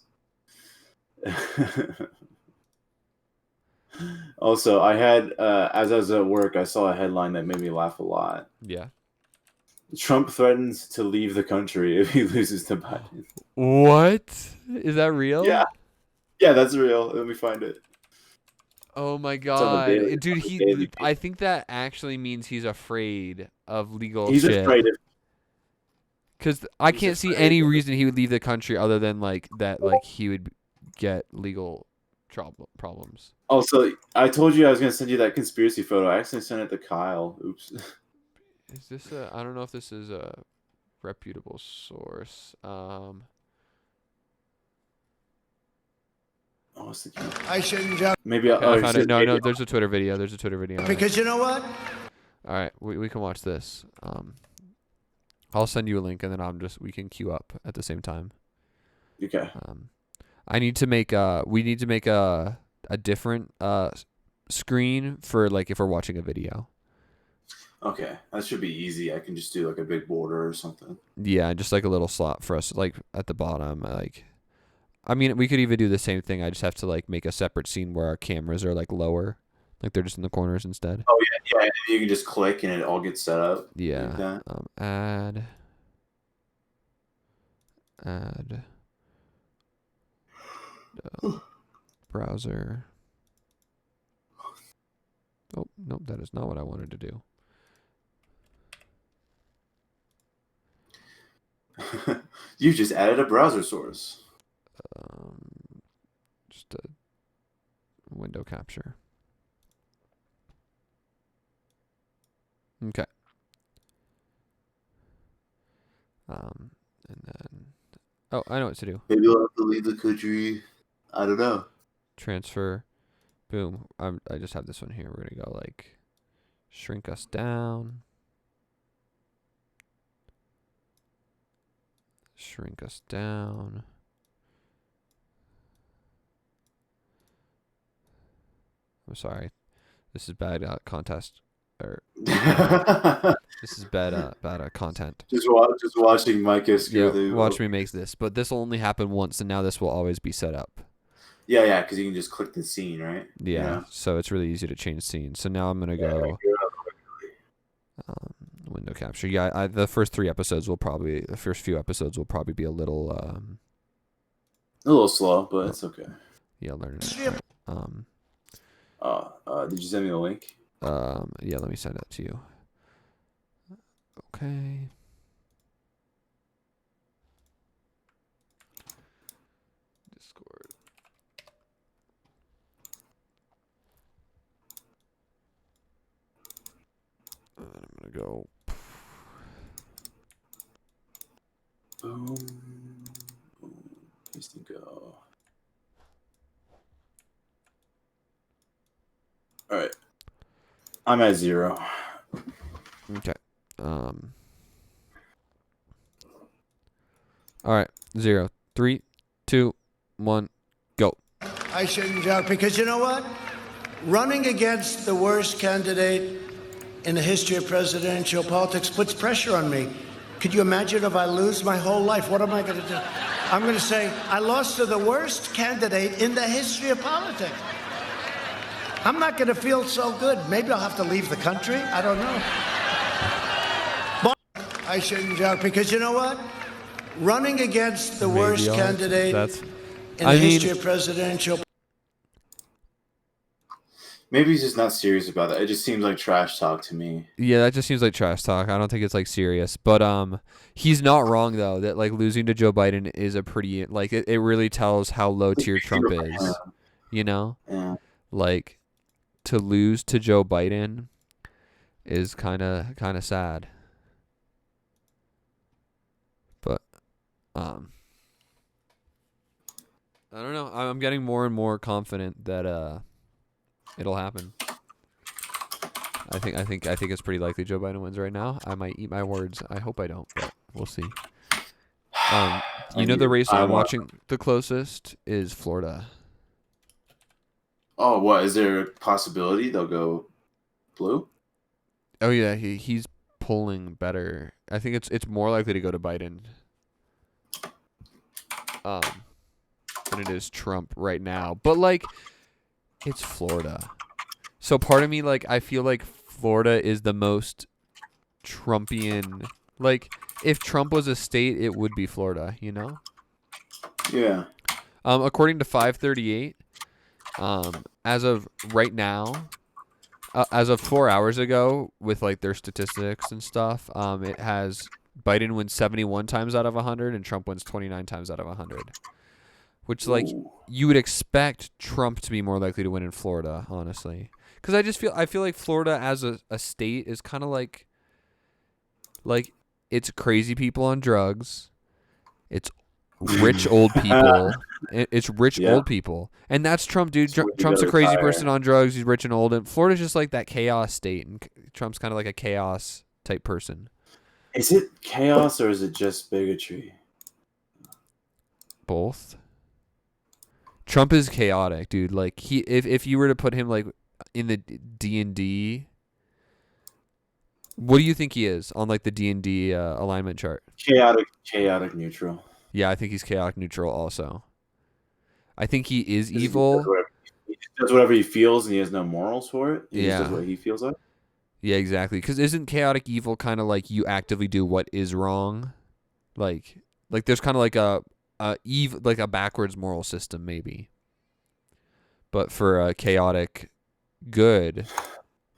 [SPEAKER 2] Also, I had as I was at work, I saw a headline that made me laugh a lot.
[SPEAKER 1] Yeah.
[SPEAKER 2] Trump threatens to leave the country if he loses to Biden.
[SPEAKER 1] What? Is that real?
[SPEAKER 2] Yeah, yeah, that's real. Let me find it.
[SPEAKER 1] Oh my
[SPEAKER 2] It's on the
[SPEAKER 1] god.
[SPEAKER 2] daily.
[SPEAKER 1] Dude,
[SPEAKER 2] On the daily.
[SPEAKER 1] I think that actually means he's afraid of legal
[SPEAKER 2] He's
[SPEAKER 1] shit.
[SPEAKER 2] afraid of.
[SPEAKER 1] Cuz I
[SPEAKER 2] He's
[SPEAKER 1] can't see
[SPEAKER 2] afraid.
[SPEAKER 1] any reason he would leave the country other than like that like he would get legal problems.
[SPEAKER 2] Also, I told you I was gonna send you that conspiracy photo. I accidentally sent it to Kyle. Oops.
[SPEAKER 1] Is this a I don't know if this is a reputable source.
[SPEAKER 2] Oh, what's the key?
[SPEAKER 3] I shouldn't jump
[SPEAKER 2] Maybe.
[SPEAKER 1] Okay,
[SPEAKER 2] Oh,
[SPEAKER 1] I
[SPEAKER 2] he
[SPEAKER 1] found
[SPEAKER 2] says
[SPEAKER 1] it. No,
[SPEAKER 2] maybe.
[SPEAKER 1] no, there's a Twitter video. There's a Twitter video. On it.
[SPEAKER 3] because you know what?
[SPEAKER 1] All right, we can watch this. I'll send you a link and then we can queue up at the same time.
[SPEAKER 2] Okay.
[SPEAKER 1] I need to make we need to make a different screen for like if we're watching a video.
[SPEAKER 2] Okay, that should be easy. I can just do like a big border or something.
[SPEAKER 1] Yeah, just like a little slot for us like at the bottom like I mean, we could even do the same thing. I just have to like make a separate scene where our cameras are like lower. Like they're just in the corners instead.
[SPEAKER 2] Oh yeah. You can just click and it all gets set up like
[SPEAKER 1] Yeah.
[SPEAKER 2] that.
[SPEAKER 1] Add browser. Oh, nope, that is not what I wanted to do.
[SPEAKER 2] You just added a browser source.
[SPEAKER 1] Just a window capture. Okay. And then, oh, I know what to do.
[SPEAKER 2] Maybe I'll have to leave the country. I don't know.
[SPEAKER 1] Transfer. Boom. I just have this one here. We're gonna go like shrink us down. Shrink us down. I'm sorry. This is bad contest. Or this is bad content.
[SPEAKER 2] just watching Micah screw
[SPEAKER 1] Yeah,
[SPEAKER 2] through.
[SPEAKER 1] watch me make this. But this will only happen once, and now this will always be set up.
[SPEAKER 2] Yeah, because you can just click the scene, right?
[SPEAKER 1] Yeah, so it's really easy to change scenes. So now I'm gonna go window capture. Yeah, the first few episodes will probably be a little
[SPEAKER 2] a little slow, but it's okay.
[SPEAKER 1] yeah, learning it.
[SPEAKER 2] Did you send me the link?
[SPEAKER 1] Yeah, let me send it to you. Okay. Discord. And I'm gonna go.
[SPEAKER 2] Boom. Just to go. All right. I'm at 0.
[SPEAKER 1] Okay. All right, 0, 3, 2, 1, go.
[SPEAKER 3] I shouldn't joke because you know what? Running against the worst candidate in the history of presidential politics puts pressure on me. Could you imagine if I lose my whole life? What am I going to do? I'm going to say, I lost to the worst candidate in the history of politics. I'm not going to feel so good. Maybe I'll have to leave the country. I don't know. But I shouldn't joke because you know what? Running against the worst candidate in the history of presidential.
[SPEAKER 2] Maybe he's just not serious about that. It just seems like trash talk to me.
[SPEAKER 1] Yeah, that just seems like trash talk. I don't think it's like serious. But he's not wrong though that like losing to Joe Biden is a pretty like it really tells how low tier Trump is. You know?
[SPEAKER 2] Yeah.
[SPEAKER 1] Like to lose to Joe Biden is kind of sad. But I don't know. I'm getting more and more confident that it'll happen. I think it's pretty likely Joe Biden wins right now. I might eat my words. I hope I don't, but we'll see. The race I'm watching the closest is Florida.
[SPEAKER 2] Oh, what? Is there a possibility they'll go blue?
[SPEAKER 1] Oh yeah, he's polling better. I think it's more likely to go to Biden than it is Trump right now. But like it's Florida. So part of me like I feel like Florida is the most Trumpian. Like if Trump was a state, it would be Florida, you know?
[SPEAKER 2] Yeah.
[SPEAKER 1] According to 538, as of right now, as of 4 hours ago, with like their statistics and stuff, it has Biden wins 71 times out of 100 and Trump wins 29 times out of 100. Which like you would expect Trump to be more likely to win in Florida, honestly. Because I feel like Florida as a state is kind of like it's crazy people on drugs, it's rich old people, it's rich old people, and that's Trump, dude. Trump's a crazy person on drugs. He's rich and old, and Florida's just like that chaos state, and Trump's kind of like a chaos type person.
[SPEAKER 2] Is it chaos or is it just bigotry?
[SPEAKER 1] Both. Trump is chaotic, dude. Like if you were to put him like in the D&D, what do you think he is on like the D&D alignment chart?
[SPEAKER 2] Chaotic neutral.
[SPEAKER 1] Yeah, I think he's chaotic neutral also. I think he is evil.
[SPEAKER 2] He does whatever he feels and he has no morals for it. He just does what he feels like.
[SPEAKER 1] Yeah, exactly. Because isn't chaotic evil kind of like you actively do what is wrong? Like there's kind of like a backwards moral system maybe. But for a chaotic good,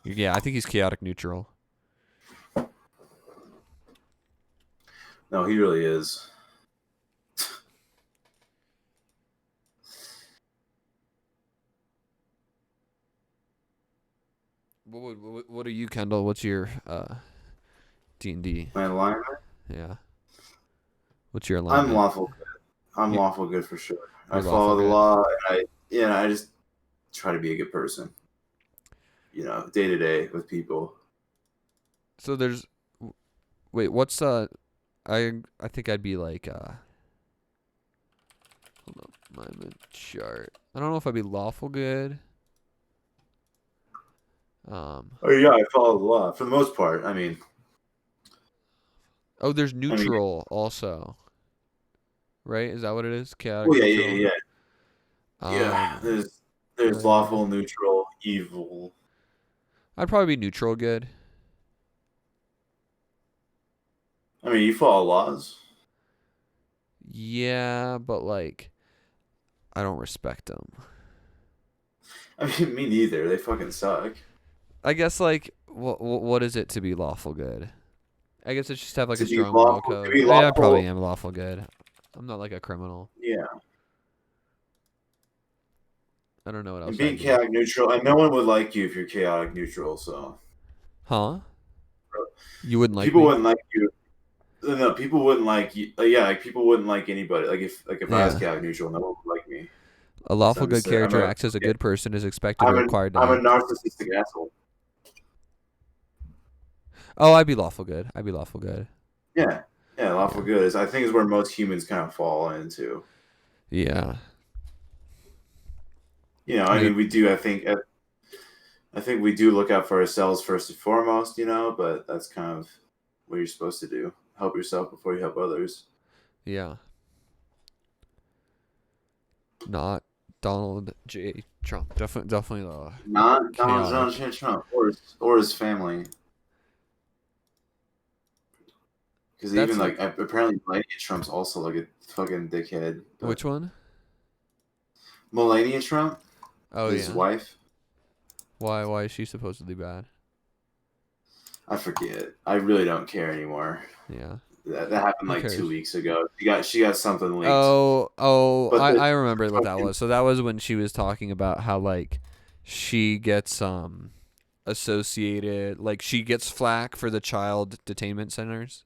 [SPEAKER 1] yeah, I think he's chaotic neutral.
[SPEAKER 2] No, he really is.
[SPEAKER 1] What are you, Kendall? What's your D&D?
[SPEAKER 2] My alignment?
[SPEAKER 1] Yeah. What's your alignment?
[SPEAKER 2] I'm lawful good. Lawful good for sure. I follow the law, and I just try to be a good person. Day to day with people.
[SPEAKER 1] So there's, wait, what's I think I'd be like hold up, alignment chart. I don't know if I'd be lawful good.
[SPEAKER 2] Oh yeah, I follow the law for the most part. I mean,
[SPEAKER 1] there's neutral also, right? Is that what it is? Chaotic.
[SPEAKER 2] Oh yeah. Yeah, there's lawful, neutral, evil.
[SPEAKER 1] I'd probably be neutral good.
[SPEAKER 2] I mean, you follow laws.
[SPEAKER 1] Yeah, but like, I don't respect them.
[SPEAKER 2] I mean, me neither. They fucking suck.
[SPEAKER 1] I guess like, what is it to be lawful good? I guess it's just have like a strong moral code. I probably am lawful good. I'm not like a criminal.
[SPEAKER 2] Yeah.
[SPEAKER 1] I don't know what else.
[SPEAKER 2] And being chaotic neutral, and no one would like you if you're chaotic neutral. So.
[SPEAKER 1] Huh? You wouldn't like
[SPEAKER 2] people
[SPEAKER 1] me?
[SPEAKER 2] wouldn't like you. No, people wouldn't like you. Yeah, like people wouldn't like anybody. Like if I was chaotic neutral, no one would like me.
[SPEAKER 1] A lawful good character acts as a good person is expected or required to.
[SPEAKER 2] I'm a narcissistic asshole.
[SPEAKER 1] Oh, I'd be lawful good.
[SPEAKER 2] Yeah. Yeah, lawful
[SPEAKER 1] Yeah.
[SPEAKER 2] good is, I think, is where most humans kind of fall into.
[SPEAKER 1] Yeah.
[SPEAKER 2] I
[SPEAKER 1] You
[SPEAKER 2] mean, we do. I think we do look out for ourselves first and foremost. But that's kind of what you're supposed to do. Help yourself before you help others.
[SPEAKER 1] yeah. Not Donald J. Trump. Definitely
[SPEAKER 2] Not Donald
[SPEAKER 1] chaotic.
[SPEAKER 2] J. Trump or his family, because even
[SPEAKER 1] That's
[SPEAKER 2] like apparently Melania Trump's also like a fucking dickhead. But
[SPEAKER 1] which one?
[SPEAKER 2] Melania Trump,
[SPEAKER 1] Oh
[SPEAKER 2] his
[SPEAKER 1] yeah.
[SPEAKER 2] wife,
[SPEAKER 1] Why is she supposedly bad?
[SPEAKER 2] I forget. I really don't care anymore.
[SPEAKER 1] Yeah.
[SPEAKER 2] That happened
[SPEAKER 1] Who
[SPEAKER 2] like two
[SPEAKER 1] cares?
[SPEAKER 2] weeks ago. She got something leaked,
[SPEAKER 1] Oh,
[SPEAKER 2] but
[SPEAKER 1] I remember what that
[SPEAKER 2] fucking
[SPEAKER 1] was. So that was when she was talking about how like she gets associated, like she gets flack for the child detainment centers,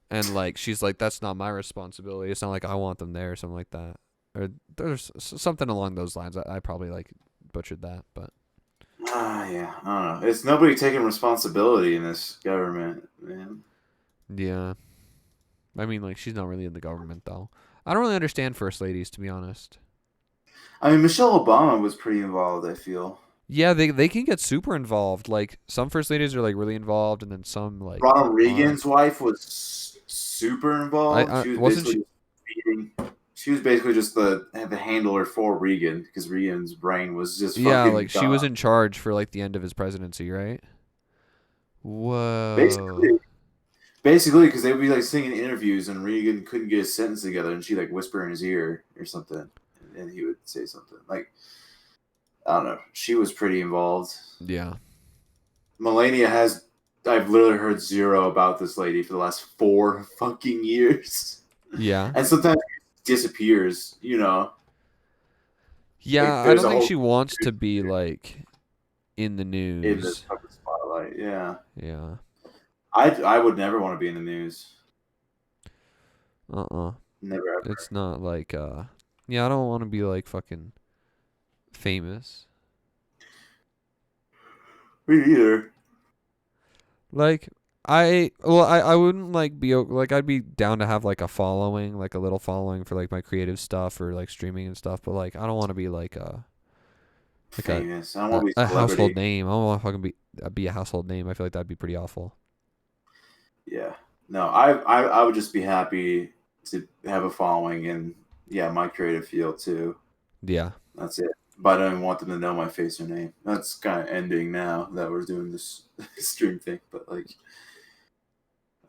[SPEAKER 1] and like she's like, that's not my responsibility. It's not like I want them there or something like that, or there's something along those lines. I probably like butchered that, but
[SPEAKER 2] yeah, I don't know. It's nobody taking responsibility in this government, man.
[SPEAKER 1] yeah. I mean, like she's not really in the government though. I don't really understand first ladies, to be honest.
[SPEAKER 2] I mean, Michelle Obama was pretty involved, I feel.
[SPEAKER 1] Yeah, they can get super involved. Like some first ladies are like really involved, and then some like
[SPEAKER 2] Ronald
[SPEAKER 1] aren't.
[SPEAKER 2] Reagan's wife was super involved.
[SPEAKER 1] I wasn't she.
[SPEAKER 2] She was basically just the handler for Reagan because Reagan's brain was just
[SPEAKER 1] Yeah,
[SPEAKER 2] fucking
[SPEAKER 1] like she was
[SPEAKER 2] gone.
[SPEAKER 1] in charge for like the end of his presidency, right? Whoa.
[SPEAKER 2] Basically, basically, because they would be like singing interviews and Reagan couldn't get his sentence together, and she like whisper in his ear or something, and he would say something like, I don't know. She was pretty involved.
[SPEAKER 1] Yeah.
[SPEAKER 2] Melania has. I've literally heard zero about this lady for the last 4 fucking years,
[SPEAKER 1] Yeah.
[SPEAKER 2] and sometimes she disappears. Like
[SPEAKER 1] Yeah, I
[SPEAKER 2] there's
[SPEAKER 1] don't
[SPEAKER 2] a
[SPEAKER 1] think
[SPEAKER 2] whole
[SPEAKER 1] she wants to be like in the
[SPEAKER 2] in the
[SPEAKER 1] news.
[SPEAKER 2] fucking spotlight. Yeah,
[SPEAKER 1] Yeah.
[SPEAKER 2] I would never want to be in the news.
[SPEAKER 1] Uh-uh.
[SPEAKER 2] Never ever.
[SPEAKER 1] It's not like yeah, I don't want to be like fucking famous.
[SPEAKER 2] Me either.
[SPEAKER 1] Like I wouldn't like be like I'd be down to have like a following, like a little following for like my creative stuff or like streaming and stuff, but like I don't want to be like like a
[SPEAKER 2] Famous. I don't want to be a
[SPEAKER 1] a household
[SPEAKER 2] celebrity.
[SPEAKER 1] name. I don't want to fucking be a household name. I feel like that'd be pretty awful.
[SPEAKER 2] Yeah. No, I would just be happy to have a following in, yeah, my creative field too.
[SPEAKER 1] Yeah.
[SPEAKER 2] That's it. But I don't want them to know my face or name. That's kind of ending now that we're doing this stream thing. But like,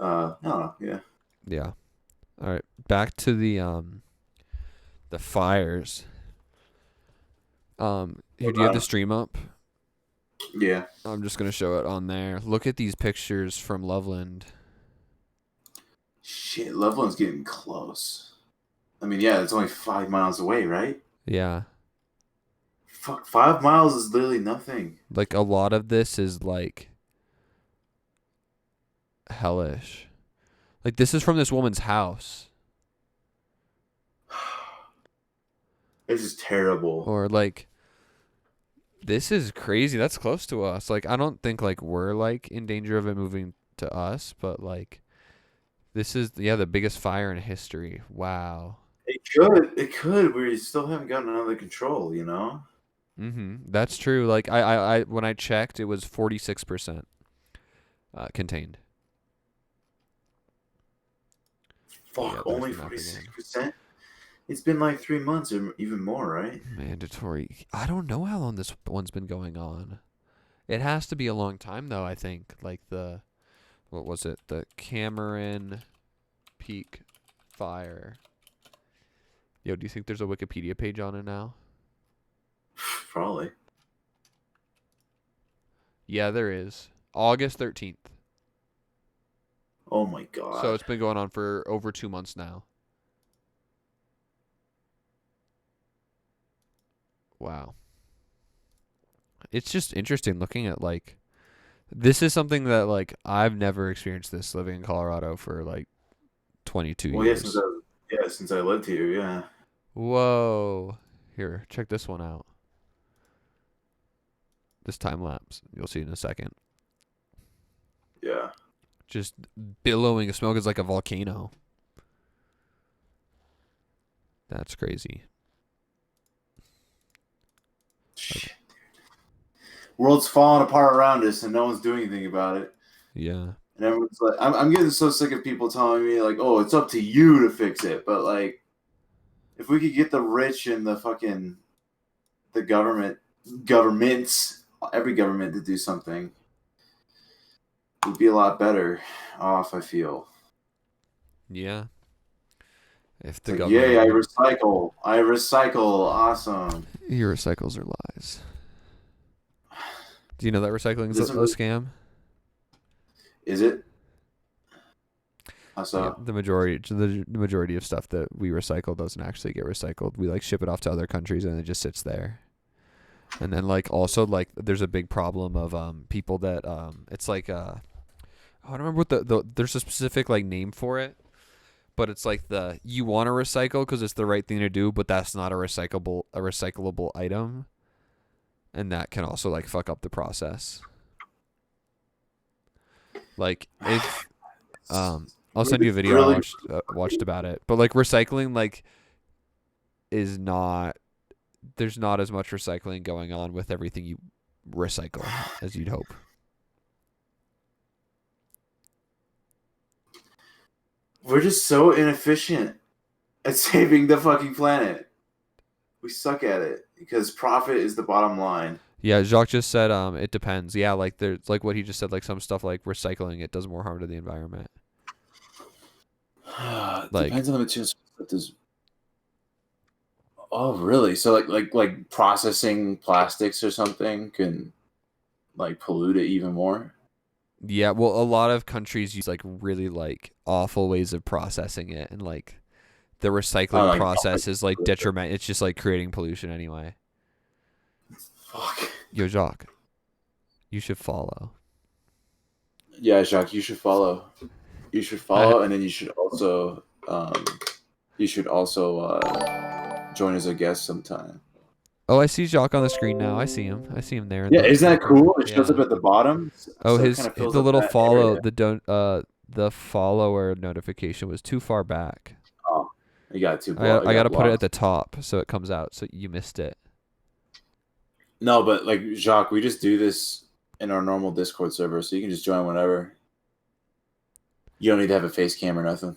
[SPEAKER 2] I don't know. Yeah.
[SPEAKER 1] Yeah. All right. Back to the fires. Here,
[SPEAKER 2] What
[SPEAKER 1] do you have
[SPEAKER 2] about
[SPEAKER 1] the
[SPEAKER 2] 'em?
[SPEAKER 1] stream up?
[SPEAKER 2] Yeah.
[SPEAKER 1] I'm just gonna show it on there. Look at these pictures from Loveland.
[SPEAKER 2] Shit, Loveland's getting close. I mean, yeah, it's only 5 miles away, right?
[SPEAKER 1] Yeah.
[SPEAKER 2] Fuck, 5 miles is literally nothing.
[SPEAKER 1] Like a lot of this is like hellish. Like this is from this woman's house.
[SPEAKER 2] This is terrible.
[SPEAKER 1] Or like this is crazy. That's close to us. Like I don't think like we're like in danger of it moving to us, but like this is the biggest fire in history. Wow.
[SPEAKER 2] It could. We still haven't gotten it under control.
[SPEAKER 1] That's true. Like I when I checked it was 46% contained. Yeah,
[SPEAKER 2] Fuck,
[SPEAKER 1] there's
[SPEAKER 2] only
[SPEAKER 1] the map
[SPEAKER 2] forty six
[SPEAKER 1] again.
[SPEAKER 2] percent. It's been like 3 months or even more, right?
[SPEAKER 1] Mandatory. I don't know how long this one's been going on. It has to be a long time though, I think. Like what was it? The Cameron Peak fire. Yo, do you think there's a Wikipedia page on it now?
[SPEAKER 2] Probably.
[SPEAKER 1] Yeah, there is. August 13th.
[SPEAKER 2] Oh my
[SPEAKER 1] So
[SPEAKER 2] god.
[SPEAKER 1] it's been going on for over 2 months now. Wow. It's just interesting looking at like this is something that like I've never experienced this living in Colorado for like 22
[SPEAKER 2] Well, yeah, since
[SPEAKER 1] years.
[SPEAKER 2] I lived here, yeah.
[SPEAKER 1] Whoa. Here, check this one out. This time lapse. You'll see in a second.
[SPEAKER 2] Yeah.
[SPEAKER 1] just billowing smoke. It's like a volcano. That's crazy.
[SPEAKER 2] Shit. World's falling apart around us, and no one's doing anything about it.
[SPEAKER 1] Yeah.
[SPEAKER 2] And everyone's like, I'm getting so sick of people telling me like, "Oh, it's up to you to fix it." But like, if we could get the rich and the governments, every government to do something, we'd be a lot better off. I feel.
[SPEAKER 1] Yeah. If
[SPEAKER 2] It's
[SPEAKER 1] the
[SPEAKER 2] like,
[SPEAKER 1] government
[SPEAKER 2] yay! I
[SPEAKER 1] would,
[SPEAKER 2] recycle. I recycle. Awesome.
[SPEAKER 1] your recycles are lies. Do you know that recycling is a
[SPEAKER 2] This one-
[SPEAKER 1] scam?
[SPEAKER 2] Is it? I
[SPEAKER 1] Yeah,
[SPEAKER 2] saw.
[SPEAKER 1] the majority of stuff that we recycle doesn't actually get recycled. We like ship it off to other countries and it just sits there. And then like also like there's a big problem of people that it's like I don't remember what there's a specific like name for it, but it's like you want to recycle because it's the right thing to do, but that's not a recyclable item, and that can also like fuck up the process. Like if I'll send you a video
[SPEAKER 2] Really?
[SPEAKER 1] I watched about it. But like recycling like is not there's not as much recycling going on with everything you recycle as you'd hope.
[SPEAKER 2] We're just so inefficient at saving the fucking planet. We suck at it because profit is the bottom line.
[SPEAKER 1] Yeah, Jacques just said it depends. Yeah, like there's like what he just said, like some stuff like recycling it does more harm to the environment. Like
[SPEAKER 2] Depends on the materials. Oh, really? So like processing plastics or something can like pollute it even more.
[SPEAKER 1] yeah, well a lot of countries use like really like awful ways of processing it, and like the
[SPEAKER 2] Oh,
[SPEAKER 1] recycling
[SPEAKER 2] like
[SPEAKER 1] process is like detriment. It's just like creating pollution anyway.
[SPEAKER 2] fuck.
[SPEAKER 1] Yo, Jacques, you should follow.
[SPEAKER 2] Yeah, Jacques, you should follow. You should
[SPEAKER 1] I,
[SPEAKER 2] follow, and then you should also join as a guest sometime.
[SPEAKER 1] oh, I see Jacques on the screen now. I see him. I see him there in
[SPEAKER 2] Yeah,
[SPEAKER 1] the
[SPEAKER 2] isn't
[SPEAKER 1] in the
[SPEAKER 2] that
[SPEAKER 1] corner.
[SPEAKER 2] cool? It shows
[SPEAKER 1] Yeah.
[SPEAKER 2] up at the bottom,
[SPEAKER 1] Oh,
[SPEAKER 2] so it kind of fills
[SPEAKER 1] the
[SPEAKER 2] up
[SPEAKER 1] little
[SPEAKER 2] that
[SPEAKER 1] follow
[SPEAKER 2] area.
[SPEAKER 1] the follower notification was too far back.
[SPEAKER 2] Oh, you got too
[SPEAKER 1] I got to put it at
[SPEAKER 2] lost.
[SPEAKER 1] the top so it comes out. So you missed it.
[SPEAKER 2] No, but like Jacques, we just do this in our normal Discord server, so you can just join whenever. You don't need to have a face cam or nothing.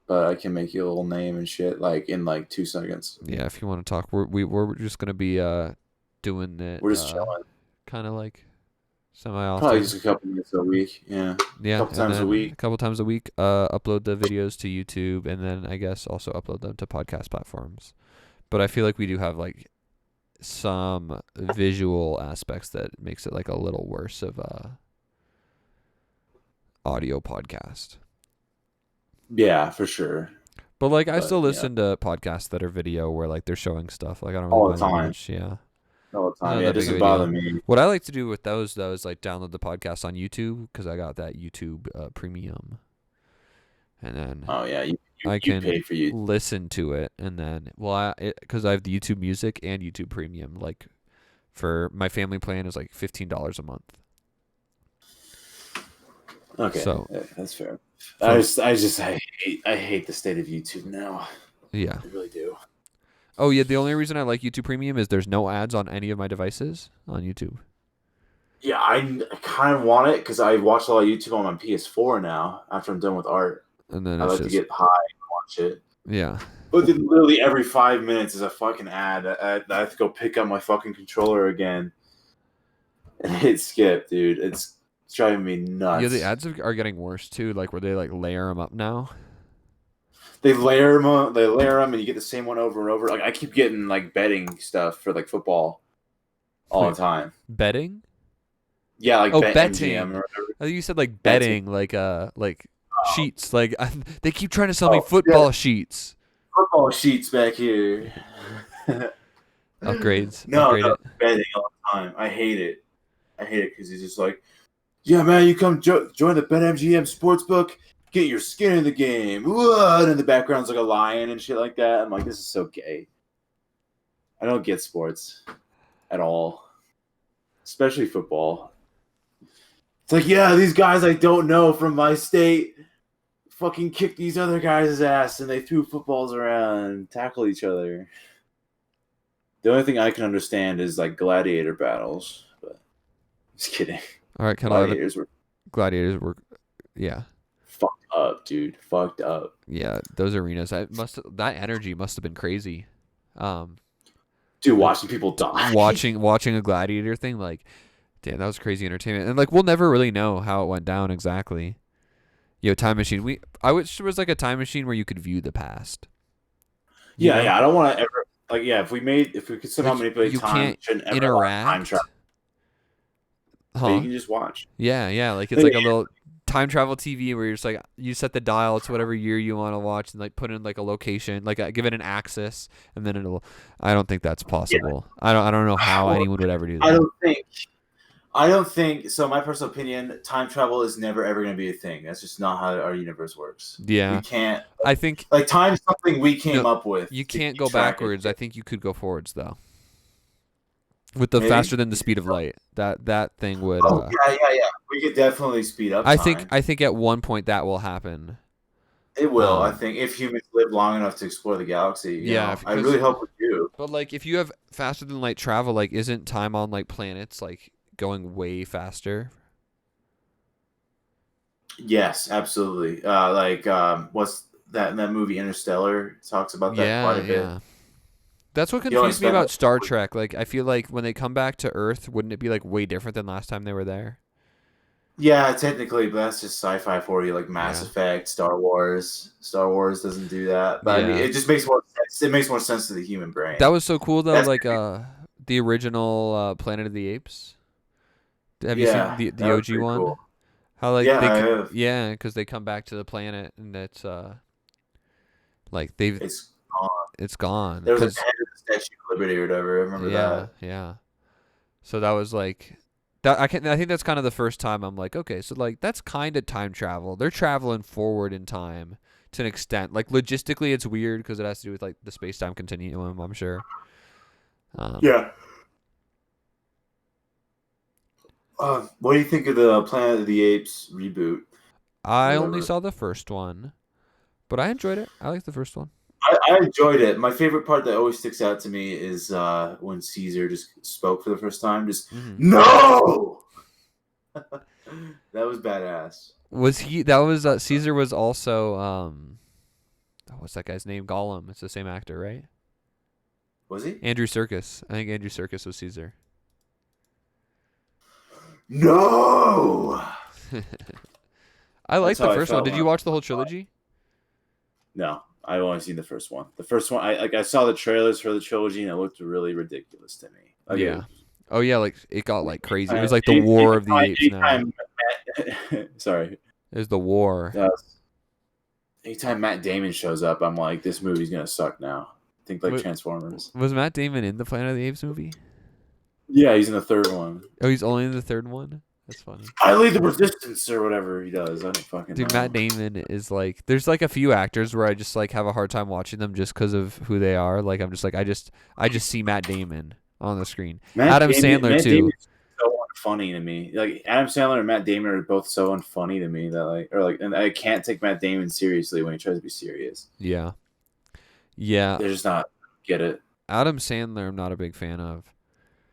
[SPEAKER 2] But I can make you a little name and shit like in like 2 seconds.
[SPEAKER 1] Yeah, if you want to talk, we're just gonna be doing it
[SPEAKER 2] We're just chilling.
[SPEAKER 1] kind of like semi
[SPEAKER 2] Probably
[SPEAKER 1] often.
[SPEAKER 2] just a couple minutes a week. Yeah.
[SPEAKER 1] Yeah,
[SPEAKER 2] Couple
[SPEAKER 1] and
[SPEAKER 2] times a
[SPEAKER 1] then
[SPEAKER 2] week.
[SPEAKER 1] a couple times a week, upload the videos to YouTube, and then I guess also upload them to podcast platforms. But I feel like we do have like some visual aspects that makes it like a little worse of a audio podcast.
[SPEAKER 2] Yeah, for sure.
[SPEAKER 1] But like I
[SPEAKER 2] But
[SPEAKER 1] still
[SPEAKER 2] yeah,
[SPEAKER 1] listen to podcasts that are video where like they're showing stuff. Like I don't
[SPEAKER 2] all
[SPEAKER 1] really
[SPEAKER 2] the
[SPEAKER 1] mind that
[SPEAKER 2] time.
[SPEAKER 1] much. Yeah.
[SPEAKER 2] All the
[SPEAKER 1] It's
[SPEAKER 2] time.
[SPEAKER 1] not
[SPEAKER 2] Yeah, it
[SPEAKER 1] that big of
[SPEAKER 2] doesn't
[SPEAKER 1] a
[SPEAKER 2] bother
[SPEAKER 1] deal.
[SPEAKER 2] me.
[SPEAKER 1] What I like to do with those though is like download the podcast on YouTube because I got that YouTube Premium, and then
[SPEAKER 2] Oh yeah,
[SPEAKER 1] I
[SPEAKER 2] you pay
[SPEAKER 1] can
[SPEAKER 2] for you.
[SPEAKER 1] listen to it, and then because I have the YouTube Music and YouTube Premium. Like for my family plan is like $15 a month.
[SPEAKER 2] Okay,
[SPEAKER 1] So
[SPEAKER 2] yeah, that's fair.
[SPEAKER 1] for
[SPEAKER 2] I hate the state of YouTube now.
[SPEAKER 1] yeah.
[SPEAKER 2] I really do.
[SPEAKER 1] Oh yeah, the only reason I like YouTube Premium is there's no ads on any of my devices on YouTube.
[SPEAKER 2] Yeah, I kind of want it because I watch a lot of YouTube on my PS4 now. After I'm done with art,
[SPEAKER 1] And then
[SPEAKER 2] I
[SPEAKER 1] it's
[SPEAKER 2] like to
[SPEAKER 1] just
[SPEAKER 2] get high and watch it.
[SPEAKER 1] yeah.
[SPEAKER 2] But then literally every 5 minutes is a fucking ad. I have to go pick up my fucking controller again and hit skip, dude. It's driving me nuts.
[SPEAKER 1] Yeah, the ads are getting worse too. Like where they like layer them up now.
[SPEAKER 2] They layer them, and you get the same one over and over. Like I keep getting like betting stuff for like football all
[SPEAKER 1] Wait,
[SPEAKER 2] the time.
[SPEAKER 1] betting?
[SPEAKER 2] Yeah, like
[SPEAKER 1] Oh,
[SPEAKER 2] bet
[SPEAKER 1] betting.
[SPEAKER 2] MGM or whatever.
[SPEAKER 1] I think you said like
[SPEAKER 2] Betting.
[SPEAKER 1] betting, like sheets. Like they keep trying to sell me
[SPEAKER 2] Oh,
[SPEAKER 1] football
[SPEAKER 2] yeah.
[SPEAKER 1] sheets.
[SPEAKER 2] Football sheets back here.
[SPEAKER 1] Upgrades.
[SPEAKER 2] No,
[SPEAKER 1] Upgrade it.
[SPEAKER 2] betting all the time. I hate it. I hate it because he's just like, yeah, man, you come join the BetMGM Sportsbook, get your skin in the game. Whoa! And in the background's like a lion and shit like that. I'm like, this is so gay. I don't get sports at all, especially football. It's like, yeah, these guys I don't know from my state fucking kicked these other guys' ass and they threw footballs around and tackled each other. The only thing I can understand is like gladiator battles, but just kidding.
[SPEAKER 1] All right, Kendall. Gladiators were, yeah,
[SPEAKER 2] fucked up, dude. Fucked up.
[SPEAKER 1] yeah. Those arenas, that energy must have been crazy.
[SPEAKER 2] Dude, watching people die.
[SPEAKER 1] Watching a gladiator thing, like, damn, that was crazy entertainment. And like, we'll never really know how it went down exactly. Time machine. I wish there was like a time machine where you could view the past.
[SPEAKER 2] Yeah. I don't want to ever if we could somehow manipulate
[SPEAKER 1] you
[SPEAKER 2] time,
[SPEAKER 1] can't interact.
[SPEAKER 2] Time travel.
[SPEAKER 1] Huh?
[SPEAKER 2] But you can just watch.
[SPEAKER 1] Yeah. Like it's like a little time travel TV where you're just like you set the dial to whatever year you want to watch and like put in like a location, like give it an axis, and then it'll. I don't think that's possible. Yeah. I don't know how anyone would ever do that.
[SPEAKER 2] I don't think so. My personal opinion, time travel is never ever going to be a thing. That's just not how our universe works.
[SPEAKER 1] Yeah,
[SPEAKER 2] we can't.
[SPEAKER 1] I think
[SPEAKER 2] like time's something we came up with.
[SPEAKER 1] You can't go backwards. I think you could go forwards though. With the faster than the speed of light, that thing would.
[SPEAKER 2] Yeah. We could definitely speed up.
[SPEAKER 1] I think at one point that will happen.
[SPEAKER 2] It will. I think if humans live long enough to explore the galaxy. Yeah, I really hope we do.
[SPEAKER 1] But like, if you have faster than light travel, like, isn't time on like planets like going way faster?
[SPEAKER 2] Yes, absolutely. What's that movie Interstellar talks about that quite a bit. Yeah.
[SPEAKER 1] That's what confused me about Star Trek. Like, I feel like when they come back to Earth, wouldn't it be like way different than last time they were there?
[SPEAKER 2] Yeah, technically, but that's just sci-fi for you, like Mass Effect, Star Wars. Star Wars doesn't do that, but I mean, it just makes more sense. It makes more sense to the human brain.
[SPEAKER 1] That was so cool, though. The original Planet of the Apes. Have you seen the OG one? Cool. How like because they come back to the planet and it's like it's gone.
[SPEAKER 2] There was a head of the Statue of Liberty or whatever. I remember that.
[SPEAKER 1] Yeah. So that was like that. I think that's kind of the first time I'm like, okay, so like that's kind of time travel. They're traveling forward in time to an extent. Like logistically, it's weird because it has to do with like the space-time continuum. I'm sure.
[SPEAKER 2] Yeah. What do you think of the Planet of the Apes reboot?
[SPEAKER 1] I only saw the first one, but I enjoyed it. I liked the first one.
[SPEAKER 2] I enjoyed it. My favorite part that always sticks out to me is when Caesar just spoke for the first time. Just no. That was badass.
[SPEAKER 1] Was he? That was Caesar was also what's that guy's name? Gollum. It's the same actor, right?
[SPEAKER 2] Was he?
[SPEAKER 1] Andrew Serkis. I think Andrew Serkis was Caesar.
[SPEAKER 2] No.
[SPEAKER 1] I liked the first one. Did you watch the whole trilogy?
[SPEAKER 2] No, I've only seen the first one. The first one, I saw the trailers for the trilogy and it looked really ridiculous to me. Like,
[SPEAKER 1] yeah. Oh yeah, like it got like crazy. It was like the War of the Apes now.
[SPEAKER 2] Sorry.
[SPEAKER 1] It was the war.
[SPEAKER 2] Anytime Matt Damon shows up, I'm like, this movie's gonna suck now. Think like Transformers.
[SPEAKER 1] Was Matt Damon in the Planet of the Apes movie?
[SPEAKER 2] Yeah, he's in the third one.
[SPEAKER 1] Oh, he's only in the third one? That's funny.
[SPEAKER 2] I lead the resistance or whatever he does. I don't fucking know.
[SPEAKER 1] Matt Damon is like, there's like a few actors where I just like have a hard time watching them just because of who they are. Like I'm just like I just see Matt Damon on the screen. Adam Sandler too.
[SPEAKER 2] Damon's so unfunny to me. Like Adam Sandler and Matt Damon are both so unfunny to me that and I can't take Matt Damon seriously when he tries to be serious.
[SPEAKER 1] Yeah.
[SPEAKER 2] They're just not get it.
[SPEAKER 1] Adam Sandler, I'm not a big fan of.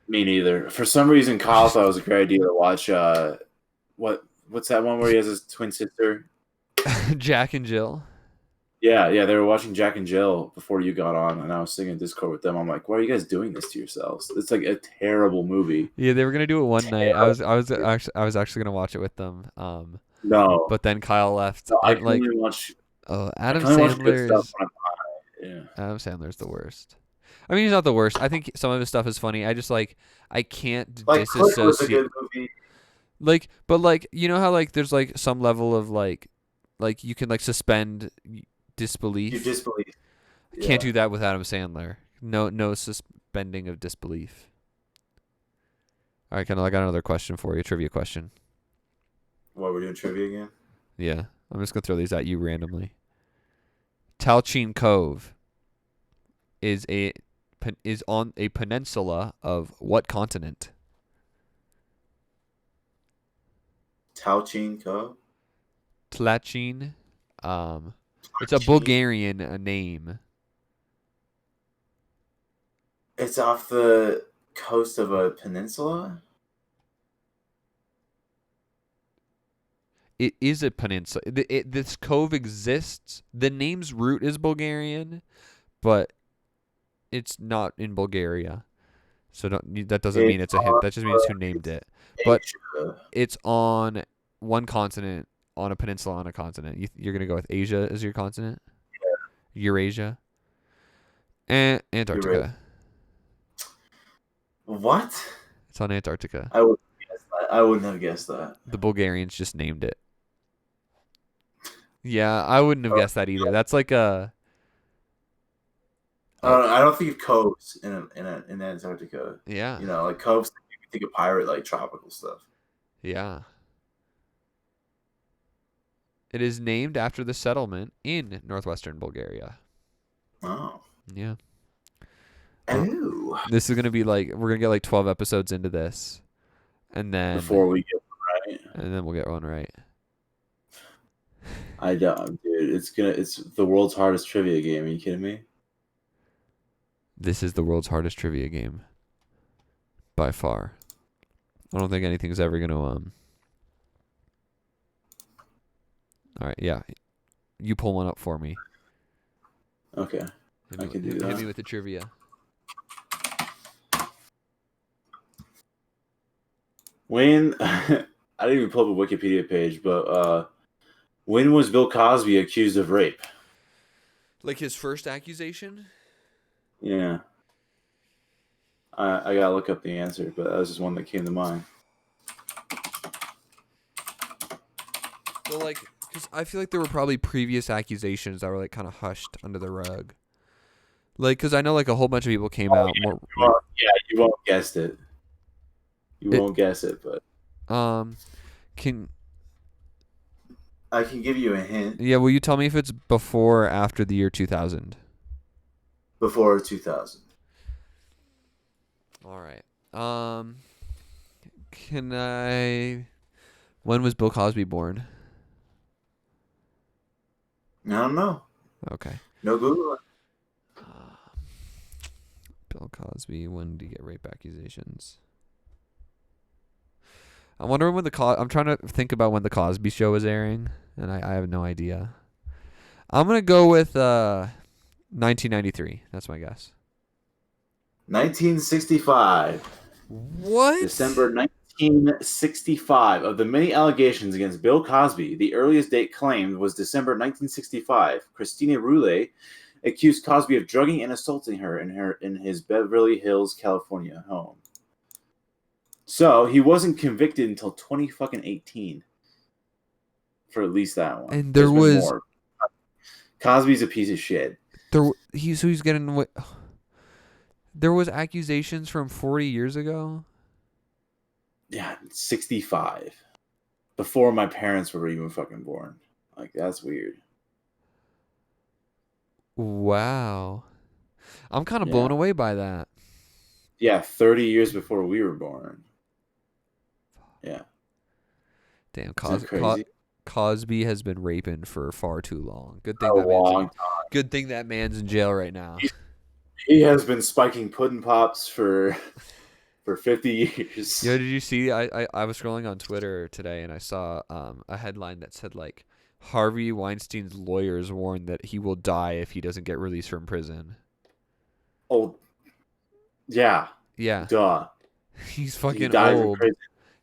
[SPEAKER 2] Me neither. For some reason, Kyle thought it was a great idea to watch. What's that one where he has his twin sister?
[SPEAKER 1] Jack and Jill.
[SPEAKER 2] Yeah. They were watching Jack and Jill before you got on, and I was sitting in Discord with them. I'm like, why are you guys doing this to yourselves? It's like a terrible movie.
[SPEAKER 1] Yeah, they were gonna do it one night. I was actually gonna watch it with them.
[SPEAKER 2] No.
[SPEAKER 1] But then Kyle left.
[SPEAKER 2] No, I can only watch.
[SPEAKER 1] Adam Sandler's. Adam Sandler's the worst. I mean, he's not the worst. I think some of his stuff is funny. I just I can't disassociate. But you know how there's some level of like you can suspend disbelief.
[SPEAKER 2] You disbelief.
[SPEAKER 1] Yeah. Can't do that with Adam Sandler. No suspending of disbelief. All right, Kendall, I got another question for you. Trivia question.
[SPEAKER 2] What, we're doing trivia again?
[SPEAKER 1] Yeah, I'm just gonna throw these at you randomly. Talchin Cove is on a peninsula of what continent?
[SPEAKER 2] Tauchin
[SPEAKER 1] Tlachin. It's a Bulgarian name.
[SPEAKER 2] It's off the coast of a peninsula.
[SPEAKER 1] It is a peninsula. This cove exists. The name's root is Bulgarian, but it's not in Bulgaria. So that doesn't mean it's a hint. That just means who named it. But
[SPEAKER 2] Asia.
[SPEAKER 1] it's on one continent, on a peninsula on a continent. You're going to go with Asia as your continent? Eurasia? And Antarctica.
[SPEAKER 2] What?
[SPEAKER 1] It's on Antarctica.
[SPEAKER 2] I wouldn't have guessed that.
[SPEAKER 1] The Bulgarians just named it. Yeah, I wouldn't have guessed that either. That's like a...
[SPEAKER 2] I don't think of coves in Antarctica.
[SPEAKER 1] Yeah.
[SPEAKER 2] You know, like coves, you think of pirate, like tropical stuff.
[SPEAKER 1] Yeah. It is named after the settlement in northwestern Bulgaria.
[SPEAKER 2] Oh.
[SPEAKER 1] Yeah.
[SPEAKER 2] Oh.
[SPEAKER 1] This is going to be like, we're going to get like 12 episodes into this. And then...
[SPEAKER 2] Before we get one right.
[SPEAKER 1] And then we'll get one right.
[SPEAKER 2] I don't, dude. It's the world's hardest trivia game. Are you kidding me?
[SPEAKER 1] This is the world's hardest trivia game. By far. I don't think anything's ever going to, Alright, yeah. You pull one up for me.
[SPEAKER 2] Okay. I can do that.
[SPEAKER 1] Hit me with the trivia.
[SPEAKER 2] When I didn't even pull up a Wikipedia page, but when was Bill Cosby accused of rape?
[SPEAKER 1] Like his first accusation?
[SPEAKER 2] Yeah. I gotta look up the answer, but that was just one that came to mind.
[SPEAKER 1] Well, like, because I feel like there were probably previous accusations that were like kind of hushed under the rug. Like, because I know like a whole bunch of people came out more.
[SPEAKER 2] Well, yeah, you won't guess it. You won't guess it, but
[SPEAKER 1] can
[SPEAKER 2] I can give you a hint.
[SPEAKER 1] yeah? Will you tell me if it's before or after the year 2000?
[SPEAKER 2] Before 2000.
[SPEAKER 1] All right. Can I? When was Bill Cosby born?
[SPEAKER 2] I don't know.
[SPEAKER 1] Okay.
[SPEAKER 2] No Google.
[SPEAKER 1] Bill Cosby. When did he get rape accusations? I'm wondering when I'm trying to think about when the Cosby Show was airing, and I have no idea. I'm gonna go with 1993. That's my guess.
[SPEAKER 2] 1965.
[SPEAKER 1] What?
[SPEAKER 2] December 1965. Of the many allegations against Bill Cosby, the earliest date claimed was December 1965. Christina Rulli accused Cosby of drugging and assaulting her in his Beverly Hills, California home. So he wasn't convicted until 2018 for at least that one.
[SPEAKER 1] And there was
[SPEAKER 2] more. Cosby's a piece of shit.
[SPEAKER 1] He's getting. There was accusations from 40 years ago.
[SPEAKER 2] Yeah, 65. Before my parents were even fucking born. Like, that's weird.
[SPEAKER 1] Wow. I'm kind of blown away by that.
[SPEAKER 2] Yeah, 30 years before we were born. Yeah.
[SPEAKER 1] Damn,
[SPEAKER 2] Cosby
[SPEAKER 1] has been raping for far too long. Good thing that man's in jail right now.
[SPEAKER 2] He has been spiking pudding pops for 50 years.
[SPEAKER 1] Yo, did you see? I was scrolling on Twitter today and I saw a headline that said like Harvey Weinstein's lawyers warned that he will die if he doesn't get released from prison.
[SPEAKER 2] Oh, yeah.
[SPEAKER 1] Yeah.
[SPEAKER 2] Duh.
[SPEAKER 1] He's fucking
[SPEAKER 2] he died
[SPEAKER 1] old.
[SPEAKER 2] In prison.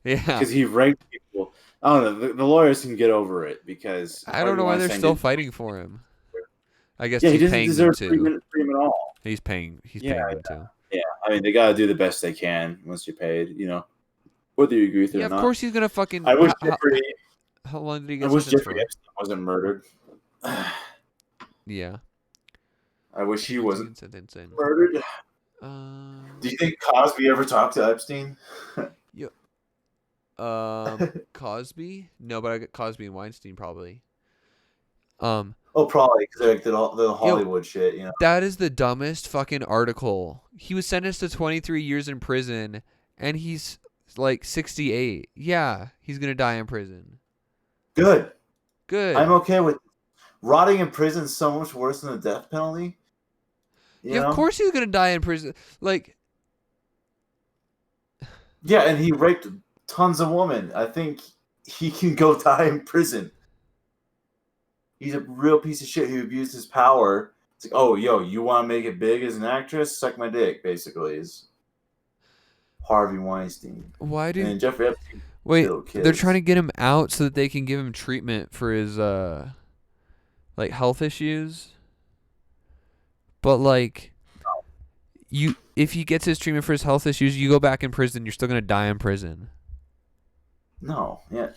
[SPEAKER 1] Yeah.
[SPEAKER 2] Because he raped people. I don't know. The lawyers can get over it because
[SPEAKER 1] I don't know why they're still fighting for him. I guess
[SPEAKER 2] he
[SPEAKER 1] he's
[SPEAKER 2] doesn't
[SPEAKER 1] paying
[SPEAKER 2] deserve
[SPEAKER 1] them too.
[SPEAKER 2] freedom at all.
[SPEAKER 1] He's paying them too.
[SPEAKER 2] Yeah, I mean they gotta do the best they can once you're paid. You know, whether you agree with it or not.
[SPEAKER 1] Yeah, of course he's gonna fucking.
[SPEAKER 2] I wish Jeffrey.
[SPEAKER 1] How long did he get?
[SPEAKER 2] I wish Jeffrey Epstein wasn't murdered.
[SPEAKER 1] Yeah.
[SPEAKER 2] I wish he wasn't
[SPEAKER 1] sentencing.
[SPEAKER 2] murdered. Do you think Cosby ever talked to Epstein?
[SPEAKER 1] Cosby? No, but I got Cosby and Weinstein probably.
[SPEAKER 2] Oh, probably because like the Hollywood shit, you know.
[SPEAKER 1] That is the dumbest fucking article. He was sentenced to 23 years in prison, and he's like 68. Yeah, he's gonna die in prison.
[SPEAKER 2] Good.
[SPEAKER 1] Good.
[SPEAKER 2] I'm okay with rotting in prison. Is so much worse than the death penalty. You
[SPEAKER 1] Yeah, of
[SPEAKER 2] know?
[SPEAKER 1] course he's gonna die in prison. Like,
[SPEAKER 2] Yeah, and he raped tons of women. I think he can go die in prison. He's a real piece of shit who abused his power. It's like, oh, yo, you want to make it big as an actress? Suck my dick, basically, is Harvey Weinstein.
[SPEAKER 1] why do?
[SPEAKER 2] And Jeffrey Epstein
[SPEAKER 1] Wait,
[SPEAKER 2] killed
[SPEAKER 1] they're
[SPEAKER 2] kids.
[SPEAKER 1] trying to get him out so that they can give him treatment for his like health issues. But like, if he gets his treatment for his health issues, you go back in prison, you're still gonna die in prison.
[SPEAKER 2] No, yeah.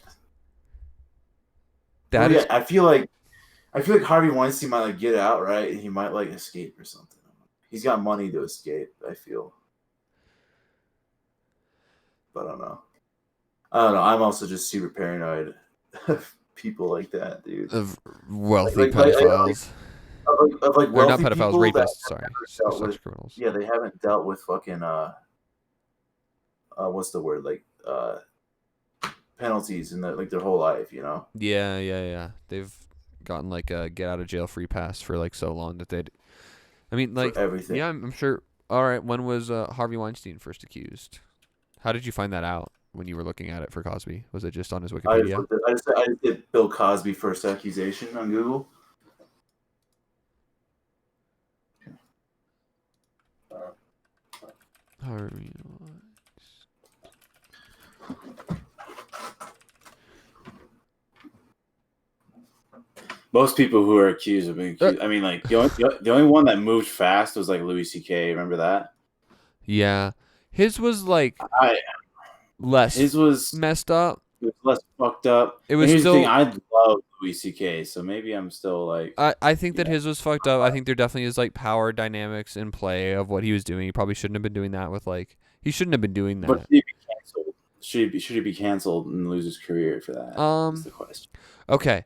[SPEAKER 1] That is
[SPEAKER 2] I feel like Harvey Weinstein might like get out, right? And he might like escape or something. He's got money to escape, I feel. But I don't know. I'm also just super paranoid of people like that, dude.
[SPEAKER 1] of wealthy
[SPEAKER 2] Like
[SPEAKER 1] pedophiles.
[SPEAKER 2] of like
[SPEAKER 1] Or not
[SPEAKER 2] wealthy
[SPEAKER 1] pedophiles,
[SPEAKER 2] people that
[SPEAKER 1] rapists. Sorry,
[SPEAKER 2] have never dealt
[SPEAKER 1] sex
[SPEAKER 2] with.
[SPEAKER 1] criminals.
[SPEAKER 2] Yeah, they haven't dealt with fucking what's the word, like penalties in their whole life, you know.
[SPEAKER 1] Yeah. They've gotten like a get out of jail free pass for like so long that they'd. I mean, like,
[SPEAKER 2] For everything.
[SPEAKER 1] yeah, I'm sure. All right, when was Harvey Weinstein first accused? How did you find that out when you were looking at it for Cosby? Was it just on his Wikipedia?
[SPEAKER 2] I just did Bill Cosby first accusation on Google.
[SPEAKER 1] Harvey.
[SPEAKER 2] Most people who are accused of being accused. I mean, like the only one that moved fast was like Louis C.K. Remember that?
[SPEAKER 1] Yeah, his was like less
[SPEAKER 2] His was
[SPEAKER 1] messed up.
[SPEAKER 2] it was less fucked up.
[SPEAKER 1] It was
[SPEAKER 2] and here's
[SPEAKER 1] still.
[SPEAKER 2] the thing: I love Louis C.K. So maybe I'm still like.
[SPEAKER 1] I think that his was fucked up. I think there definitely is like power dynamics in play of what he was doing. He probably shouldn't have been doing that with like. He shouldn't have been doing
[SPEAKER 2] But
[SPEAKER 1] that.
[SPEAKER 2] should he be canceled? Should he be canceled and lose his career for that? Is the question.
[SPEAKER 1] Okay.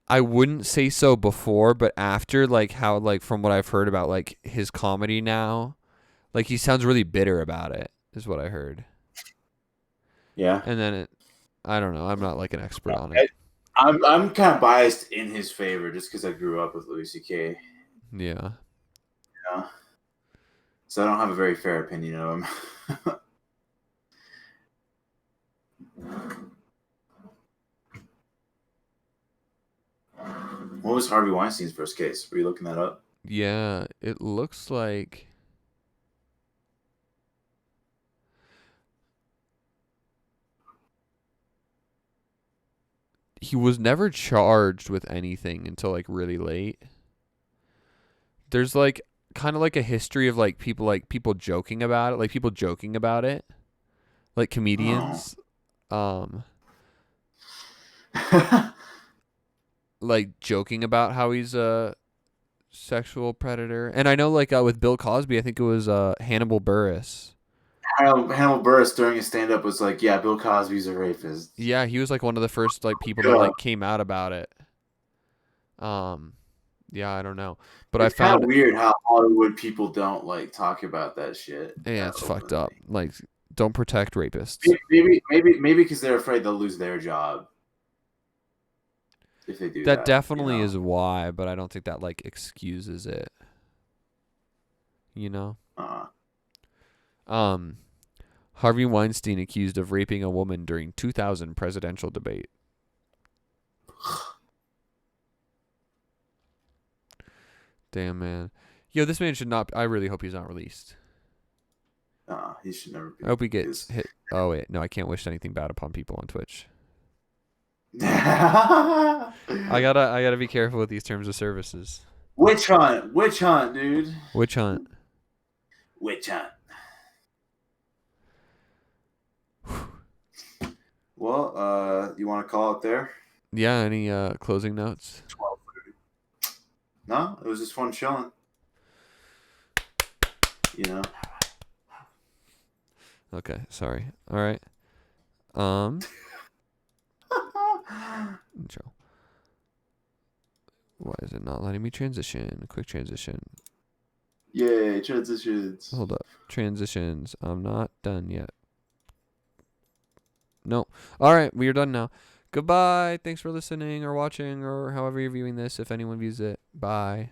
[SPEAKER 1] I wouldn't say so before, but after, like, how, like, from what I've heard about, like, his comedy now, like, he sounds really bitter about it, is what I heard.
[SPEAKER 2] Yeah.
[SPEAKER 1] And then I don't know. I'm not, like, an expert on it.
[SPEAKER 2] I'm kind of biased in his favor just because I grew up with Louis C.K.
[SPEAKER 1] Yeah.
[SPEAKER 2] Yeah. So I don't have a very fair opinion of him. What was Harvey Weinstein's first case? Were you looking that up?
[SPEAKER 1] Yeah. It looks like. He was never charged with anything until, like, really late. There's, like, kind of like a history of, like, people joking about it. Like, people joking about it. Like, comedians. Like, joking about how he's a sexual predator. And I know, like, with Bill Cosby, I think it was Hannibal Buress.
[SPEAKER 2] Hannibal Buress during his stand-up was like, "Yeah, Bill Cosby's a rapist."
[SPEAKER 1] Yeah, he was like one of the first like people that like came out about it. Yeah, I don't know, but
[SPEAKER 2] It's
[SPEAKER 1] I
[SPEAKER 2] kind
[SPEAKER 1] found
[SPEAKER 2] of weird how Hollywood people don't like talk about that shit.
[SPEAKER 1] yeah, it's fucked up. Like, don't protect rapists.
[SPEAKER 2] Maybe because they're afraid they'll lose their job if they do that.
[SPEAKER 1] That definitely is why, but I don't think that like excuses it. You know? Harvey Weinstein accused of raping a woman during 2000 presidential debate. Damn, man. Yo, this man should not. I really hope he's not released.
[SPEAKER 2] He should never be.
[SPEAKER 1] I hope he gets hit. Oh wait, no, I can't wish anything bad upon people on Twitch. I gotta be careful with these terms of services.
[SPEAKER 2] Witch hunt, dude.
[SPEAKER 1] Witch hunt.
[SPEAKER 2] Witch hunt. Well, you want to call it there?
[SPEAKER 1] Yeah. Any closing notes?
[SPEAKER 2] 12:30. No, it was just fun chilling. You know.
[SPEAKER 1] Okay. Sorry. All right. Intro. Why is it not letting me transition? Quick transition.
[SPEAKER 2] Yay, transitions.
[SPEAKER 1] Hold up. Transitions. I'm not done yet. No. All right, we are done now. Goodbye. Thanks for listening or watching or however you're viewing this. If anyone views it, bye.